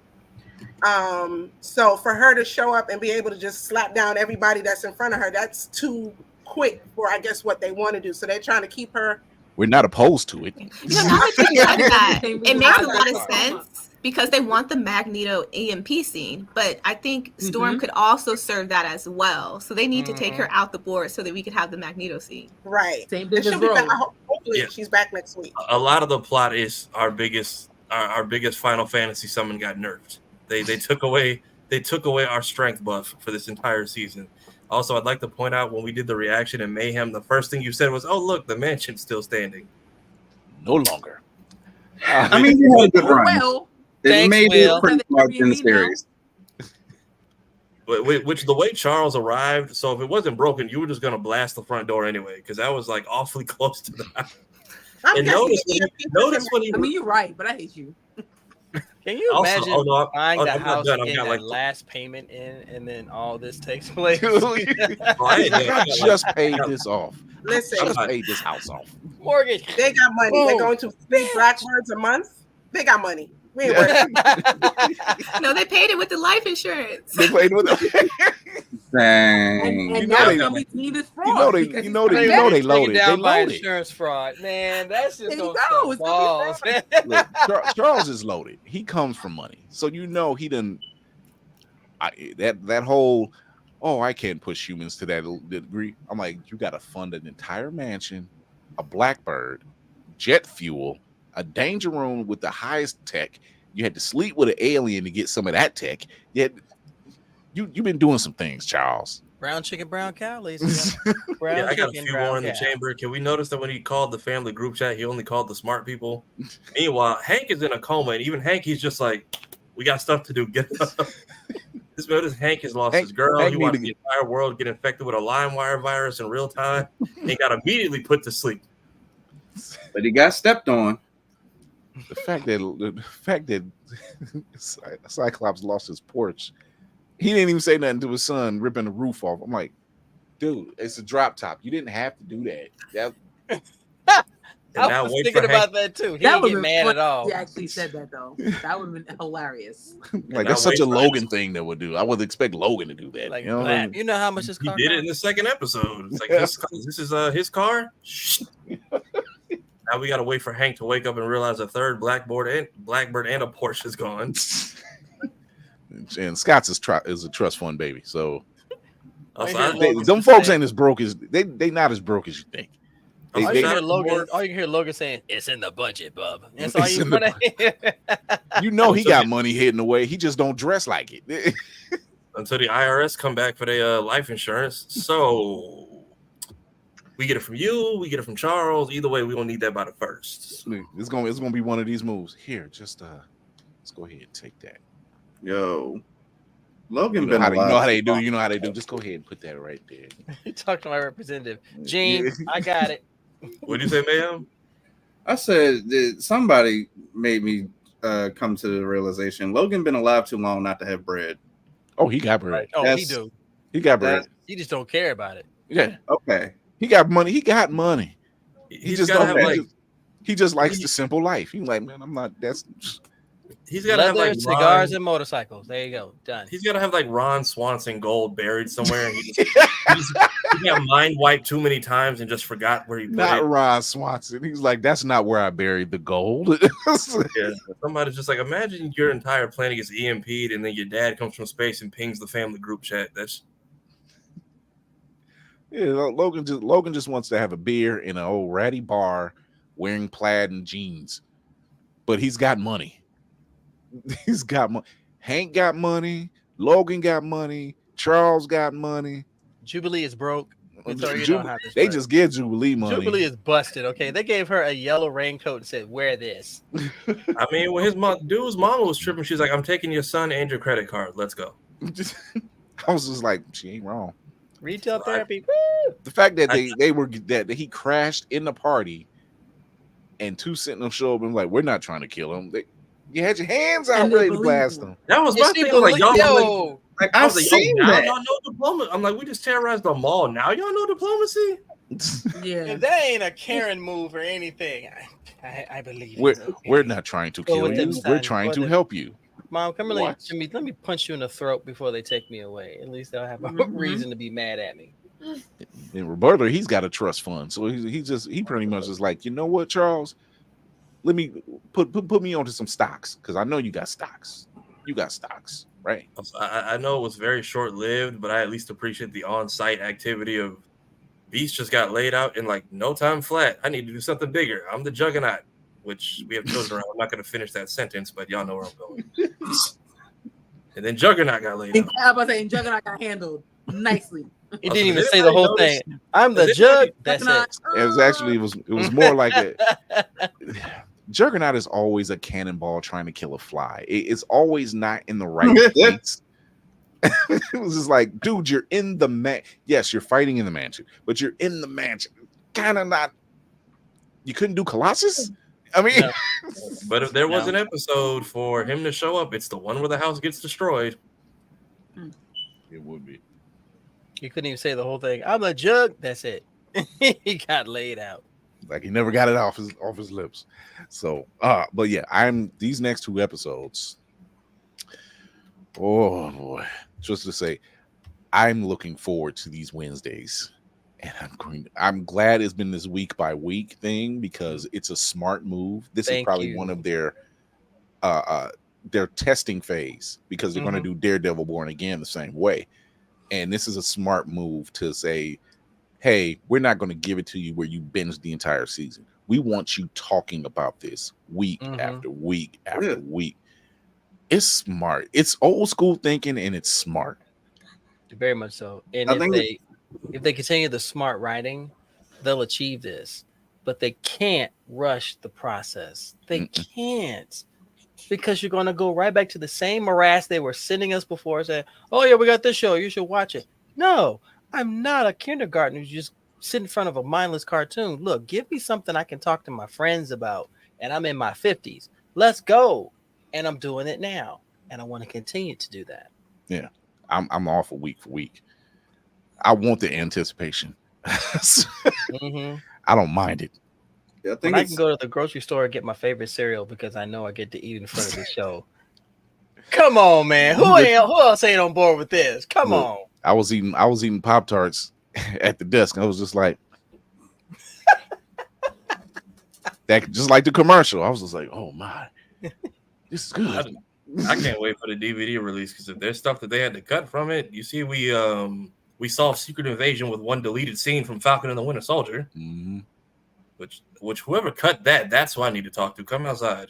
[SPEAKER 3] So for her to show up and be able to just slap down everybody that's in front of her, that's too quick for, I guess, what they want to do. So they're trying to keep her.
[SPEAKER 2] We're not opposed to it.
[SPEAKER 6] It makes a lot of sense because they want the Magneto EMP scene, but I think Storm could also serve that as well. So they need to take her out the board so that we could have the Magneto scene.
[SPEAKER 3] Right.
[SPEAKER 4] Same
[SPEAKER 3] And she'll be back. Hopefully she's back next week.
[SPEAKER 8] A lot of the plot is our biggest Final Fantasy summon got nerfed. They took away our strength buff for this entire season. Also, I'd like to point out when we did the reaction in Mayhem, the first thing you said was, "Oh, look, the mansion's still standing."
[SPEAKER 2] No longer.
[SPEAKER 9] I mean, you had a good run.
[SPEAKER 4] Well,
[SPEAKER 9] it made it pretty much in the series.
[SPEAKER 8] Which the way Charles arrived, so if it wasn't broken, you were just gonna blast the front door anyway, because that was like awfully close to the house. And notice when he.
[SPEAKER 4] I mean, you're right, but I hate you.
[SPEAKER 7] Can you imagine buying the house
[SPEAKER 8] and
[SPEAKER 7] getting that last payment in, and then all this takes place?
[SPEAKER 2] I just paid this off.
[SPEAKER 3] Listen,
[SPEAKER 2] I just paid this house off.
[SPEAKER 7] Mortgage.
[SPEAKER 3] They got money.
[SPEAKER 7] Boom.
[SPEAKER 3] They're going to 3 Blackbirds a month. They got money. We ain't worried.
[SPEAKER 6] No, they paid it with the life insurance.
[SPEAKER 2] They paid with it.
[SPEAKER 9] Dang.
[SPEAKER 4] And now they need this fraud.
[SPEAKER 2] You know they loaded. They loaded.
[SPEAKER 7] Insurance fraud, man. That's just
[SPEAKER 4] There you
[SPEAKER 7] gonna
[SPEAKER 4] go.
[SPEAKER 7] balls, man.
[SPEAKER 2] Look, Charles is loaded. He comes from money, so you know he didn't. That whole oh, I can't push humans to that degree. I'm like, you got to fund an entire mansion, a Blackbird, jet fuel, a danger room with the highest tech. You had to sleep with an alien to get some of that tech. Yet you've been doing some things, Charles.
[SPEAKER 7] Brown chicken, brown cow, ladies. Brown
[SPEAKER 8] Yeah, I got a
[SPEAKER 7] chicken,
[SPEAKER 8] few
[SPEAKER 7] brown
[SPEAKER 8] more in the
[SPEAKER 7] cow.
[SPEAKER 8] chamber. Can we notice that when he called the family group chat, he only called the smart people? Meanwhile, Hank is in a coma, and even Hank, he's just like, we got stuff to do. Get up. This notice Hank has lost his girl. He watched the entire world get infected with a LimeWire virus in real time. He got immediately put to sleep.
[SPEAKER 9] But he got stepped on.
[SPEAKER 2] The fact that Cyclops lost his porch, he didn't even say nothing to his son ripping the roof off. I'm like, dude, it's a drop top. You didn't have to do that.
[SPEAKER 7] I was thinking about that too. He didn't get mad at all.
[SPEAKER 4] He actually said that though. That would have been hilarious.
[SPEAKER 2] Like that's such a Logan thing that would do. I would expect Logan to do that.
[SPEAKER 7] Like,
[SPEAKER 2] you know, what I mean?
[SPEAKER 7] You know how much his car
[SPEAKER 8] He did it in the second episode. It's like this is his car. Now we gotta wait for Hank to wake up and realize a third Blackbird and a Porsche is gone.
[SPEAKER 2] And Scott's is a trust fund baby. So
[SPEAKER 7] them
[SPEAKER 2] folks ain't as broke as they not as broke as you think.
[SPEAKER 7] All you can hear Logan saying, "It's in the budget, bub." That's all you gonna hear.
[SPEAKER 2] You know he got money hidden away. He just don't dress like it.
[SPEAKER 8] Until the IRS come back for their life insurance. So we get it from you, we get it from Charles. Either way, we gonna need that by the first.
[SPEAKER 2] It's gonna be one of these moves. Here, just let's go ahead and take that.
[SPEAKER 9] Yo. Logan,
[SPEAKER 2] you know how they do. Just go ahead and put that right there.
[SPEAKER 7] Talk to my representative, Gene. I got it.
[SPEAKER 8] What did you say, ma'am?
[SPEAKER 9] I said that somebody made me come to the realization Logan been alive too long not to have bread.
[SPEAKER 2] Oh, he got bread.
[SPEAKER 7] Oh, he do.
[SPEAKER 2] He got bread.
[SPEAKER 7] He just don't care about it.
[SPEAKER 2] Yeah.
[SPEAKER 9] Okay.
[SPEAKER 2] He got money. He got money. He just don't. He just likes the simple life. He's like, man, I'm not.
[SPEAKER 8] He's got to have like
[SPEAKER 7] cigars and motorcycles. There you go. Done.
[SPEAKER 8] He's got to have like Ron Swanson gold buried somewhere. And he got mind wiped too many times and just forgot where he put it.
[SPEAKER 2] Not Ron Swanson. He's like, that's not where I buried the gold.
[SPEAKER 8] Yeah, somebody's just like, imagine your entire planet gets EMP'd and then your dad comes from space and pings the family group chat. That's
[SPEAKER 2] Logan just wants to have a beer in an old ratty bar, wearing plaid and jeans, but he's got money. He's got money. Hank got money. Logan got money. Charles got money.
[SPEAKER 7] Jubilee is broke.
[SPEAKER 2] They just give Jubilee money.
[SPEAKER 7] Jubilee is busted. Okay, they gave her a yellow raincoat and said, "Wear this."
[SPEAKER 8] I mean, when his dude's mama was tripping, she's like, "I'm taking your son and your credit card. Let's go."
[SPEAKER 2] I was just like, she ain't wrong.
[SPEAKER 7] Retail therapy.
[SPEAKER 2] The fact that that he crashed in the party, and two Sentinels show up and like, we're not trying to kill him. You had your hands out ready to blast them.
[SPEAKER 8] That was my thing. Like, y'all,
[SPEAKER 9] I've seen that.
[SPEAKER 8] Y'all know diplomacy. I'm like, we just terrorized the mall. Now y'all know diplomacy.
[SPEAKER 4] Yeah,
[SPEAKER 7] that ain't a Karen move or anything. I believe
[SPEAKER 2] we're not trying to kill you. We're trying to help you.
[SPEAKER 7] Mom, come here. Let me punch you in the throat before they take me away. At least they'll have a reason to be mad at me.
[SPEAKER 2] And Roberto, he's got a trust fund, so he pretty much is like, you know what, Charles? Let me put me onto some stocks because I know you got stocks. You got stocks, right?
[SPEAKER 8] I know it was very short lived, but I at least appreciate the on site activity of Beast just got laid out in like no time flat. I need to do something bigger. I'm the Juggernaut, which we have chosen around. I'm not going to finish that sentence, but y'all know where I'm going. And then Juggernaut got laid out.
[SPEAKER 4] I was saying Juggernaut got handled nicely.
[SPEAKER 7] He didn't even say the whole thing. I'm the Jug. That's it.
[SPEAKER 2] It was more like a Juggernaut is always a cannonball trying to kill a fly. It's always not in the right place. It was just like, dude, you're in the yes, you're fighting in the mansion, but you're in the mansion. Kind of not. You couldn't do Colossus? I mean,
[SPEAKER 8] no. But if there was an episode for him to show up, it's the one where the house gets destroyed.
[SPEAKER 2] It would be.
[SPEAKER 7] You couldn't even say the whole thing. I'm the Jug. That's it. He got laid out.
[SPEAKER 2] Like he never got it off his lips. So but yeah, these next two episodes. Oh boy. Just to say, I'm looking forward to these Wednesdays. And I'm glad it's been this week by week thing because it's a smart move. This is probably one of their testing phase because they're going to do Daredevil Born Again the same way. And this is a smart move to say, hey, we're not going to give it to you where you binge the entire season. We want you talking about this week after week after week. It's smart. It's old school thinking, and it's smart.
[SPEAKER 7] Very much so. And
[SPEAKER 9] I think
[SPEAKER 7] if they continue the smart writing, they'll achieve this. But they can't rush the process. They can't. Because you're going to go right back to the same morass they were sending us before, saying, oh, yeah, we got this show. You should watch it. No, I'm not a kindergartner who's just sit in front of a mindless cartoon. Look, give me something I can talk to my friends about. And I'm in my 50s. Let's go. And I'm doing it now. And I want to continue to do that.
[SPEAKER 2] Yeah. I'm all for week. I want the anticipation. I don't mind it.
[SPEAKER 9] Yeah,
[SPEAKER 7] I can go to the grocery store and get my favorite cereal because I know I get to eat in front of the show. Come on, man. Who else ain't on board with this? Come on.
[SPEAKER 2] I was eating Pop-Tarts at the desk. I was just like that, just like the commercial. I was just like, oh my, this is good.
[SPEAKER 8] I can't wait for the DVD release, because if there's stuff that they had to cut from it, you see, we saw Secret Invasion with one deleted scene from Falcon and the Winter Soldier. Which whoever cut that's who I need to talk to. Come outside.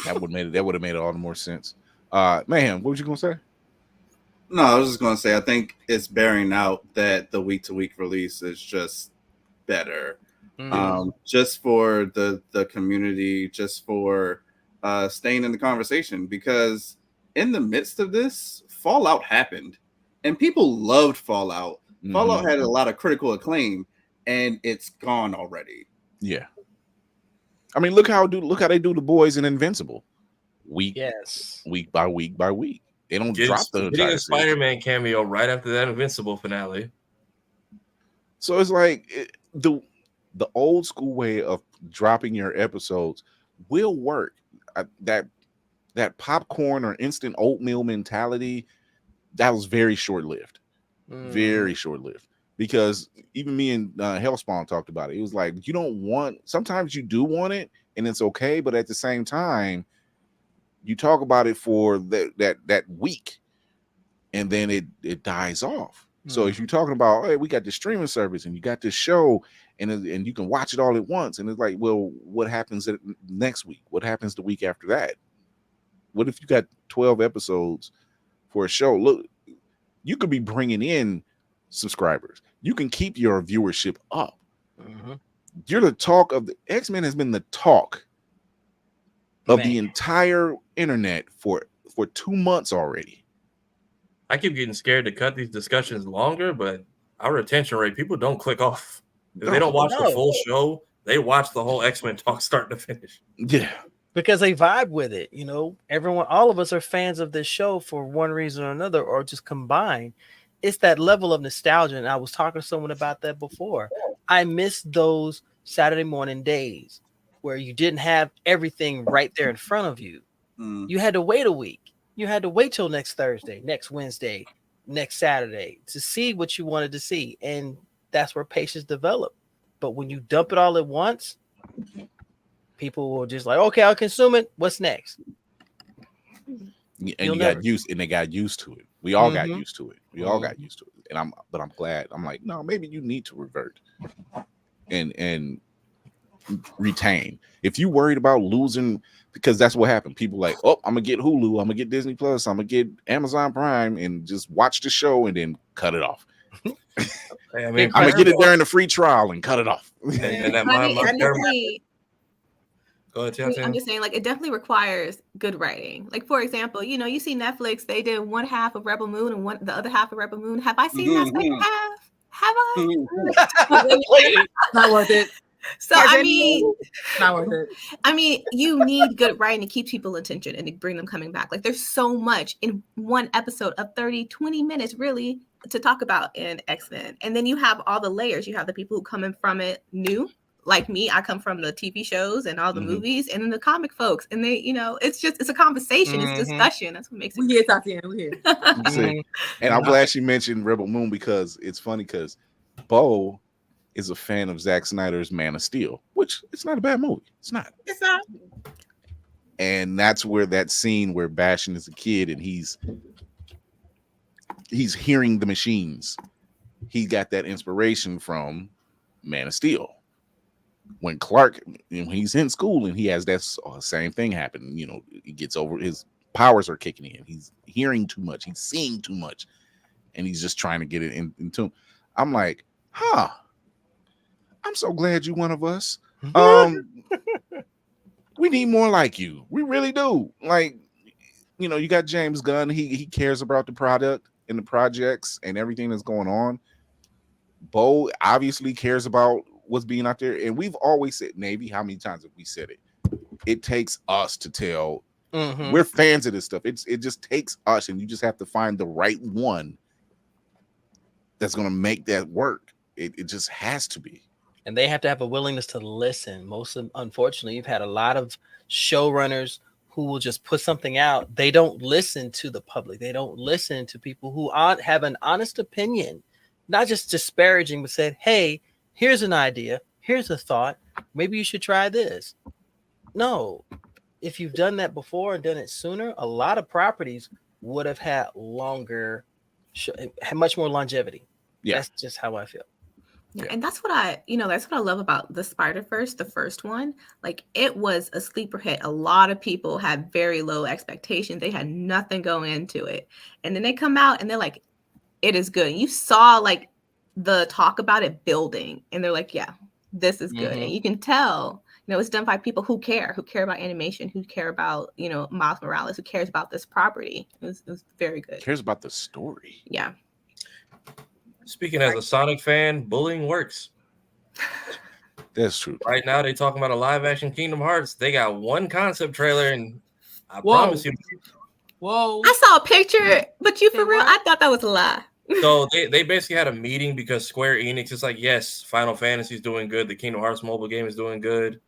[SPEAKER 2] That would have made all the more sense. Man, what was you gonna say?
[SPEAKER 9] No, I was just gonna say I think it's bearing out that the week-to-week release is just better. Just for the community, just for staying in the conversation, because in the midst of this, Fallout happened and people loved Fallout. Fallout had a lot of critical acclaim, and it's gone already.
[SPEAKER 2] Yeah. I mean, look how they do The Boys and Invincible. Week by week by week. They don't drop the
[SPEAKER 8] getting a Spider-Man cameo right after that Invincible finale.
[SPEAKER 2] So it's like the old school way of dropping your episodes will work. That popcorn or instant oatmeal mentality, that was very short-lived. Very short-lived. Because even me and Hellspawn talked about it. It was like, sometimes you do want it and it's okay, but at the same time, you talk about it for that week and then it dies off. So if you're talking about, hey, we got this streaming service and you got this show and you can watch it all at once, and it's like, well, what happens next week? What happens the week after that? What if you got 12 episodes for a show? Look, you could be bringing in subscribers. You can keep your viewership up. You're the talk of the X-Men has been the talk of the entire internet for 2 months already.
[SPEAKER 8] I keep getting scared to cut these discussions longer, but our retention rate, people don't click off. If they don't watch the full show, they watch the whole X-Men talk start to finish.
[SPEAKER 2] Yeah.
[SPEAKER 7] Because they vibe with it. You know, all of us are fans of this show for one reason or another, or just combined. It's that level of nostalgia. And I was talking to someone about that before. I miss those Saturday morning days where you didn't have everything right there in front of you. You had to wait a week. You had to wait till next Thursday, next Wednesday, next Saturday to see what you wanted to see. And that's where patience develop. But when you dump it all at once, people will just like, okay, I'll consume it. What's next?
[SPEAKER 2] And they got used to it. We all got used to it. We all got used to it. And I'm glad. I'm like, no, maybe you need to revert and retain. If you worried about losing, because that's what happened. People like, oh, I'm gonna get Hulu, I'm gonna get Disney Plus, I'm gonna get Amazon Prime, and just watch the show and then cut it off. I'm gonna get it during the free trial and cut it off.
[SPEAKER 8] And that Go ahead, Tatiana.
[SPEAKER 6] I'm just saying, like, it definitely requires good writing. Like, for example, you see Netflix, they did one half of Rebel Moon and the other half of Rebel Moon. Have I seen that second half? Have I?
[SPEAKER 4] Not worth it.
[SPEAKER 6] So I mean,
[SPEAKER 4] not worth it.
[SPEAKER 6] I mean, you need good writing to keep people attention and to bring them coming back. Like, there's so much in one episode of 30-20 minutes really to talk about in X-Men. And then you have all the layers. You have the people who come in from it new, like me. I come from the TV shows and all the movies, and then the comic folks. And they, it's a conversation, it's discussion. That's what makes it.
[SPEAKER 4] We here, Tatiana. We here.
[SPEAKER 2] And I'm glad she mentioned Rebel Moon, because it's funny because Bo is a fan of Zack Snyder's Man of Steel, which it's not a bad movie. It's not.
[SPEAKER 3] It's not.
[SPEAKER 2] And that's where that scene where Bastion is a kid and he's he's hearing the machines. He got that inspiration from Man of Steel. When Clark, when he's in school and he has that same thing happen, he gets over, his powers are kicking in. He's hearing too much. He's seeing too much. And he's just trying to get it in tune. I'm like, I'm so glad you're one of us. We need more like you. We really do. Like, you got James Gunn. He cares about the product and the projects and everything that's going on. Bo obviously cares about what's being out there. And we've always said, Navy, how many times have we said it? It takes us to tell. We're fans of this stuff. It just takes us, and you just have to find the right one that's going to make that work. It just has to be.
[SPEAKER 7] And they have to have a willingness to listen. Unfortunately, you've had a lot of showrunners who will just put something out. They don't listen to the public. They don't listen to people who have an honest opinion, not just disparaging, but said, hey, here's an idea. Here's a thought. Maybe you should try this. No, if you've done that before and done it sooner, a lot of properties would have had much more longevity. Yeah. That's just how I feel.
[SPEAKER 6] Yeah. And that's what I love about the Spider-Verse, the first one. Like, it was a sleeper hit. A lot of people had very low expectations. They had nothing going into it. And then they come out and they're like, it is good. And you saw like the talk about it building, and they're like, yeah, this is good. And you can tell, it's done by people who care about animation, who care about, Miles Morales, who cares about this property. It was very good.
[SPEAKER 2] Cares about the story.
[SPEAKER 6] Yeah.
[SPEAKER 8] Speaking as a Sonic fan, bullying works.
[SPEAKER 2] That's true.
[SPEAKER 8] Right now, they're talking about a live action Kingdom Hearts. They got one concept trailer, and I promise you.
[SPEAKER 4] Whoa.
[SPEAKER 6] I saw a picture, but for real, I thought that was a lie.
[SPEAKER 8] So they basically had a meeting because Square Enix is like, yes, Final Fantasy is doing good. The Kingdom Hearts mobile game is doing good.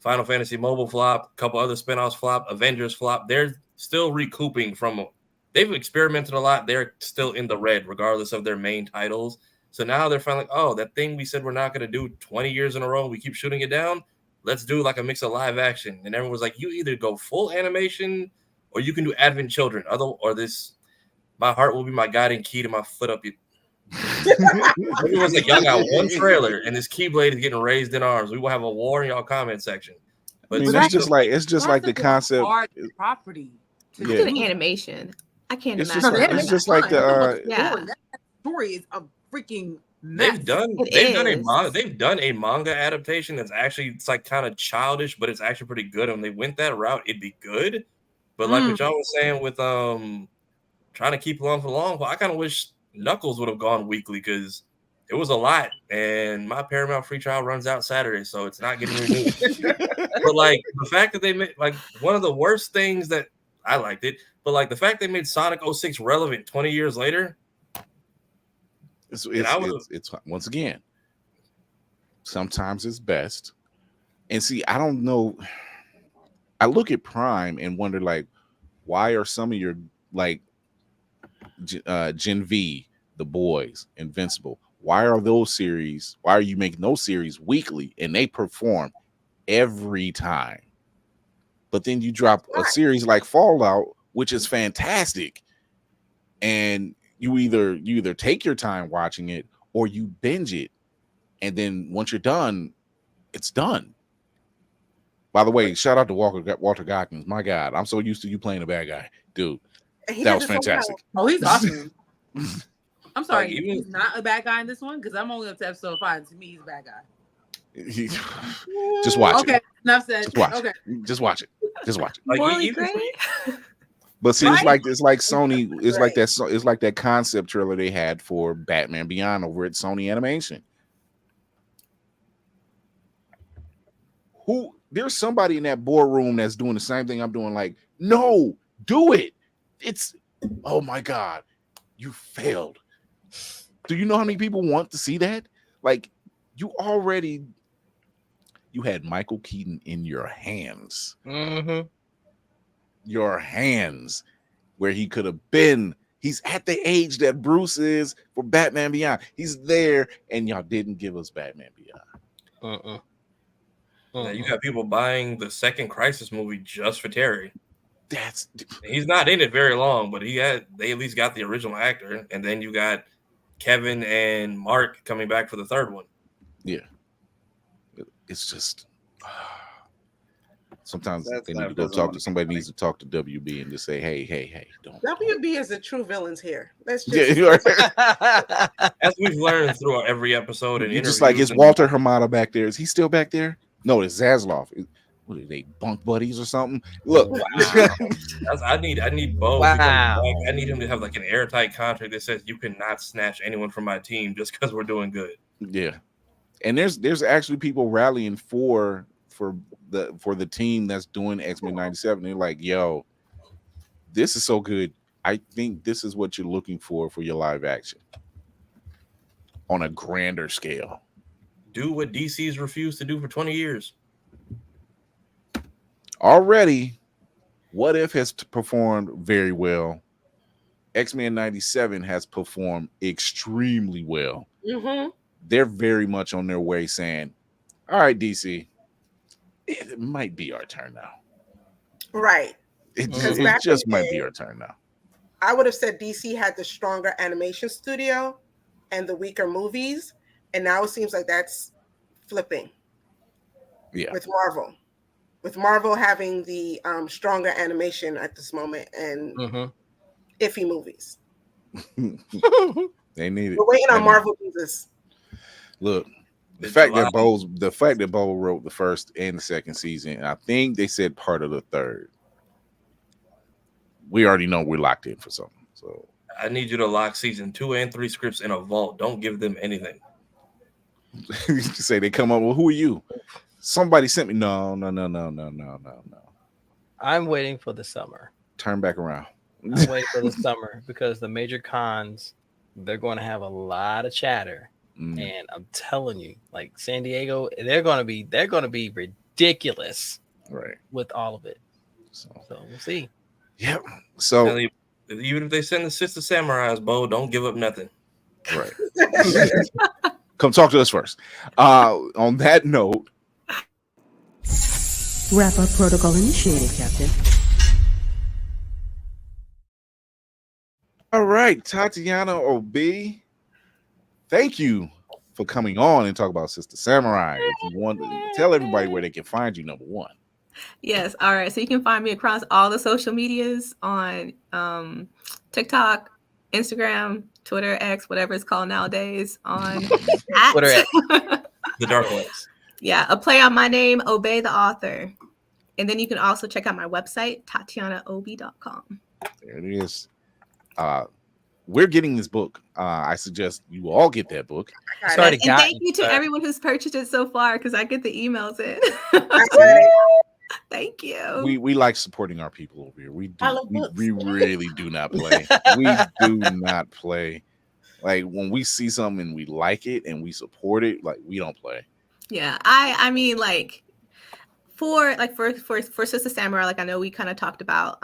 [SPEAKER 8] Final Fantasy mobile flop, a couple other spinoffs flop, Avengers flop. They're still recouping from. They've experimented a lot. They're still in the red, regardless of their main titles. So now they're finally like, oh, that thing we said we're not going to do 20 years in a row, we keep shooting it down. Let's do like a mix of live action. And everyone was like, you either go full animation or you can do Advent Children. My heart will be my guiding key to my foot up. Everyone's like, y'all got one trailer and this Keyblade is getting raised in arms. We will have a war in y'all comment section.
[SPEAKER 2] But it's just like the concept.
[SPEAKER 4] Property.
[SPEAKER 6] To do the animation. I can't imagine.
[SPEAKER 2] It's just like the
[SPEAKER 4] that story is a freaking mess.
[SPEAKER 8] They've done a manga adaptation that's actually, it's like kind of childish, but it's actually pretty good. And when they went that route, it'd be good. But like what y'all was saying with trying to keep along for long, I kind of wish Knuckles would have gone weekly because it was a lot. And my Paramount free trial runs out Saturday, so it's not getting renewed. But like the fact that they made like one of the worst things that I liked it, but like the fact they made Sonic 06 relevant 20 years later.
[SPEAKER 2] It's once again, sometimes it's best. And see, I don't know. I look at Prime and wonder, like, why are some of your like Gen V, The Boys, Invincible? Why are you making those series weekly and they perform every time? But then you drop a series like Fallout, which is fantastic, and you either take your time watching it or you binge it, and then once you're done, it's done. By the way, shout out to Walter Goggins. My God, I'm so used to you playing a bad guy, dude. That was fantastic.
[SPEAKER 4] Oh, he's awesome. I'm sorry, he's not a bad guy in this one because I'm only up to episode 5. To me, he's a bad guy.
[SPEAKER 2] Just watch it.
[SPEAKER 4] Okay, enough said.
[SPEAKER 2] Just watch it.
[SPEAKER 6] Like,
[SPEAKER 2] but see, it's like Sony. It's like that. It's like that concept trailer they had for Batman Beyond over at Sony Animation. There's somebody in that boardroom that's doing the same thing I'm doing. Like, no, do it. Oh my God, you failed. Do you know how many people want to see that? Like, you had Michael Keaton in your hands. Your hands, where he could have been. He's at the age that Bruce is for Batman Beyond. He's there, and y'all didn't give us Batman Beyond.
[SPEAKER 8] Now you got people buying the second Crisis movie just for Terry. He's not in it very long, but they at least got the original actor, and then you got Kevin and Mark coming back for the third one.
[SPEAKER 2] Yeah, it's just sometimes
[SPEAKER 9] That's
[SPEAKER 2] they need
[SPEAKER 9] not-
[SPEAKER 2] to go
[SPEAKER 9] doesn't
[SPEAKER 2] talk
[SPEAKER 9] wanna
[SPEAKER 2] to
[SPEAKER 9] be
[SPEAKER 2] somebody.
[SPEAKER 9] funny.
[SPEAKER 2] Needs to talk to WB and just say, hey, don't.
[SPEAKER 3] WB is the true villains here. Let's
[SPEAKER 2] Yeah,
[SPEAKER 3] just
[SPEAKER 2] you are.
[SPEAKER 8] As we've learned through every episode and
[SPEAKER 2] You're
[SPEAKER 8] interviews,
[SPEAKER 2] just like, is
[SPEAKER 8] and-
[SPEAKER 2] Walter Hamada back there? Is he still back there? No, it's Zaslav. What are they, bunk buddies or something? Look,
[SPEAKER 8] I need Bo.
[SPEAKER 7] Wow.
[SPEAKER 8] Because I need him to have like an airtight contract that says you cannot snatch anyone from my team just because we're doing good.
[SPEAKER 2] yeah. And there's actually people rallying for the team that's doing X-Men 97. They're like, yo, this is so good. I think this is what you're looking for your live action on a grander scale.
[SPEAKER 8] Do what DC's refused to do for 20 years.
[SPEAKER 2] Already, What If has performed very well. X-Men 97 has performed extremely well.
[SPEAKER 3] Mm-hmm.
[SPEAKER 2] They're very much on their way saying, all right, DC, it might be our turn now.
[SPEAKER 3] Right.
[SPEAKER 2] It
[SPEAKER 3] back
[SPEAKER 2] just
[SPEAKER 3] in
[SPEAKER 2] might
[SPEAKER 3] the
[SPEAKER 2] be
[SPEAKER 3] day-
[SPEAKER 2] our turn now.
[SPEAKER 3] I would have said DC had the stronger animation studio and the weaker movies, and now it seems like that's flipping.
[SPEAKER 2] Yeah.
[SPEAKER 3] With Marvel having the stronger animation at this moment and iffy movies.
[SPEAKER 2] They need it.
[SPEAKER 3] We're waiting on
[SPEAKER 2] They
[SPEAKER 3] Marvel Jesus.
[SPEAKER 2] Look, the
[SPEAKER 8] It's
[SPEAKER 2] fact
[SPEAKER 8] July.
[SPEAKER 2] that Bo wrote the first and the second season, and I think they said part of the third. We already know we're locked in for something. So
[SPEAKER 8] I need you to lock season 2 and 3 scripts in a vault. Don't give them anything.
[SPEAKER 2] you say they come up, well, who are you? Somebody sent me. No.
[SPEAKER 7] I'm waiting for the summer.
[SPEAKER 2] Turn back around.
[SPEAKER 7] I'm waiting for the summer because the major cons, they're going to have a lot of chatter. And I'm telling you, like San Diego, they're going to be ridiculous,
[SPEAKER 2] right,
[SPEAKER 7] with all of it. So we'll see.
[SPEAKER 2] Yep. So
[SPEAKER 8] even if they send the Sister Samurais, Bo, don't give up nothing.
[SPEAKER 2] Right. Come talk to us first. On that note,
[SPEAKER 1] Wrap-up protocol initiated, Captain.
[SPEAKER 2] all right, Tatiana OB, thank you for coming on and talk about Sister Samurai. If you want to tell everybody where they can find you, number one.
[SPEAKER 6] Yes. All right. So you can find me across all the social medias on TikTok, Instagram, Twitter, X, whatever it's called nowadays. On
[SPEAKER 7] Twitter X.
[SPEAKER 8] The dark ones.
[SPEAKER 6] Yeah, a play on my name, Obey the Author. And then you can also check out my website, tatianaob.com.
[SPEAKER 2] There it is. We're getting this book. I suggest you all get that book.
[SPEAKER 7] It's already
[SPEAKER 6] And
[SPEAKER 7] gotten,
[SPEAKER 6] thank you to
[SPEAKER 7] but-
[SPEAKER 6] everyone who's purchased it so far because I get the emails in. Thank you.
[SPEAKER 2] We like supporting our people over here. We
[SPEAKER 3] I
[SPEAKER 2] do.
[SPEAKER 3] love books.
[SPEAKER 2] We really do not play. We do not play. Like when we see something and we like it and we support it, like we don't play.
[SPEAKER 6] Yeah, I mean, like for Sister Samurai, like I know we kind of talked about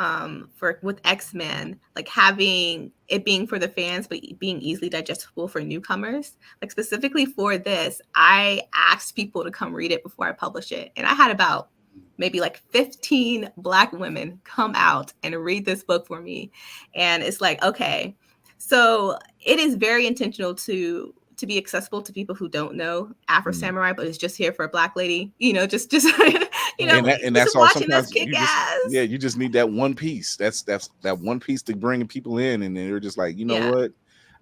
[SPEAKER 6] with X-Men, like having it being for the fans but being easily digestible for newcomers. Like specifically for this, I asked people to come read it before I publish it, and I had about maybe like 15 Black women come out and read this book for me. And it's like, okay, so it is very intentional to be accessible to people who don't know Afro Samurai, but it's just here for a Black lady, just you know,
[SPEAKER 2] and that's all.
[SPEAKER 6] watching
[SPEAKER 2] Sometimes
[SPEAKER 6] us kick
[SPEAKER 2] you
[SPEAKER 6] ass.
[SPEAKER 2] you just need that one piece. That's that one piece to bring people in, and they're just like, you know
[SPEAKER 6] Yeah.
[SPEAKER 2] what?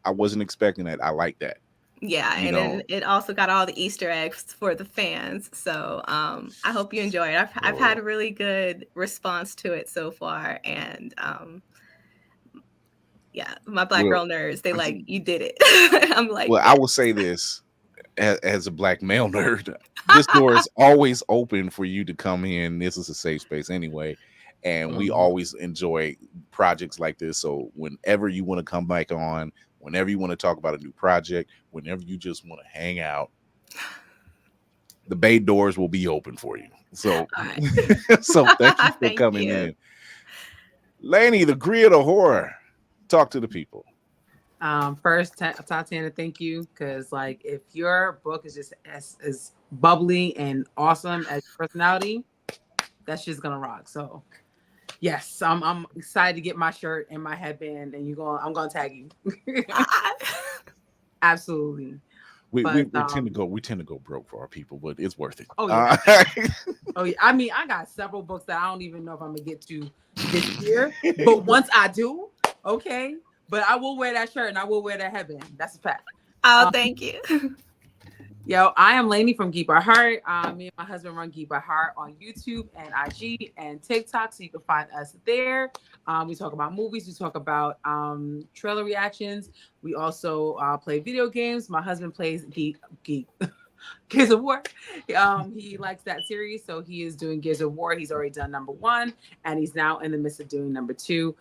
[SPEAKER 2] I wasn't expecting that. I like that.
[SPEAKER 6] Yeah,
[SPEAKER 2] You
[SPEAKER 6] and
[SPEAKER 2] know.
[SPEAKER 6] then it also got all the Easter eggs for the fans. So I hope you enjoy it. I've had a really good response to it so far, and yeah, my Black
[SPEAKER 2] Well,
[SPEAKER 6] girl nerds, they like, you did it. I'm like,
[SPEAKER 2] Well, I will say this as a Black male nerd, this door is always open for you to come in. This is a safe space anyway. And we always enjoy projects like this. So whenever you want to come back on, whenever you want to talk about a new project, whenever you just want to hang out, the bay doors will be open for you. So, so thank you for
[SPEAKER 6] Thank
[SPEAKER 2] coming
[SPEAKER 6] you.
[SPEAKER 2] in. Lainey, the Greer of Horror. Talk to the people.
[SPEAKER 4] First, Tatiana, thank you, because like if your book is just as bubbly and awesome as your personality, that's just gonna rock. So Yes, I'm excited to get my shirt and my headband, and I'm gonna tag you. Absolutely.
[SPEAKER 2] We
[SPEAKER 4] But,
[SPEAKER 2] tend to go broke for our people, but it's worth it.
[SPEAKER 4] Oh yeah. Oh yeah. I mean, I got several books that I don't even know if I'm gonna get to this year. But once I do, okay. But I will wear that shirt and I will wear that headband. That's a fact.
[SPEAKER 6] Oh, thank you.
[SPEAKER 4] Yo, I am Lainey from Geek by Heart. Me and my husband run Geek by Heart on YouTube and IG and TikTok, so you can find us there. We talk about movies. We talk about trailer reactions. We also play video games. My husband plays Geek Gears of War. He likes that series, so he is doing Gears of War. He's already done number 1, and he's now in the midst of doing number 2.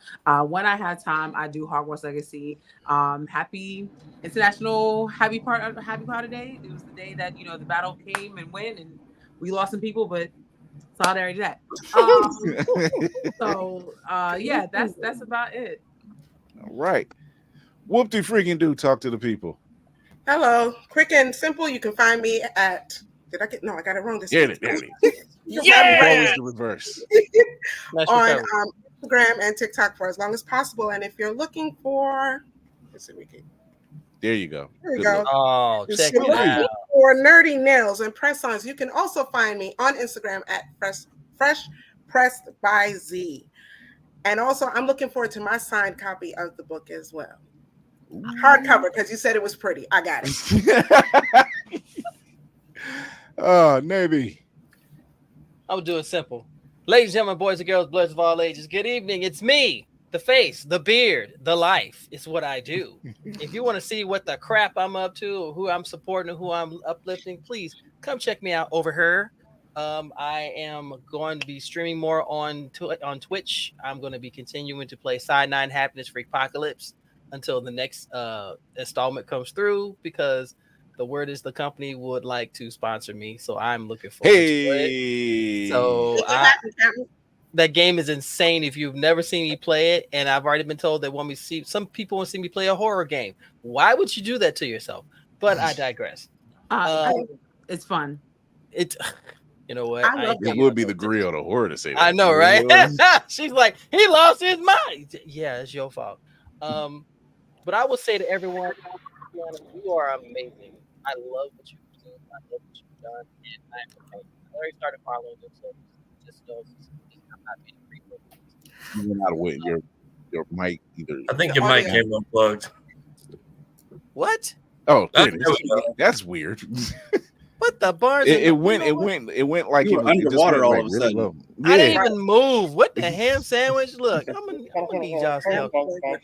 [SPEAKER 4] When I have time, I do Hogwarts Legacy. Happy International Happy Powder Day. It was the day that the battle came and went, and we lost some people, but solidarity to that. Yeah, that's about it.
[SPEAKER 2] All right. Whoop-de freaking do talk to the people.
[SPEAKER 3] Hello, quick and simple. You can find me at. I got it wrong this time.
[SPEAKER 2] Yeah, always the reverse.
[SPEAKER 3] On Instagram and TikTok for as long as possible. And if you're looking for,
[SPEAKER 2] there you go.
[SPEAKER 3] There you go.
[SPEAKER 7] Oh, check it out.
[SPEAKER 3] For nerdy nails and press-ons, you can also find me on Instagram at Fresh Pressed by Z. And also, I'm looking forward to my signed copy of the book as well. Hardcover, because you said it was pretty. I got it.
[SPEAKER 2] Oh, Navy.
[SPEAKER 7] I'll do it simple. Ladies and gentlemen, boys and girls, bloods of all ages, good evening. It's me, the face, the beard, the life. It's what I do. If you want to see what the crap I'm up to, or who I'm supporting, or who I'm uplifting, please come check me out over here. I am going to be streaming more on Twitch. I'm going to be continuing to play Side 9 Happiness for Apocalypse until the next installment comes through, because the word is the company would like to sponsor me, so I'm looking forward to it. So that game is insane. If you've never seen me play it, and I've already been told they want me to see, some people want to see me play a horror game. Why would you do that to yourself? But I digress.
[SPEAKER 4] It's fun.
[SPEAKER 7] It's you know what?
[SPEAKER 2] It would be the grill to horror to say that.
[SPEAKER 7] I know, right? She's like, he lost his mind. Yeah, it's your fault. But I will say to everyone, you are amazing. I love what you've done. I love what you've done. And I already started following you, so just know I'm not being free.
[SPEAKER 2] You're not aware. Your mic either.
[SPEAKER 8] I think your mic came unplugged.
[SPEAKER 7] What?
[SPEAKER 2] Oh, that's weird.
[SPEAKER 7] What the barns?
[SPEAKER 2] It went like
[SPEAKER 9] you were underwater all of a sudden.
[SPEAKER 2] Yeah.
[SPEAKER 7] I didn't even move. What the ham sandwich? Look, I'm gonna need y'all's help.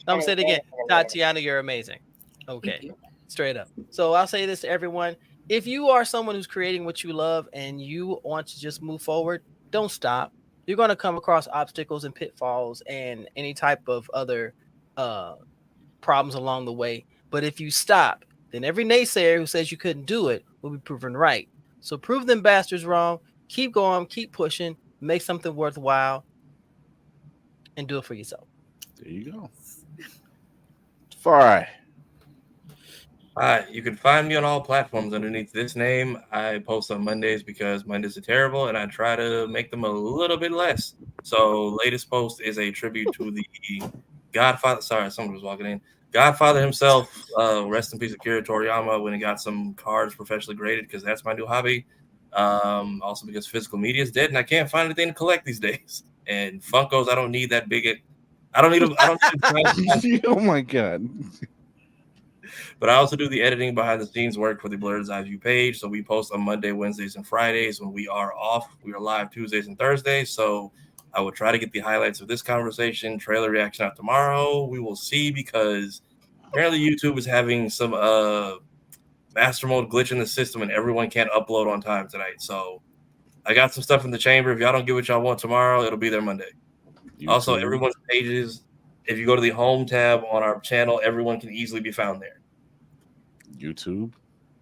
[SPEAKER 7] I'm saying it again, Tatiana, you're amazing. Okay, straight up. So I'll say this to everyone: if you are someone who's creating what you love and you want to just move forward, don't stop. You're gonna come across obstacles and pitfalls and any type of other problems along the way. But if you stop, then every naysayer who says you couldn't do it will be proven right. So prove them bastards wrong. Keep going, keep pushing, make something worthwhile, and do it for yourself.
[SPEAKER 2] There you go. Far.
[SPEAKER 8] You can find me on all platforms underneath this name. I post on Mondays because Mondays are terrible, and I try to make them a little bit less. So latest post is a tribute to the Godfather. Sorry, someone was walking in. Godfather himself, rest in peace, Akira Toriyama, when he got some cards professionally graded, because that's my new hobby. Also because physical media is dead and I can't find anything to collect these days. And Funkos, I don't need that big. I don't need them.
[SPEAKER 2] Oh my god!
[SPEAKER 8] But I also do the editing behind the scenes work for the Blurred's Eyeview page. So we post on Monday, Wednesdays, and Fridays when we are off. We are live Tuesdays and Thursdays. So I will try to get the highlights of this conversation, trailer reaction out tomorrow. We will see, because apparently YouTube is having some master mode glitch in the system and everyone can't upload on time tonight. So I got some stuff in the chamber. If y'all don't get what y'all want tomorrow, it'll be there Monday. YouTube. Also, everyone's pages, if you go to the home tab on our channel, everyone can easily be found there.
[SPEAKER 2] YouTube,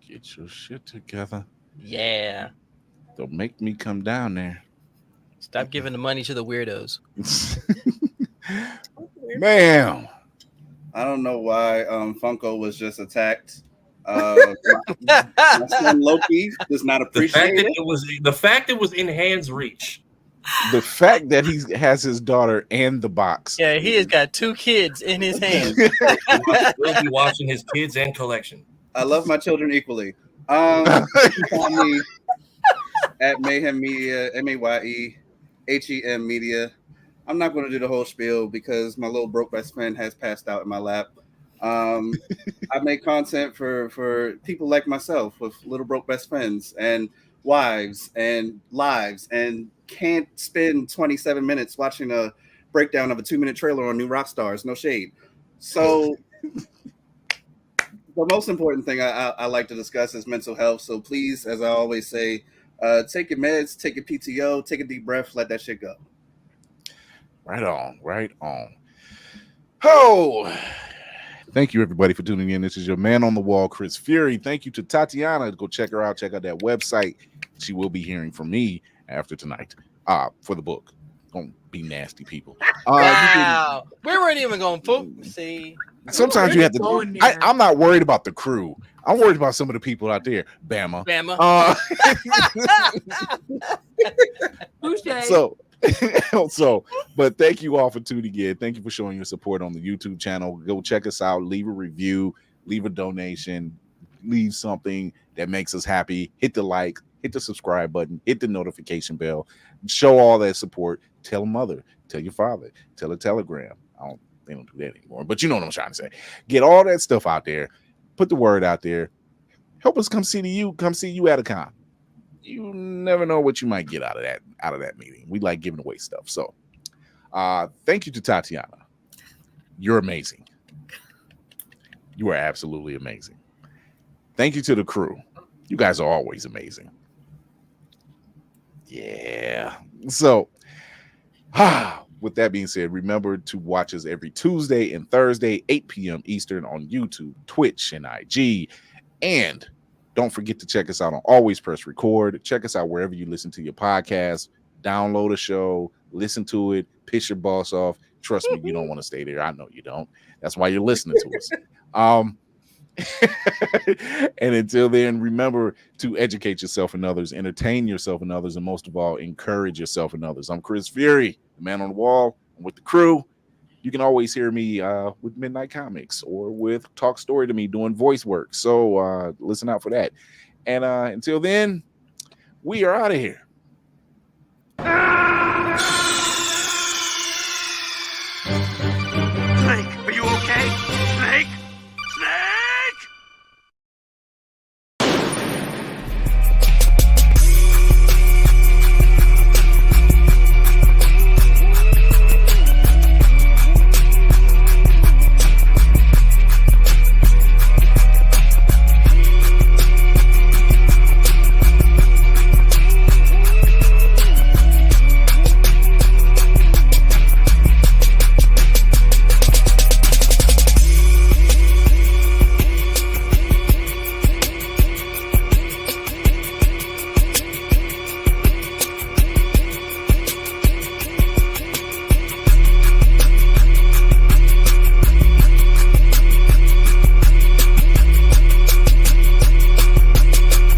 [SPEAKER 2] get your shit together.
[SPEAKER 7] Yeah.
[SPEAKER 2] Don't make me come down there.
[SPEAKER 7] Stop giving the money to the weirdos.
[SPEAKER 2] Ma'am.
[SPEAKER 9] I don't know why Funko was just attacked. My son Loki does not appreciate
[SPEAKER 8] the fact it was in Han's reach.
[SPEAKER 2] The fact that he has his daughter and the box.
[SPEAKER 7] Yeah, he has got 2 kids in his hands.
[SPEAKER 8] We'll be watching his kids and collection.
[SPEAKER 5] I love my children equally. You can find me at Mayhem Media, MAYEHEM Media. I'm not going to do the whole spiel because my little broke best friend has passed out in my lap. I make content for people like myself with little broke best friends and wives and lives and can't spend 27 minutes watching a breakdown of a 2-minute trailer on New Rockstars. No shade. So the most important thing I like to discuss is mental health. So please, as I always say, take your meds, take your PTO, take a deep breath, let that shit go.
[SPEAKER 2] Right on, right on. Oh, thank you everybody for tuning in. This is your man on the wall, Chris Fury. Thank you to Tatiana. Go check her out. Check out that website. She will be hearing from me after tonight. For the book. Don't be nasty, people.
[SPEAKER 7] Wow, we weren't even going to see.
[SPEAKER 2] Sometimes you have to. I'm not worried about the crew. I'm worried about some of the people out there. Bama. But thank you all for tuning in. Thank you for showing your support on the YouTube channel. Go check us out. Leave a review. Leave a donation. Leave something that makes us happy. Hit the like. Hit the subscribe button. Hit the notification bell. Show all that support. Tell a mother. Tell your father. Tell a Telegram. They don't do that anymore. But you know what I'm trying to say. Get all that stuff out there. Put the word out there. Help us come see you at a con. You never know what you might get out of that meeting. We like giving away stuff. So thank you to Tatiana. You're amazing. You are absolutely amazing. Thank you to the crew. You guys are always amazing. Yeah. So with that being said, remember to watch us every Tuesday and Thursday, 8 p.m. Eastern on YouTube, Twitch, and IG. And don't forget to check us out on Always Press Record. Check us out wherever you listen to your podcast. Download a show, listen to it, piss your boss off. Trust me, you don't want to stay there. I know you don't. That's why you're listening to us. And until then, remember to educate yourself and others, entertain yourself and others, and most of all, encourage yourself and others. I'm Chris Fury, the man on the wall. I'm with the crew. You can always hear me with Midnight Comics or with Talk Story to Me doing voice work. So listen out for that. And until then, we are out of here.